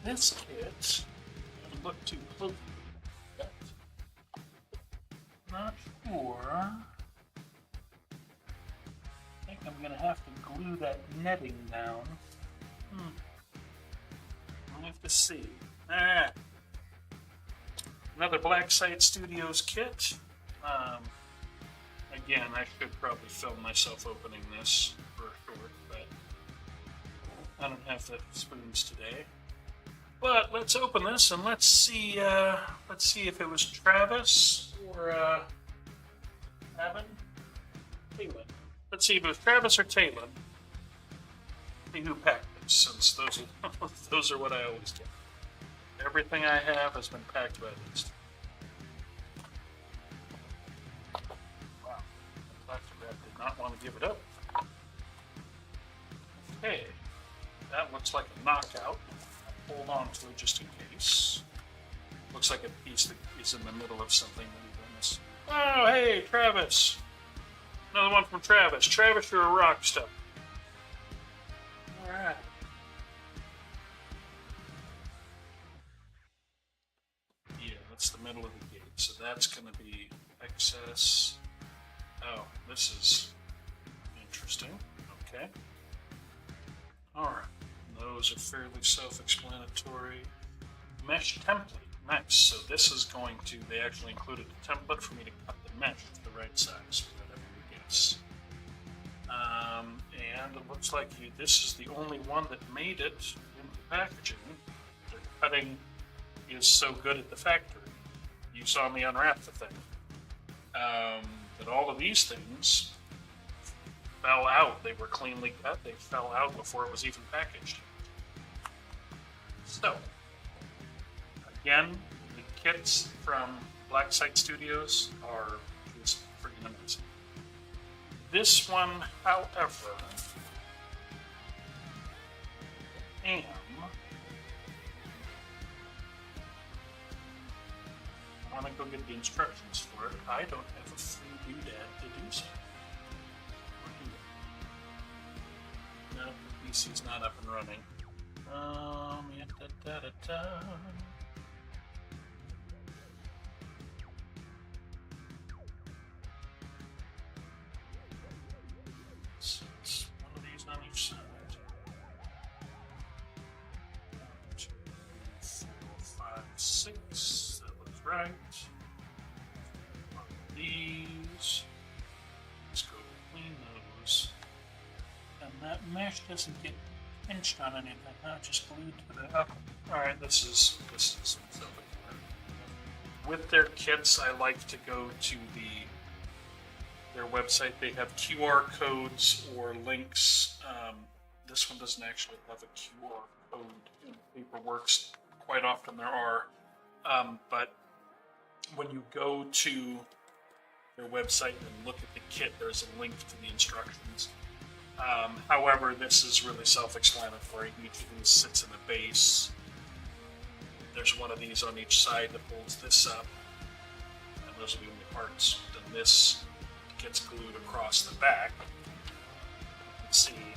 this kit, don't look too closely yet. Not sure. I think I'm gonna have to glue that netting down. We'll have to see. Another Black Site Studios kit. Again, I should probably film myself opening this for short, but I don't have the spoons today. But let's open this and let's see if it was Travis or Talon. Let's see if it was Travis or Talon. See who packed this, since those are what I always get. Everything I have has been packed by these two. Wow, the plastic wrap did not want to give it up. Okay, that looks like a knockout. I'll hold on to it just in case. Looks like a piece that is in the middle of something. Oh, hey, Travis! Another one from Travis. Travis, you're a rock star. All right. Yeah, that's the middle of the gate, so that's going to be excess. Oh, this is interesting. Okay. All right. Those are fairly self-explanatory. Mesh template. Nice. So this is going to, they actually included a template for me to cut the mesh to the right size, whatever you guess. And it looks like this is the only one that made it into packaging. The cutting is so good at the factory. You saw me unwrap the thing. But all of these things fell out. They were cleanly cut. They fell out before it was even packaged. So, again, the kits from Black Site Studios are just freaking amazing. This one, however, I want to go get the instructions for it. I don't have a free doodad to do so. No, the PC's not up and running. So it's one of these on each side. 1, 2, 3, 4, 5, 6. That looks right. One of these. Let's go clean those. And that mesh doesn't get pinched on anything, huh? Just glued to the. Oh, all right, this is with their kits. I like to go to their website. They have QR codes or links. This one doesn't actually have a QR code in Paperworks. Quite often there are, but when you go to their website and look at the kit, there's a link to the instructions. However, this is really self-explanatory. Each of these sits in a base. There's one of these on each side that holds this up, and those will be the parts. Then this gets glued across the back. You can see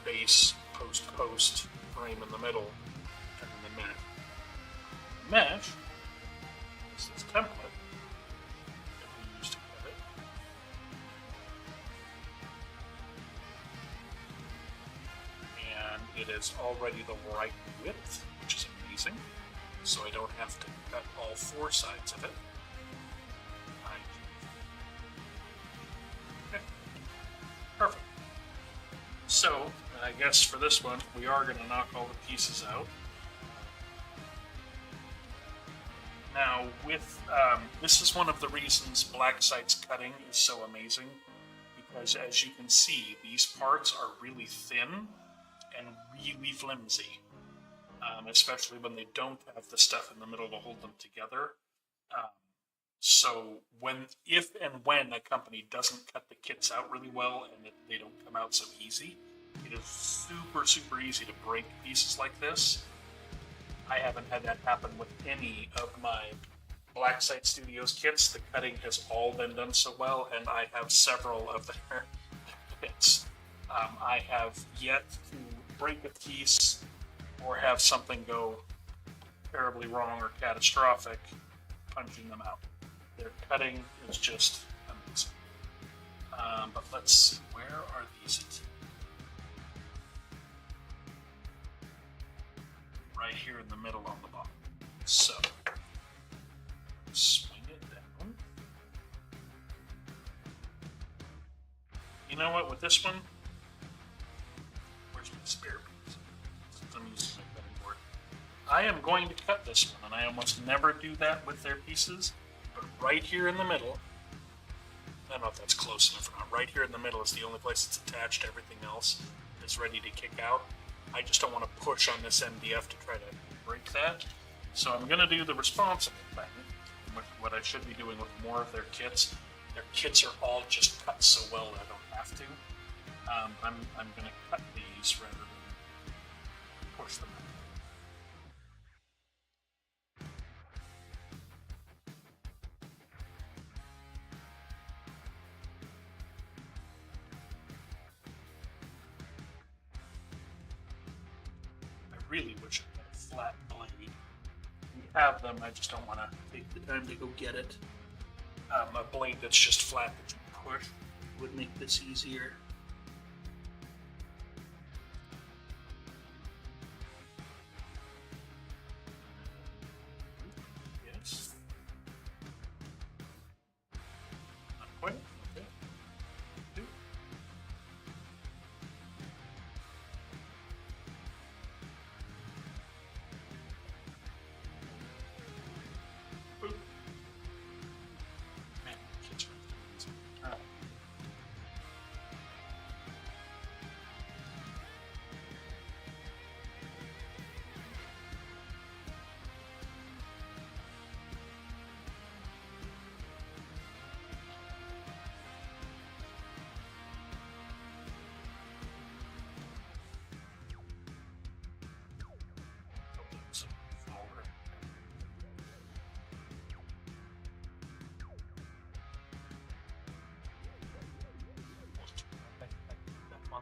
base, post, frame in the middle, and then the mesh. The mesh is this template that we use to cut it. And it is already the right width, which is amazing, so I don't have to cut all 4 sides of it. Okay. Perfect. So, I guess for this one, we are going to knock all the pieces out. Now, with this is one of the reasons Black Site's cutting is so amazing, because as you can see, these parts are really thin and really flimsy, especially when they don't have the stuff in the middle to hold them together. So if and when a company doesn't cut the kits out really well and they don't come out so easy, it is super, super easy to break pieces like this. I haven't had that happen with any of my Black Site Studios kits. The cutting has all been done so well, and I have several of their kits. I have yet to break a piece or have something go terribly wrong or catastrophic, punching them out. Their cutting is just amazing. But let's see, where are these? Right here in the middle on the bottom. So, swing it down. You know what, with this one, where's my spare piece? I'm using my cutting board. I am going to cut this one, and I almost never do that with their pieces, but right here in the middle, I don't know if that's close enough or not, right here in the middle is the only place it's attached, everything else is ready to kick out. I just don't want to push on this MDF to try to break that. So I'm going to do the responsible thing, what I should be doing with more of their kits. Their kits are all just cut so well that I don't have to. I'm going to cut these rather than push them out. I really wish I had a flat blade. We have them, I just don't want to take the time to go get it. A blade that's just flat that you push would make this easier. Yes. Not quite. Okay. Two. Boop. Man, kids are easy.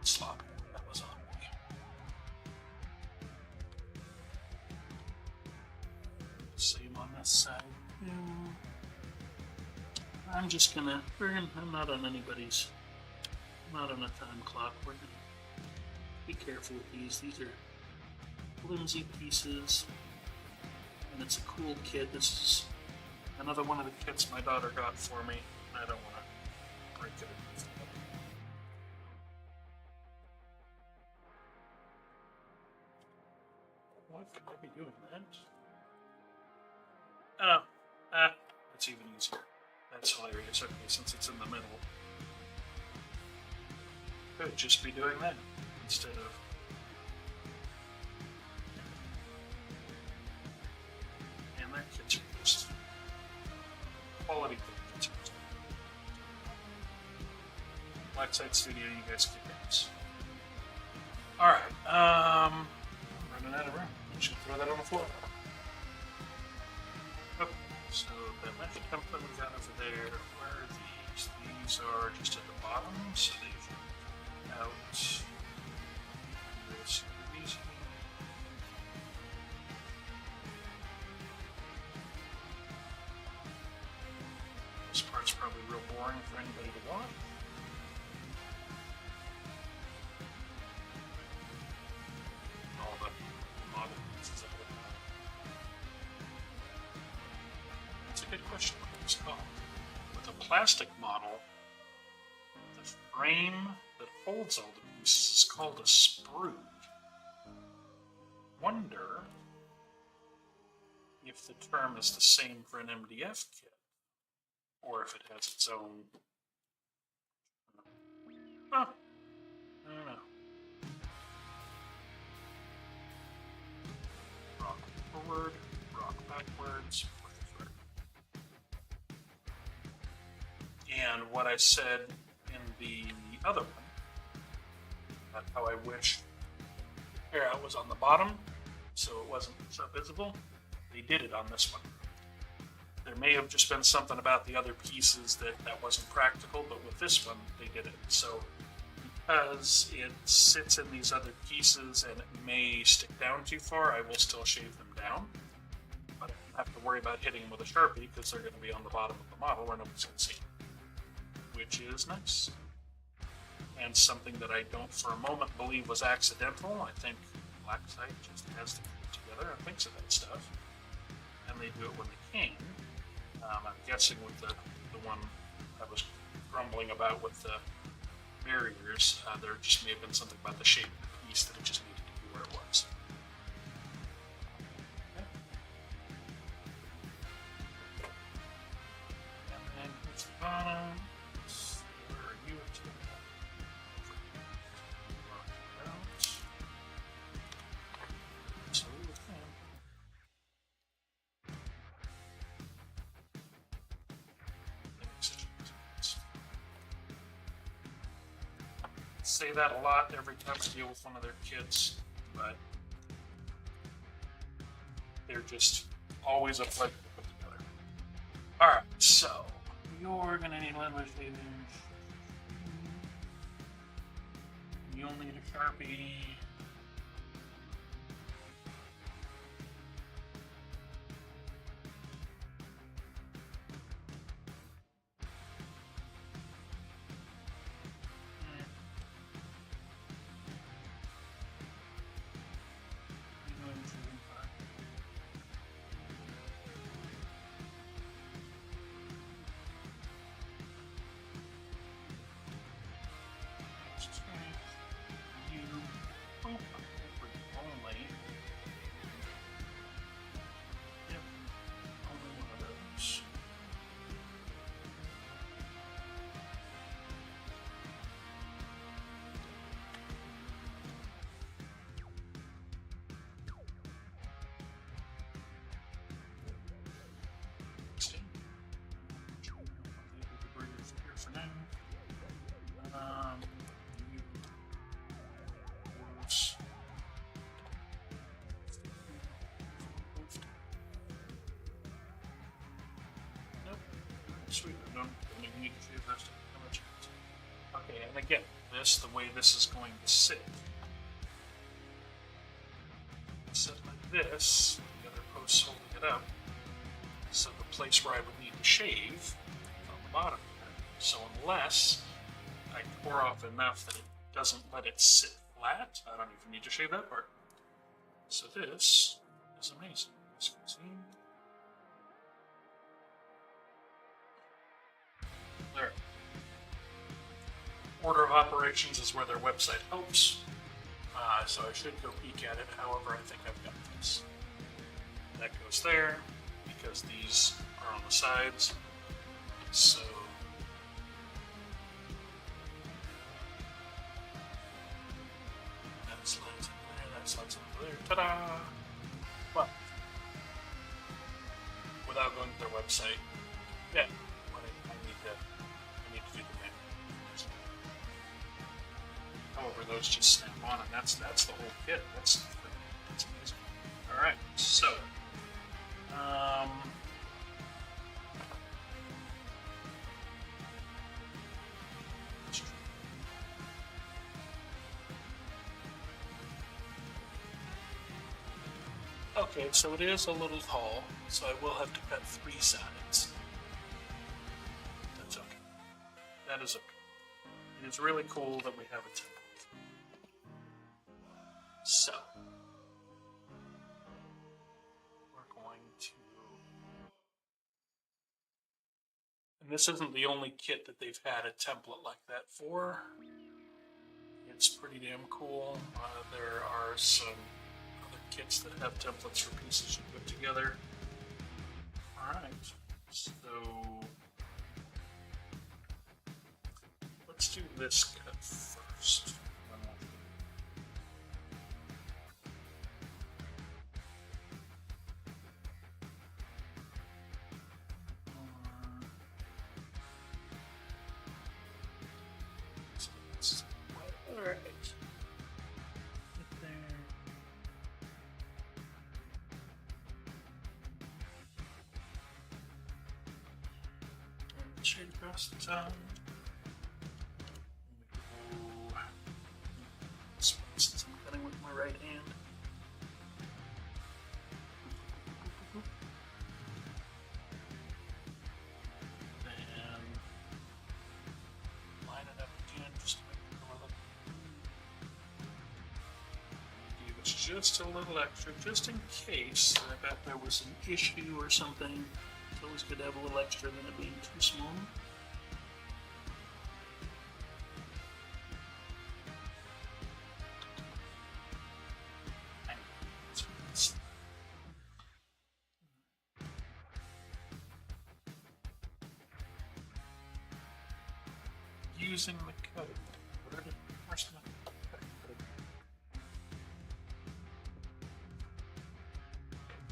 Slop. That was on me. Same on this side. I'm just gonna. I'm not on anybody's. I'm not on a time clock. We're gonna be careful with these. These are flimsy pieces, and it's a cool kit. This is another one of the kits my daughter got for me. I don't want to break it. What could I be doing that? Oh, it's even easier. That's hilarious. Okay, since it's in the middle, could just be doing that instead of. And that kit's just quality kits. Blackside Studio, you guys kick ass. All right. Running out of room. I should throw that on the floor. Okay, so that mesh template we got over there. Where are these? These are just at the bottom, so they've out. These. This part's probably real boring for anybody to watch. Good question what it was called. With a plastic model, the frame that holds all the pieces is called a sprue. Wonder if the term is the same for an MDF kit, or if it has its own. Huh. I don't know. Rock forward, rock backwards. And what I said in the other one, about how I wish the hangout was on the bottom, so it wasn't so visible, they did it on this one. There may have just been something about the other pieces that wasn't practical, but with this one, they did it. So because it sits in these other pieces and it may stick down too far, I will still shave them down. But I don't have to worry about hitting them with a Sharpie because they're going to be on the bottom of the model where nobody's going to see them, which is nice. And something that I don't for a moment believe was accidental. I think Blacksite just has to put it together and thinks of that stuff. And they do it when they can. I'm guessing with the one I was grumbling about with the barriers, there just may have been something about the shape of the piece that it just needed to be where it was. Okay. And then here's the bottom. Where are you to? So we can. Say that a lot every time I deal with one of their kids, but they're just always a pleasure to put together. Alright, so you're gonna need language shavings. You'll need a Sharpie. Sweet, I don't even need to shave those down. Okay, and again, the way this is going to sit. Sit like this, the other posts holding it up. So the place where I would need to shave on the bottom here. So unless I pour off enough that it doesn't let it sit flat, I don't even need to shave that part. So this is amazing. As you can see. There. Order of operations is where their website helps. So I should go peek at it. However, I think I've got this. That goes there because these are on the sides. So that slides into there, that slides into there. Ta-da! Well, without going to their website, yeah, I need to do the manual. However, those just snap on, and that's the whole kit. That's amazing. All right, so okay, so it is a little tall, so I will have to cut 3 sides. That's okay. That is okay. It is really cool that we have a template. So, we're going to, and this isn't the only kit that they've had a template like that for. It's pretty damn cool. There are some other kits that have templates for pieces you put together. Alright, so let's do this cut first. Alright. Get there. And shade across the top. my right hand. Then line it up again just to make sure we're looking. Give us just a little extra, just in case. I bet there was an issue or something. It's always good to have a little extra than it being too small. Using the code. Where's the code?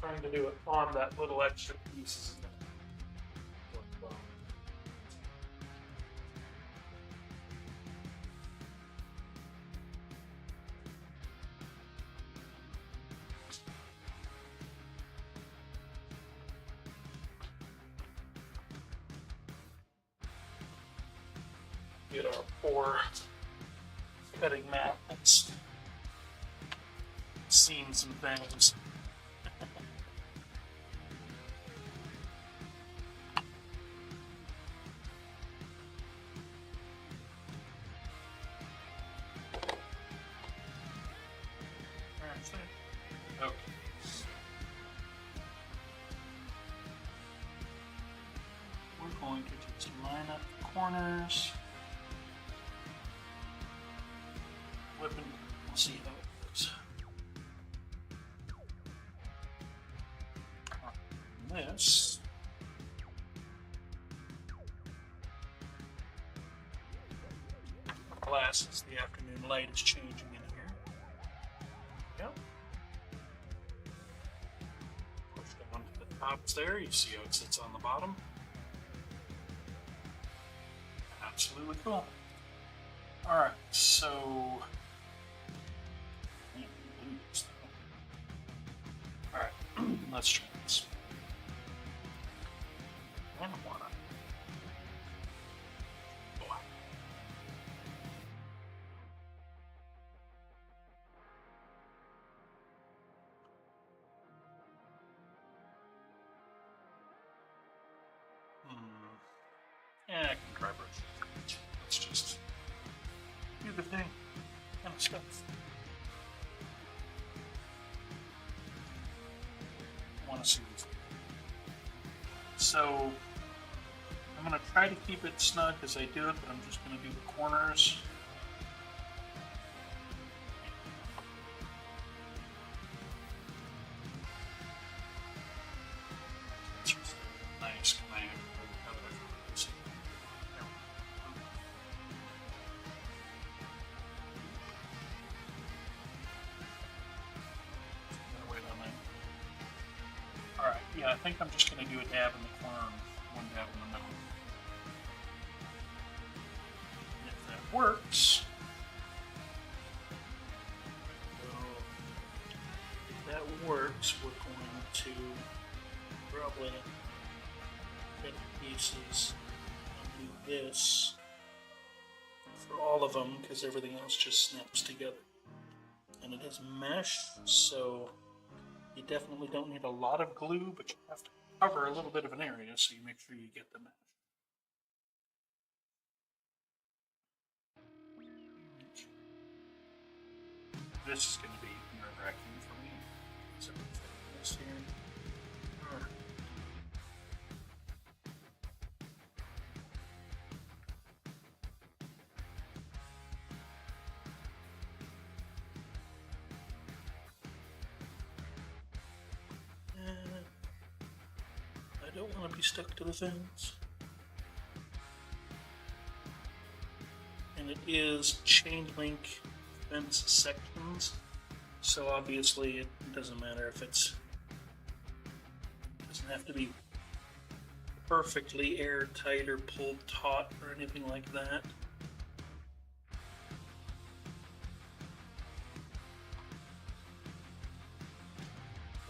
Trying to do it on that little extra piece. Get our poor cutting mat that's seen some things. Okay. We're going to just line up the corners. Whipping. We'll see how it goes. This. Glasses, the afternoon light is changing in here. Yep. Push down to the tops there. You see how it sits on the bottom. Absolutely cool. Alright, so alright, let's try this. I don't wanna. Boy. Yeah, I can try brush. Let's just do the thing kind of stuff. I want to see this. So I'm going to try to keep it snug as I do it, but I'm just going to do the corners. Nice. Yeah, I think I'm just going to do a dab in the corner and one dab in the middle. And if that works, we're going to probably cut pieces and do this for all of them because everything else just snaps together. And it is mesh, so you definitely don't need a lot of glue, but you have to cover a little bit of an area so you make sure you get the mesh. This is going to be nerve-wracking for me. So this here. I don't want to be stuck to the fence. And it is chain link fence sections, so obviously it doesn't matter if it doesn't have to be perfectly airtight or pulled taut or anything like that.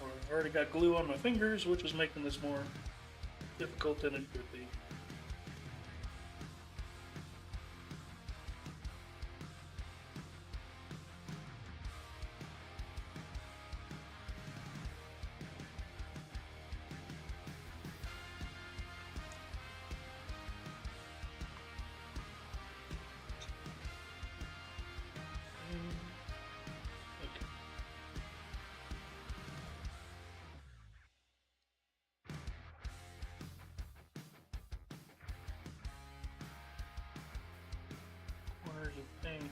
Or I've already got glue on my fingers, which is making this more difficult than it could be.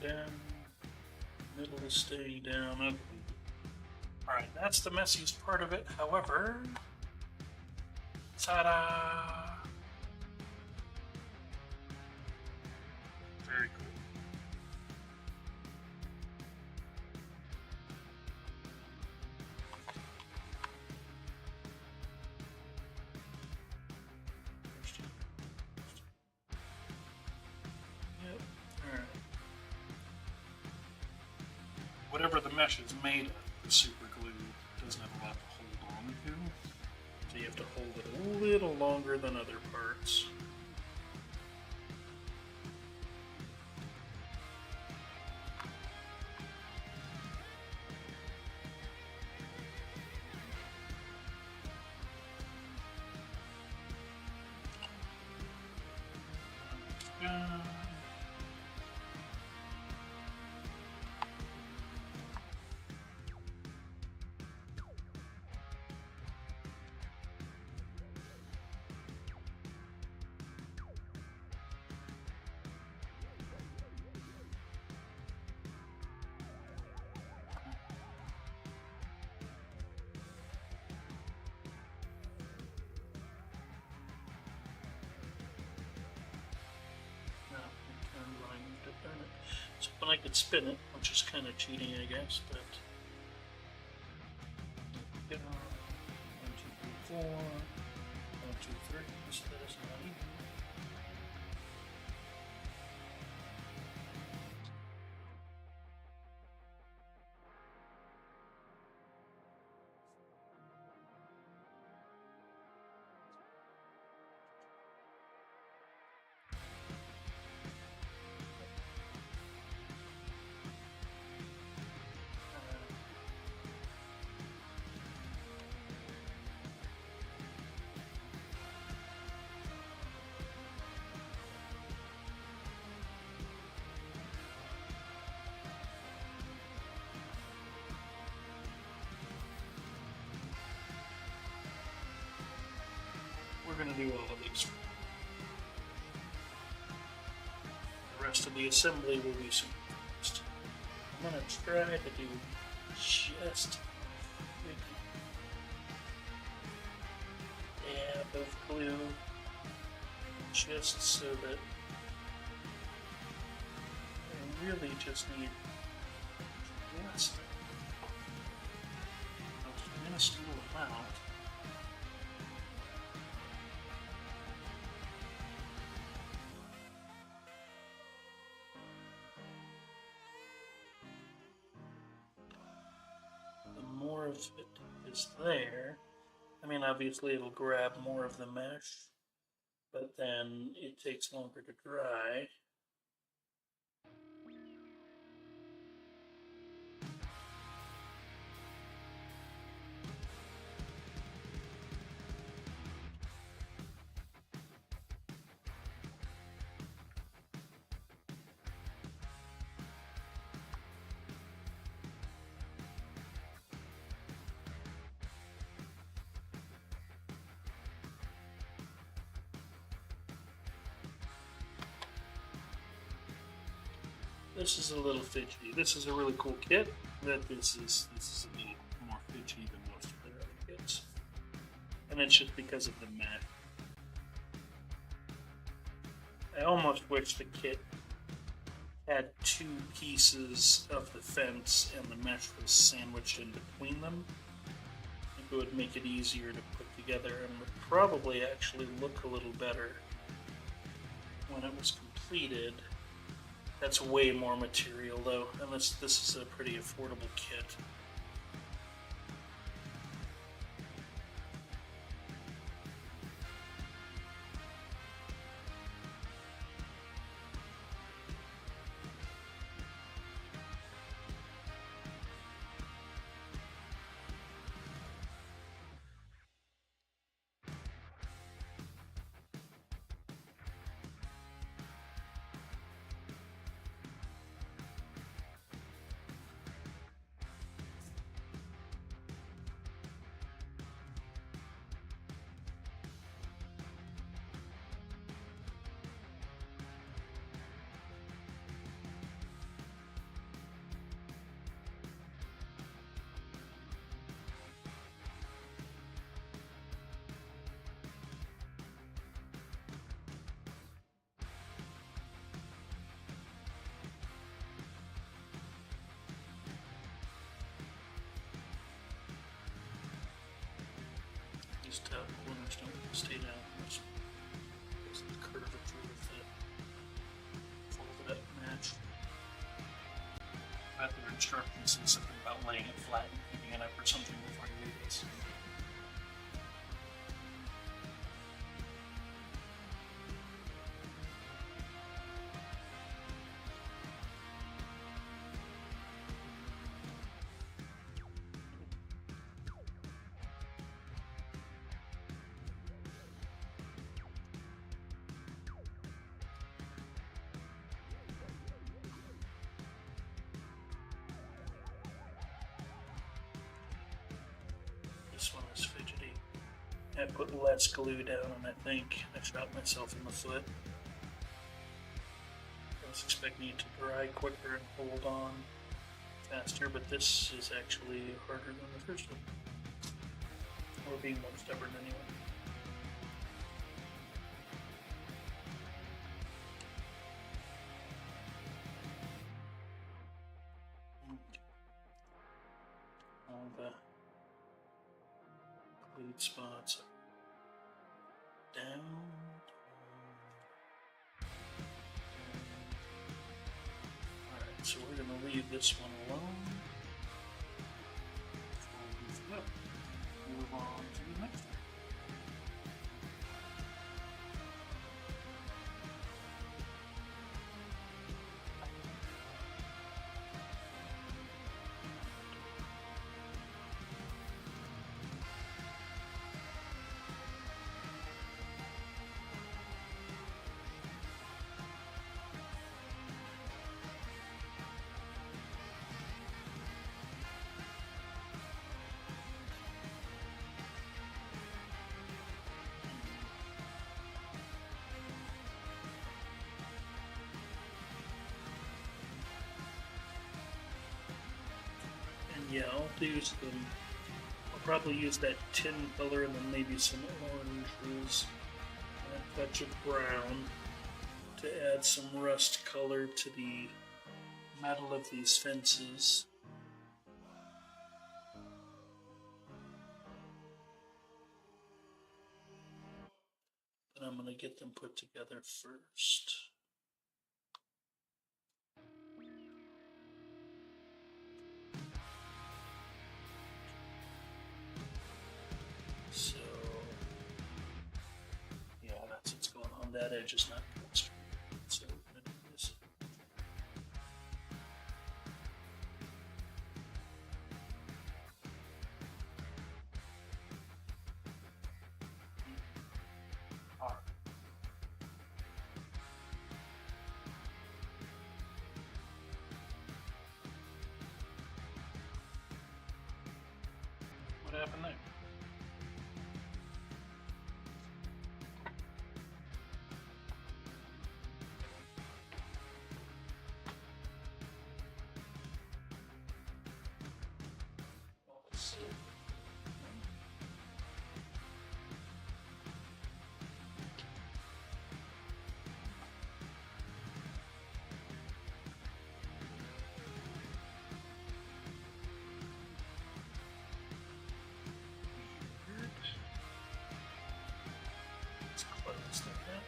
down. Middle is staying down. Okay. Alright, that's the messiest part of it. However, ta-da! Very cool. Yep. Alright. Whatever the mesh is made of, the super glue doesn't have a lot to hold on to. So you have to hold it a little longer than other parts. So when I could spin it, which is kind of cheating, I guess, but 1, 2, 3, 4, 1, 2, 3, so that is not even. We're going to do all of these. The rest of the assembly will be soon. I'm going to try to do just dab of glue, just so that I really just need just a minuscule amount. More of it is there. I mean, obviously it'll grab more of the mesh, but then it takes longer to dry. This is a little fidgety. This is a really cool kit, but this is a little more fidgety than most of their other kits. And it's just because of the mesh. I almost wish the kit had 2 pieces of the fence and the mesh was sandwiched in between them. I think it would make it easier to put together and would probably actually look a little better when it was completed. That's way more material though, and this is a pretty affordable kit. these top corners don't stay down because of the curvature of the folded up match. I bet their instructions say something about laying it flat and keeping it up or something before you do this. This one is fidgety. I put less glue down and I think I shot myself in the foot. I was expecting it to dry quicker and hold on faster, but this is actually harder than the first one. Or being more stubborn anyway. All the bleed spots down. Alright, so we're going to leave this one alone. Move on to the next one. Yeah, I'll use them. I'll probably use that tin color and then maybe some oranges and a touch of brown to add some rust color to the metal of these fences. But I'm going to get them put together first. So, yeah, that's what's going on. That edge is not good straight. So we're going to do this. All right. What happened there? Let's close that out.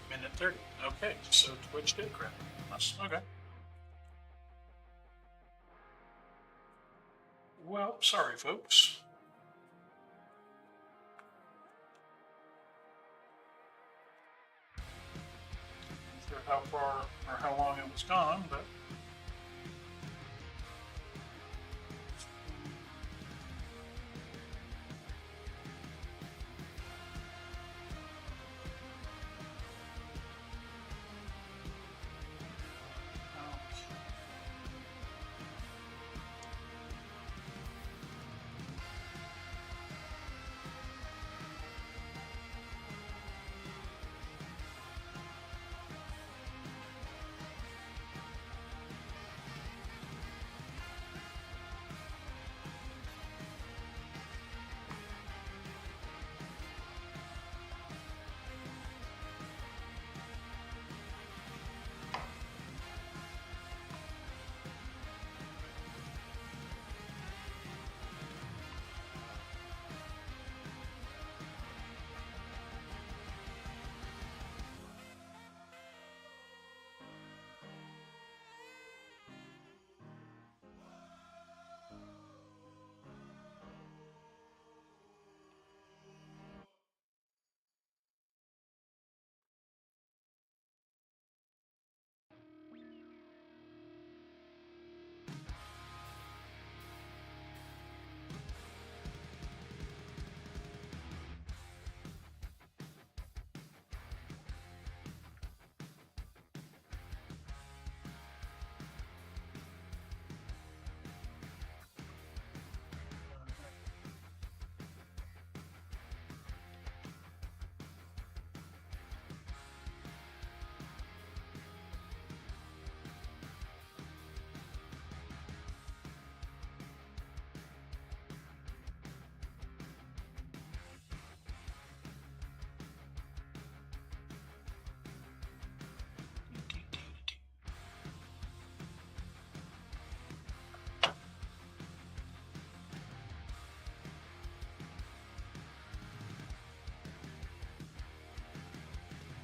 Minute 30. Okay, so Twitch did crap. Okay. Well, sorry, folks. Sure. how far or how long it was gone, but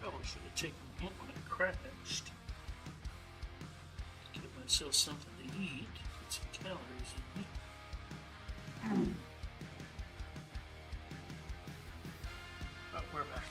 probably should have taken a hint when I crashed. Get myself something to eat, get some calories in me. But we're back.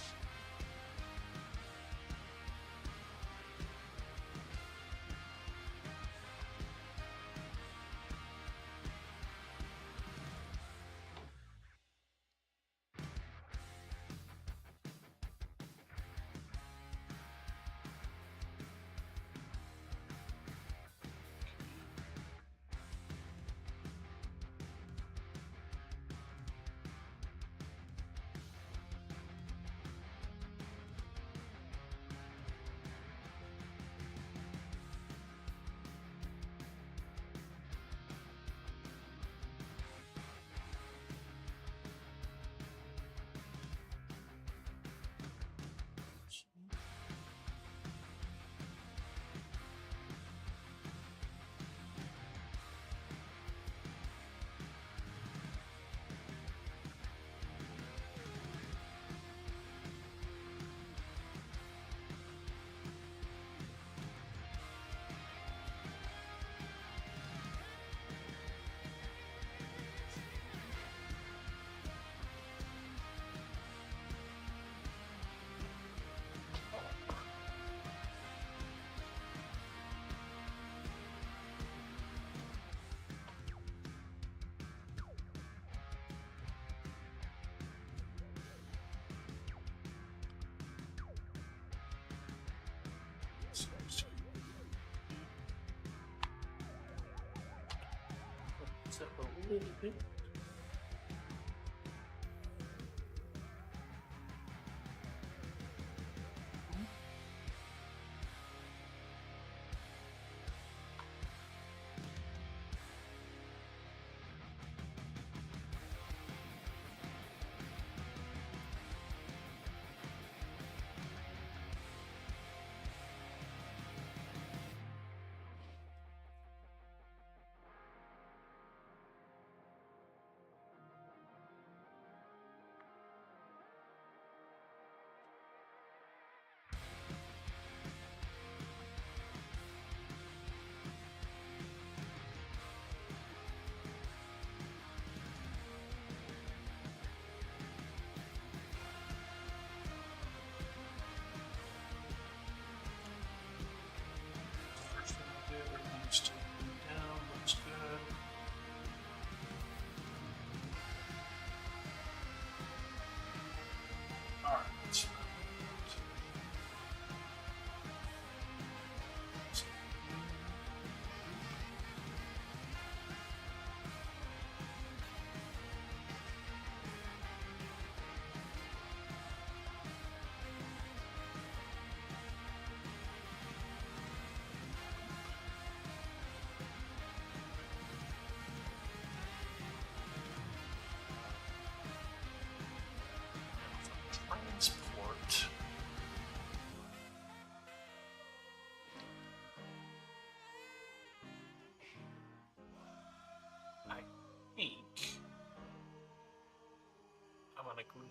Up a little bit.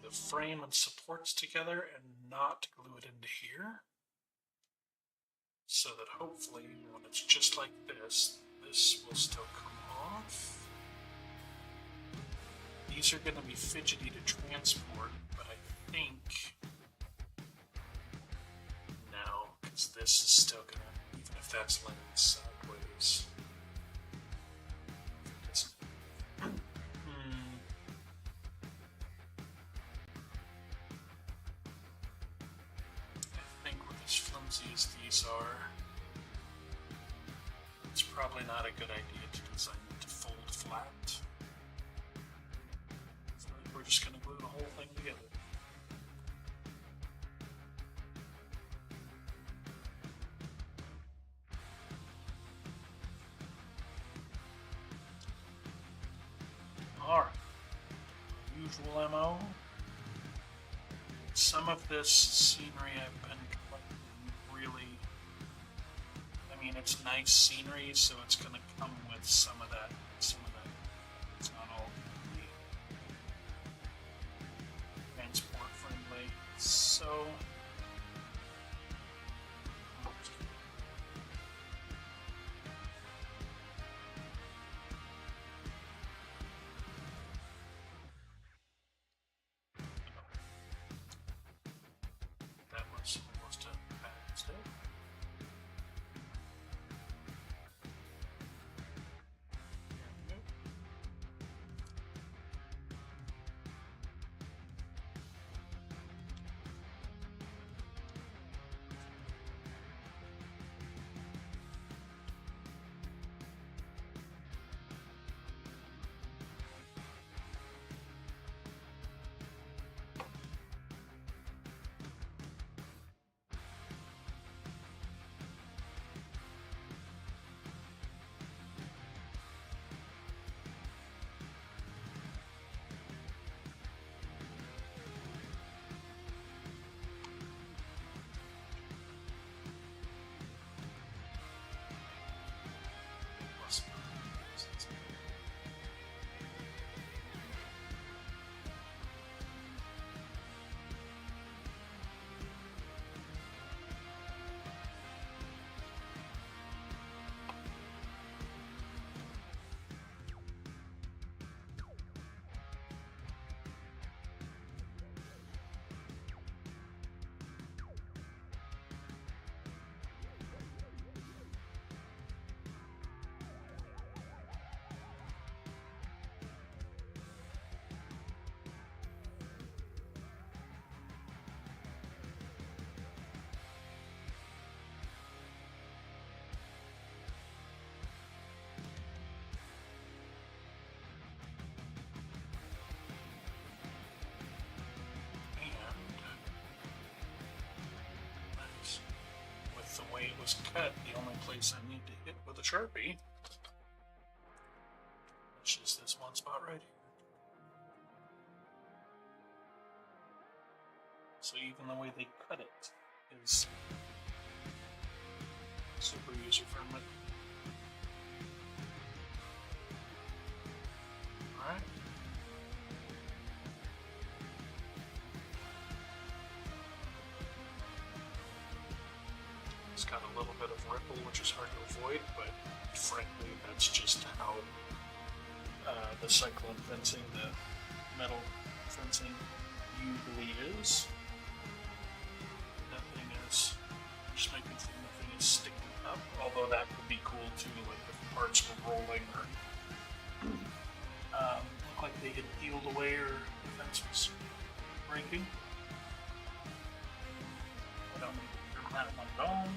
the frame and supports together and not glue it into here. So that hopefully when it's just like this, this will still come off. These are going to be fidgety to transport, but I think no, because this is still going to, even if that's laying sideways. I think with as flimsy as these are, it's probably not a good idea to design them to fold flat. So we're just going to glue the whole thing together. Alright, usual MO. Some of this scenery I've been collecting really, I mean, it's nice scenery, so it's going to come with some of that. It's not all really transport friendly. So that was almost a bad mistake. The way it was cut, the only place I need to hit with a Sharpie, which is this one spot right here. So even the way they cut it is super user-friendly. Alright. It's got a little bit of ripple, which is hard to avoid, but frankly, that's just how the cyclone fencing, the metal fencing, usually is. Nothing is just making sure nothing is sticking up. Although that would be cool too, like if parts were rolling or look like they had peeled away or the fence was breaking. I don't need to turn that on its own.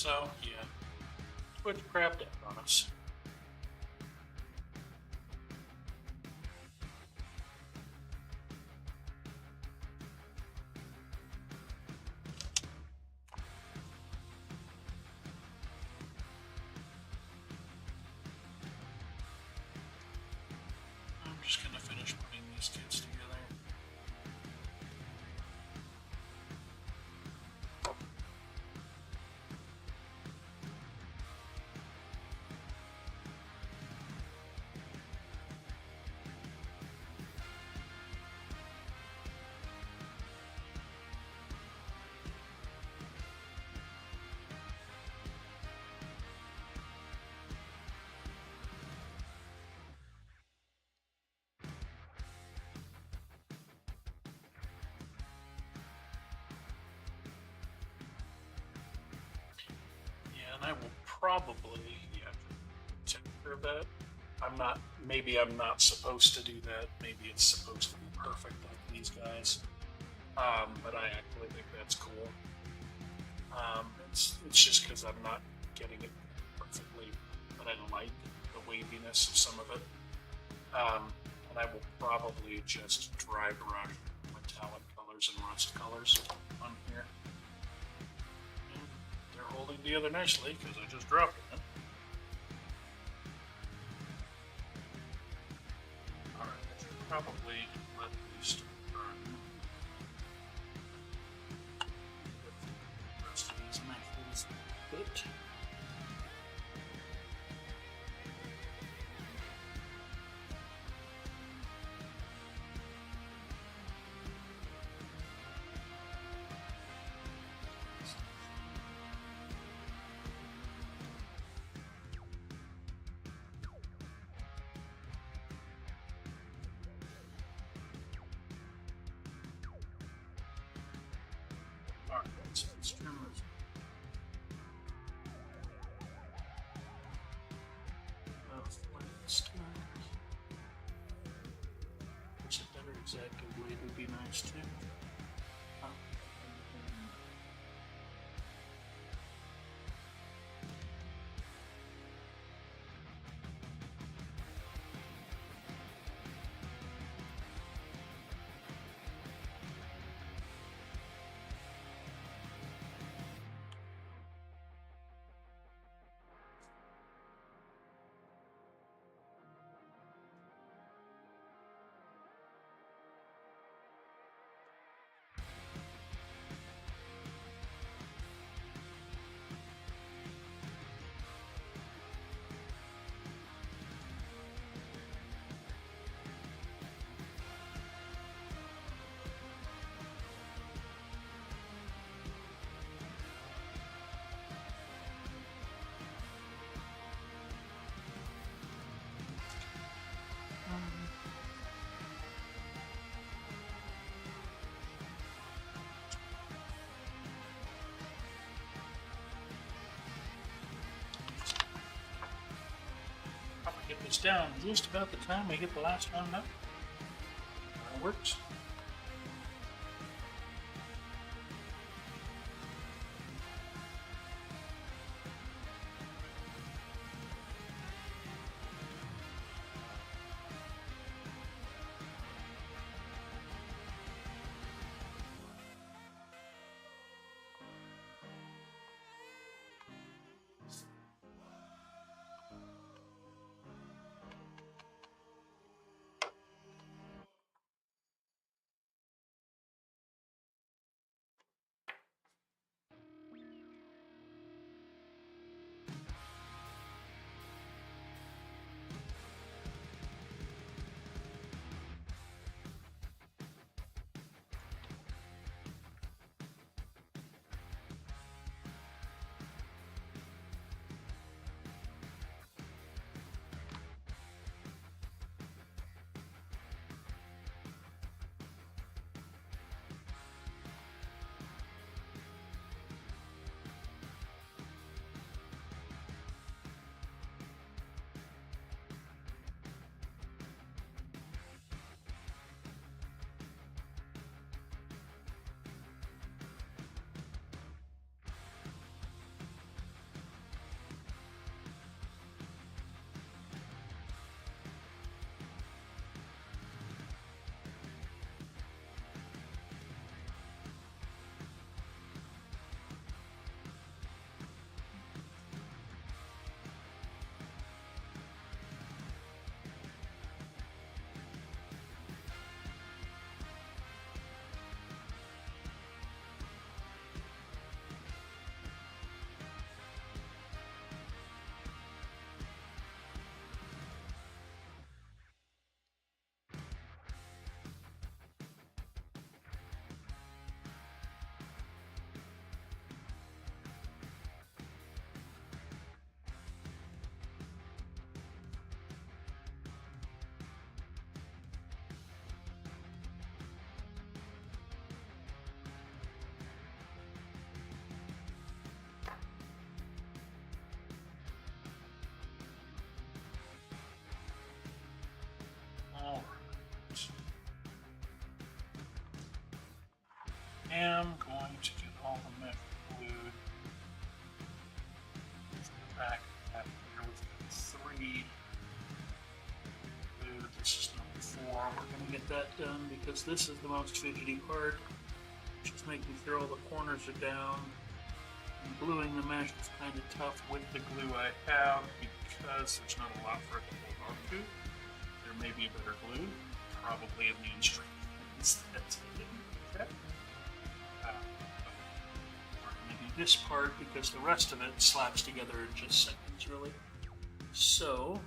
So, yeah. Twitch crapped out on us. I'm just gonna finish putting these kids together. I will probably, take care of that. Maybe I'm not supposed to do that. Maybe it's supposed to be perfect like these guys. But I actually think that's cool. It's just because I'm not getting it perfectly, but I like the waviness of some of it. And I will probably just dry brush metallic colors and rust colors on here. They're holding together nicely because I just dropped it. Alright, I should probably let these burn. The rest of these methods put. So let's trim those. Which a better exactly weight would be nice too. Get this down just about the time we get the last one up. That works. am going to get all the mesh glued to the back of that. Here we've got 3 glued. This is number 4. We're going to get that done because this is the most fidgety part. Just making sure all the corners are down. And gluing the mesh is kind of tough with the glue I have because there's not a lot for it to hold on to. There may be a better glue, probably in the instructions that I didn't check. We're going to do this part because the rest of it slaps together in just seconds, really. So,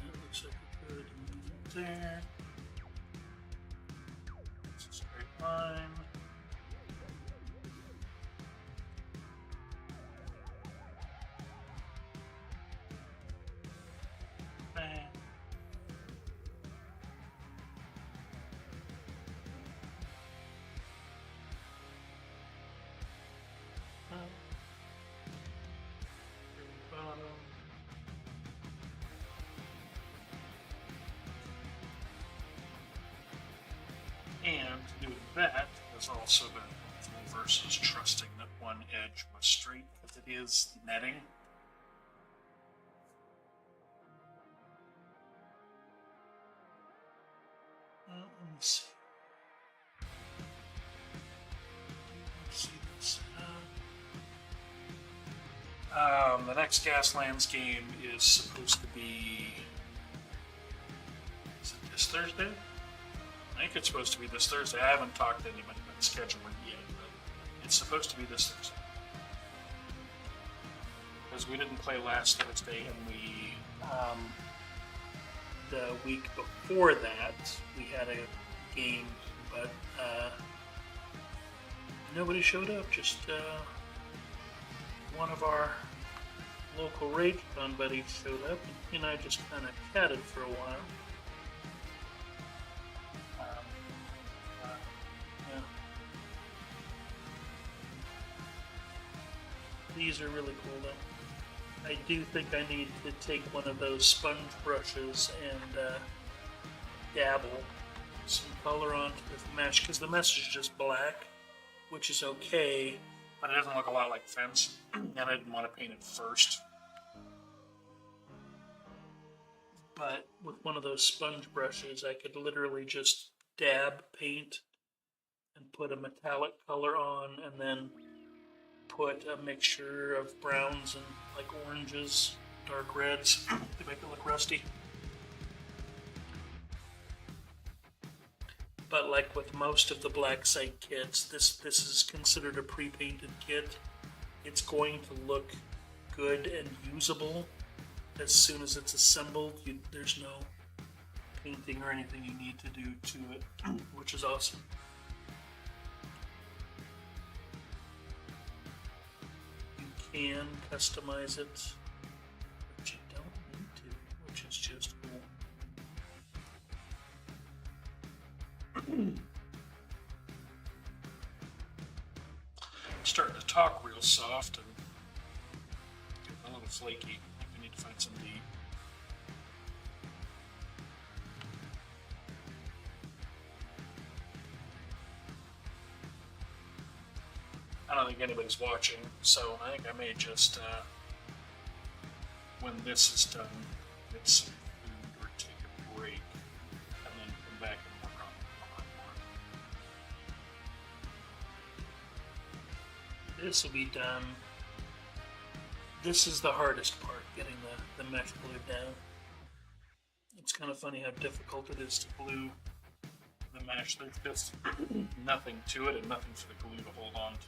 it looks like a good there. It's a straight line. Bang. Bottom. And doing that has also been helpful versus trusting that one edge was straight because it is netting. Let me see. Let's see this. The next Gaslands game is supposed to be. Is it this Thursday? I think it's supposed to be this Thursday. I haven't talked to anybody about scheduling yet, but it's supposed to be this Thursday. Because we didn't play last Thursday, and we the week before that we had a game, but nobody showed up. Just one of our local Ragecon buddies showed up, and he and I just kind of chatted for a while. Yeah. These are really cool, though. I do think I need to take one of those sponge brushes and dabble some color onto the mesh, because the mesh is just black, which is okay, but it doesn't look a lot like fence, and I didn't want to paint it first. But with one of those sponge brushes, I could literally just dab paint and put a metallic color on, and then put a mixture of browns and like oranges, dark reds to make it look rusty. But like with most of the black site kits, this is considered a pre-painted kit. It's going to look good and usable as soon as it's assembled. There's no painting or anything you need to do to it, which is awesome. You can customize it, but you don't need to, which is just cool. Starting to talk real soft and getting a little flaky. I think I need to find some deep. I don't think anybody's watching, so I think I may just, when this is done, get some food or take a break, and then come back and work on it more. This will be done. This is the hardest part, getting the mesh glued down. It's kind of funny how difficult it is to glue the mesh. There's just nothing to it and nothing for the glue to hold on to.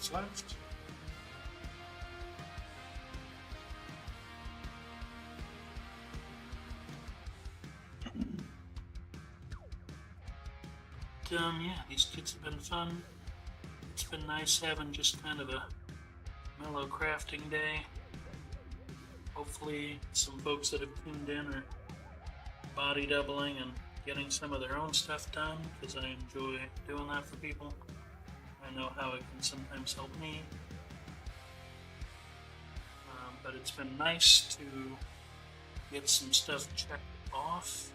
minutes left. Yeah, these kids have been fun. It's been nice having just kind of a mellow crafting day. Hopefully some folks that have tuned in are body doubling and getting some of their own stuff done, because I enjoy doing that for people. I know how it can sometimes help me. But it's been nice to get some stuff checked off.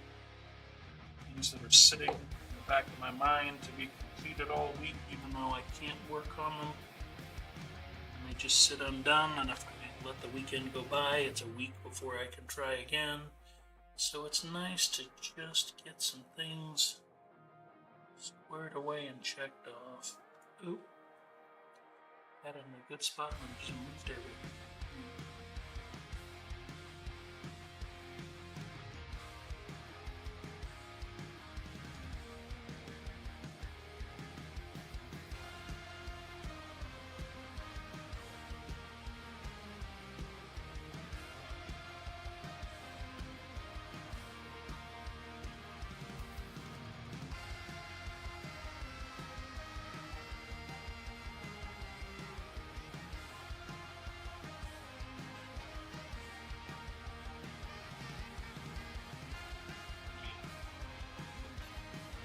Things that are sitting in the back of my mind to be completed all week, even though I can't work on them. And they just sit undone, and if I let the weekend go by, it's a week before I can try again. So it's nice to just get some things squared away and checked off. Oop. Had it in a good spot and just moved everything.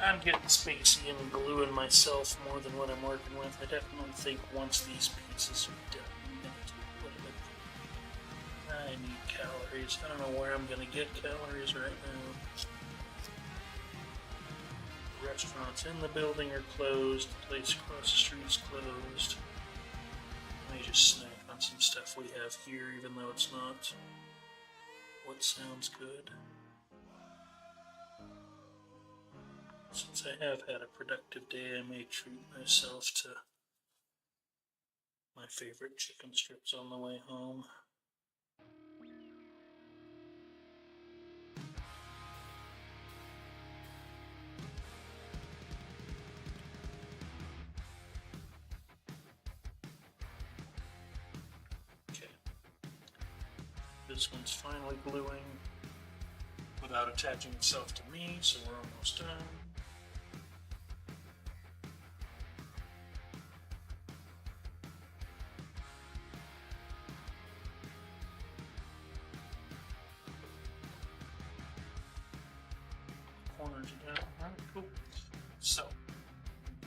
I'm getting spacey and gluing myself more than what I'm working with. I definitely think once these pieces are done, I'm going to do a little bit. I need calories. I don't know where I'm going to get calories right now. Restaurants in the building are closed. The place across the street is closed. I may just snack on some stuff we have here, even though it's not what sounds good. Since I have had a productive day, I may treat myself to my favorite chicken strips on the way home. Okay. This one's finally gluing without attaching itself to me, so we're almost done. Corners are down. Alright, cool. So,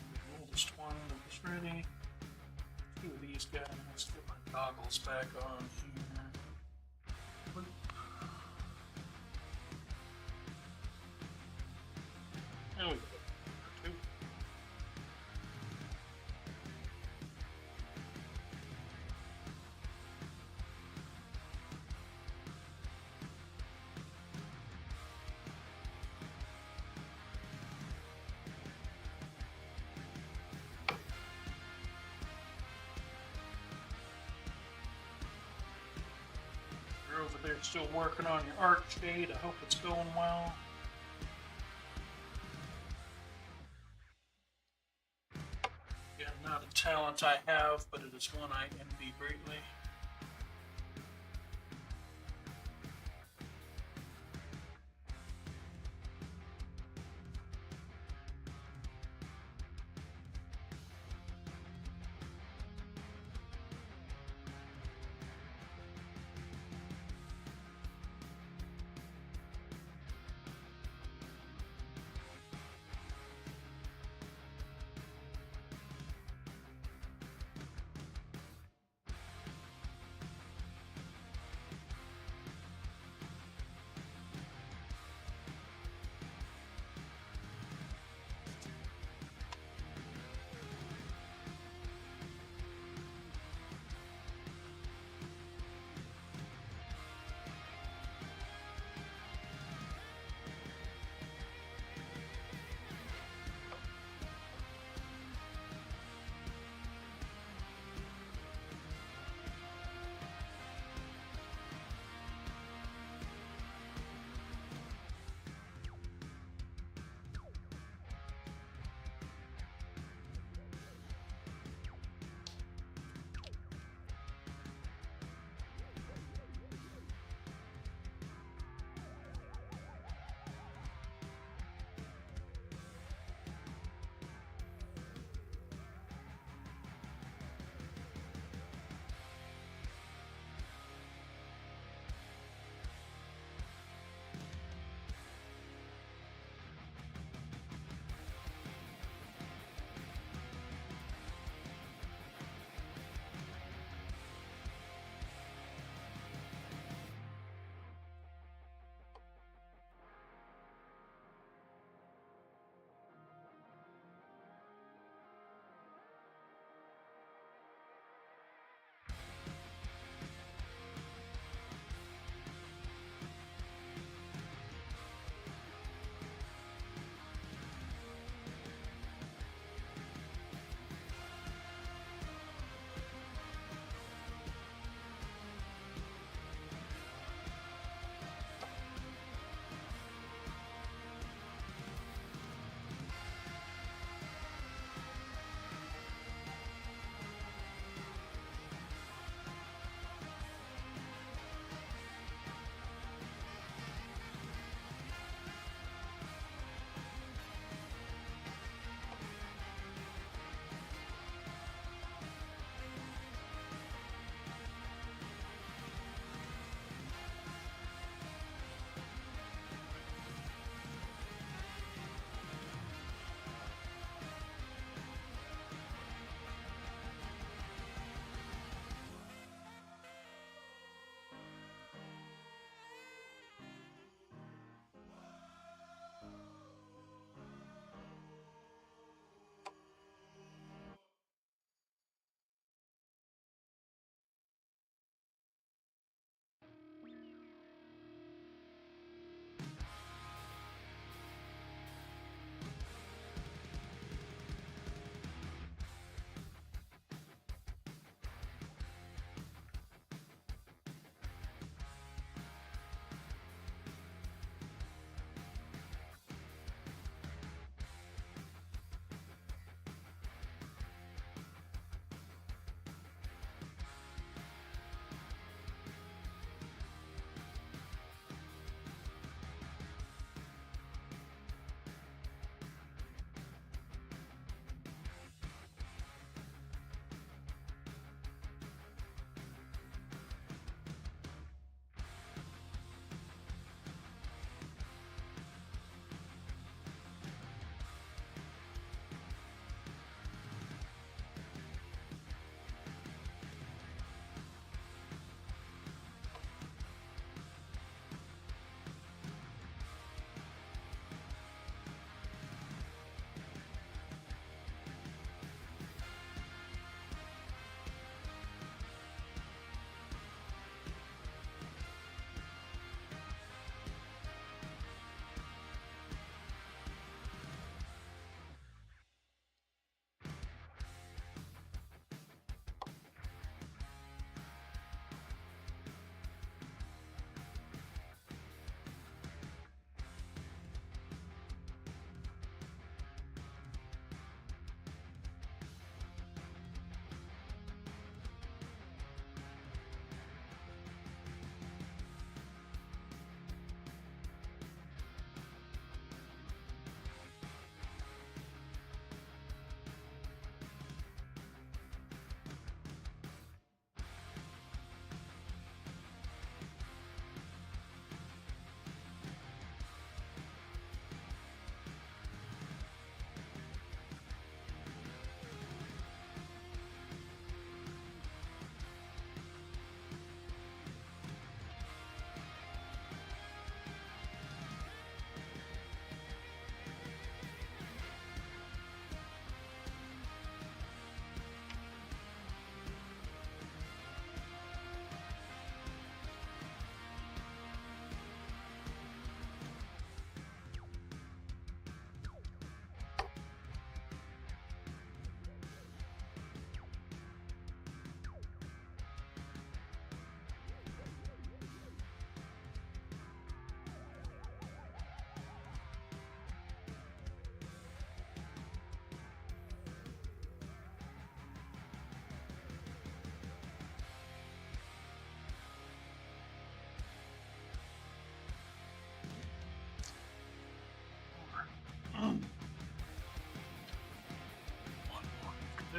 the oldest one is ready. Two of these guys. Let's get my goggles back on here. There we go. Two. You're over there still working on your arc shade. I hope it's going well. Yeah, not a talent I have, but it is one I envy greatly.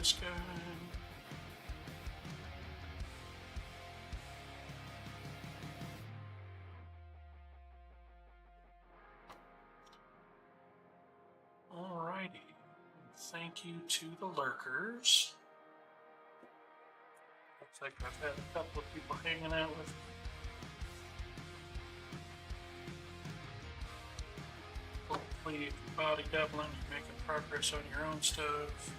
this guy. Alrighty. Thank you to the lurkers. Looks like I've had a couple of people hanging out with me. Hopefully, if you're body doubling, you're making progress on your own stuff.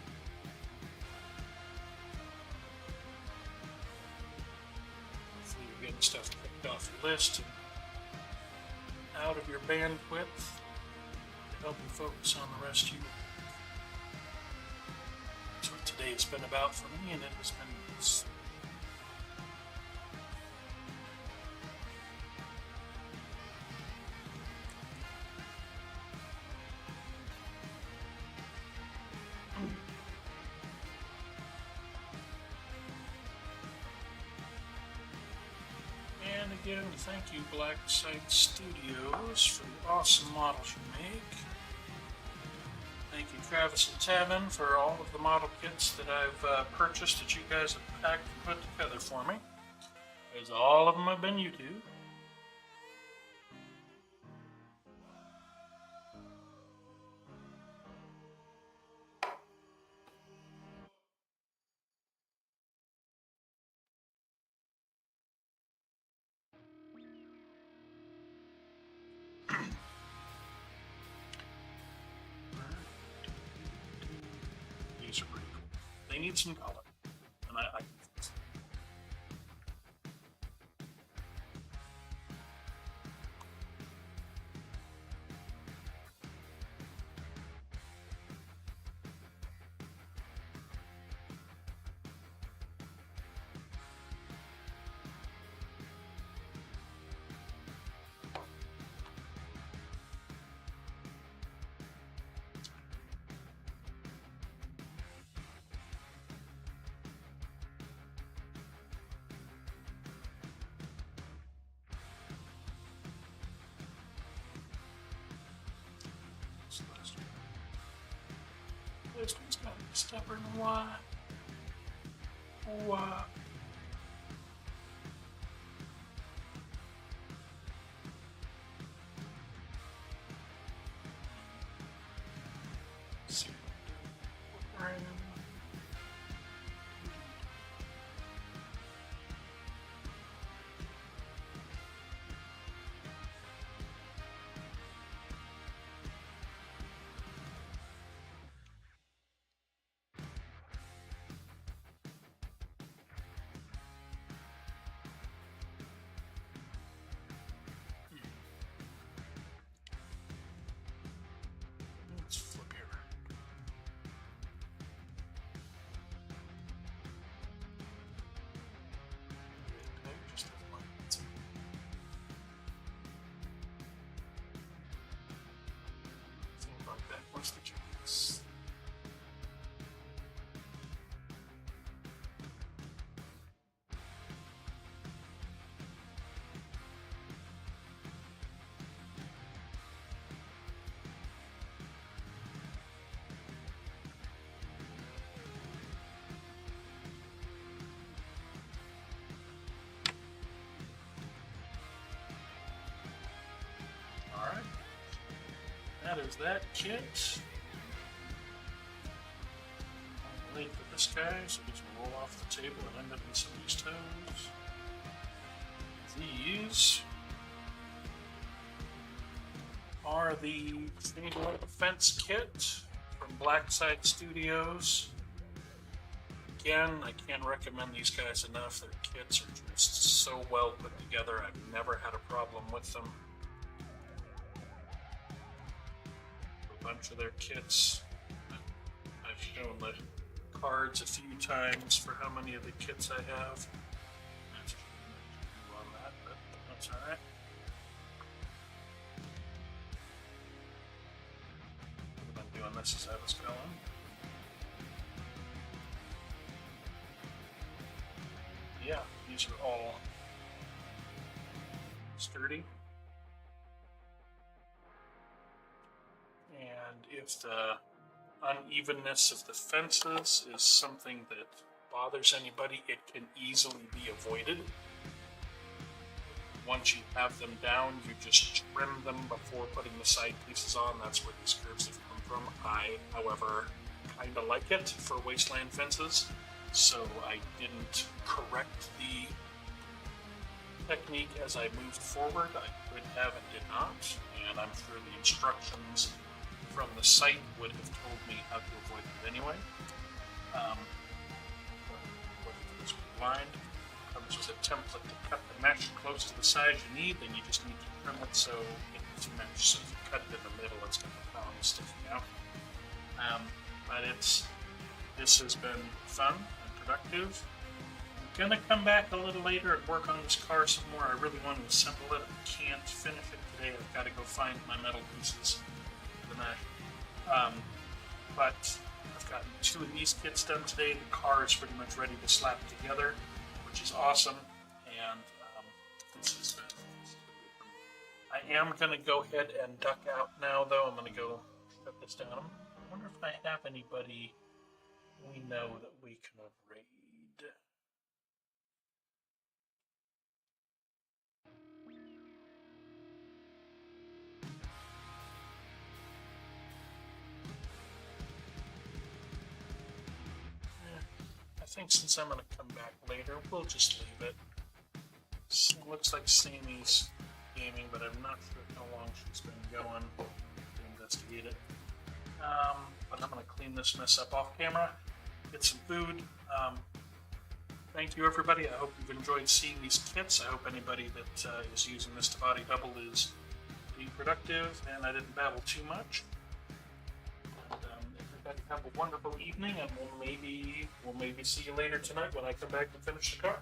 Hopefully, you're getting stuff picked off your list and out of your bandwidth to help you focus on the rest of you. That's what today has been about for me, and it has been And again, thank you, Black Site Studios, for the awesome models you make. Thank you, Travis and Tavin, for all of the model kits that I've purchased that you guys have packed and put together for me. Because all of them have been YouTube. These are pretty cool. They need some color, and I can fix it. This one's got to be stubborn. Why? Why? See. Let's flip here. Just think like that. What's the chance? Alright. That is that kit. I'm late for this guy, so he's gonna roll off the table and end up in somebody's toes. These are the Fatal Defense Kit from Black Site Studios. Again, I can't recommend these guys enough. Their kits are just so well put together. I've never had a problem with them. A bunch of their kits. I've shown the cards a few times for how many of the kits I have. On that, but that's alright. I've been doing this as I was going. Yeah, these are all sturdy. And if the unevenness of the fences is something that bothers anybody. It can easily be avoided. Once you have them down, you just trim them before putting the side pieces on. That's where these curves have come from. I, however, kind of like it for wasteland fences, so I didn't correct the technique as I moved forward. I could have and did not, and I'm sure the instructions from the site would have told me how to avoid it anyway. Blind comes with a template to cut the mesh close to the size you need, then you just need to trim it so it's mesh. So if you cut it in the middle, it's got the prongs sticking out. But this has been fun and productive. I'm gonna come back a little later and work on this car some more. I really want to assemble it. I can't finish it today. I've got to go find my metal pieces for the mesh. But I've gotten 2 of these kits done today. The car is pretty much ready to slap together, which is awesome. And this is I am going to go ahead and duck out now, though. I'm going to go shut this down. I wonder if I have anybody we know that we can raid. I think since I'm going to come back later, we'll just leave it. So it looks like Sammy's gaming, but I'm not sure how long she's been going to investigate it. But I'm going to clean this mess up off camera, get some food. Thank you, everybody. I hope you've enjoyed seeing these kits. I hope anybody that is using this to body double is being productive, and I didn't babble too much. Everybody have a wonderful evening, and we'll maybe see you later tonight when I come back and finish the car.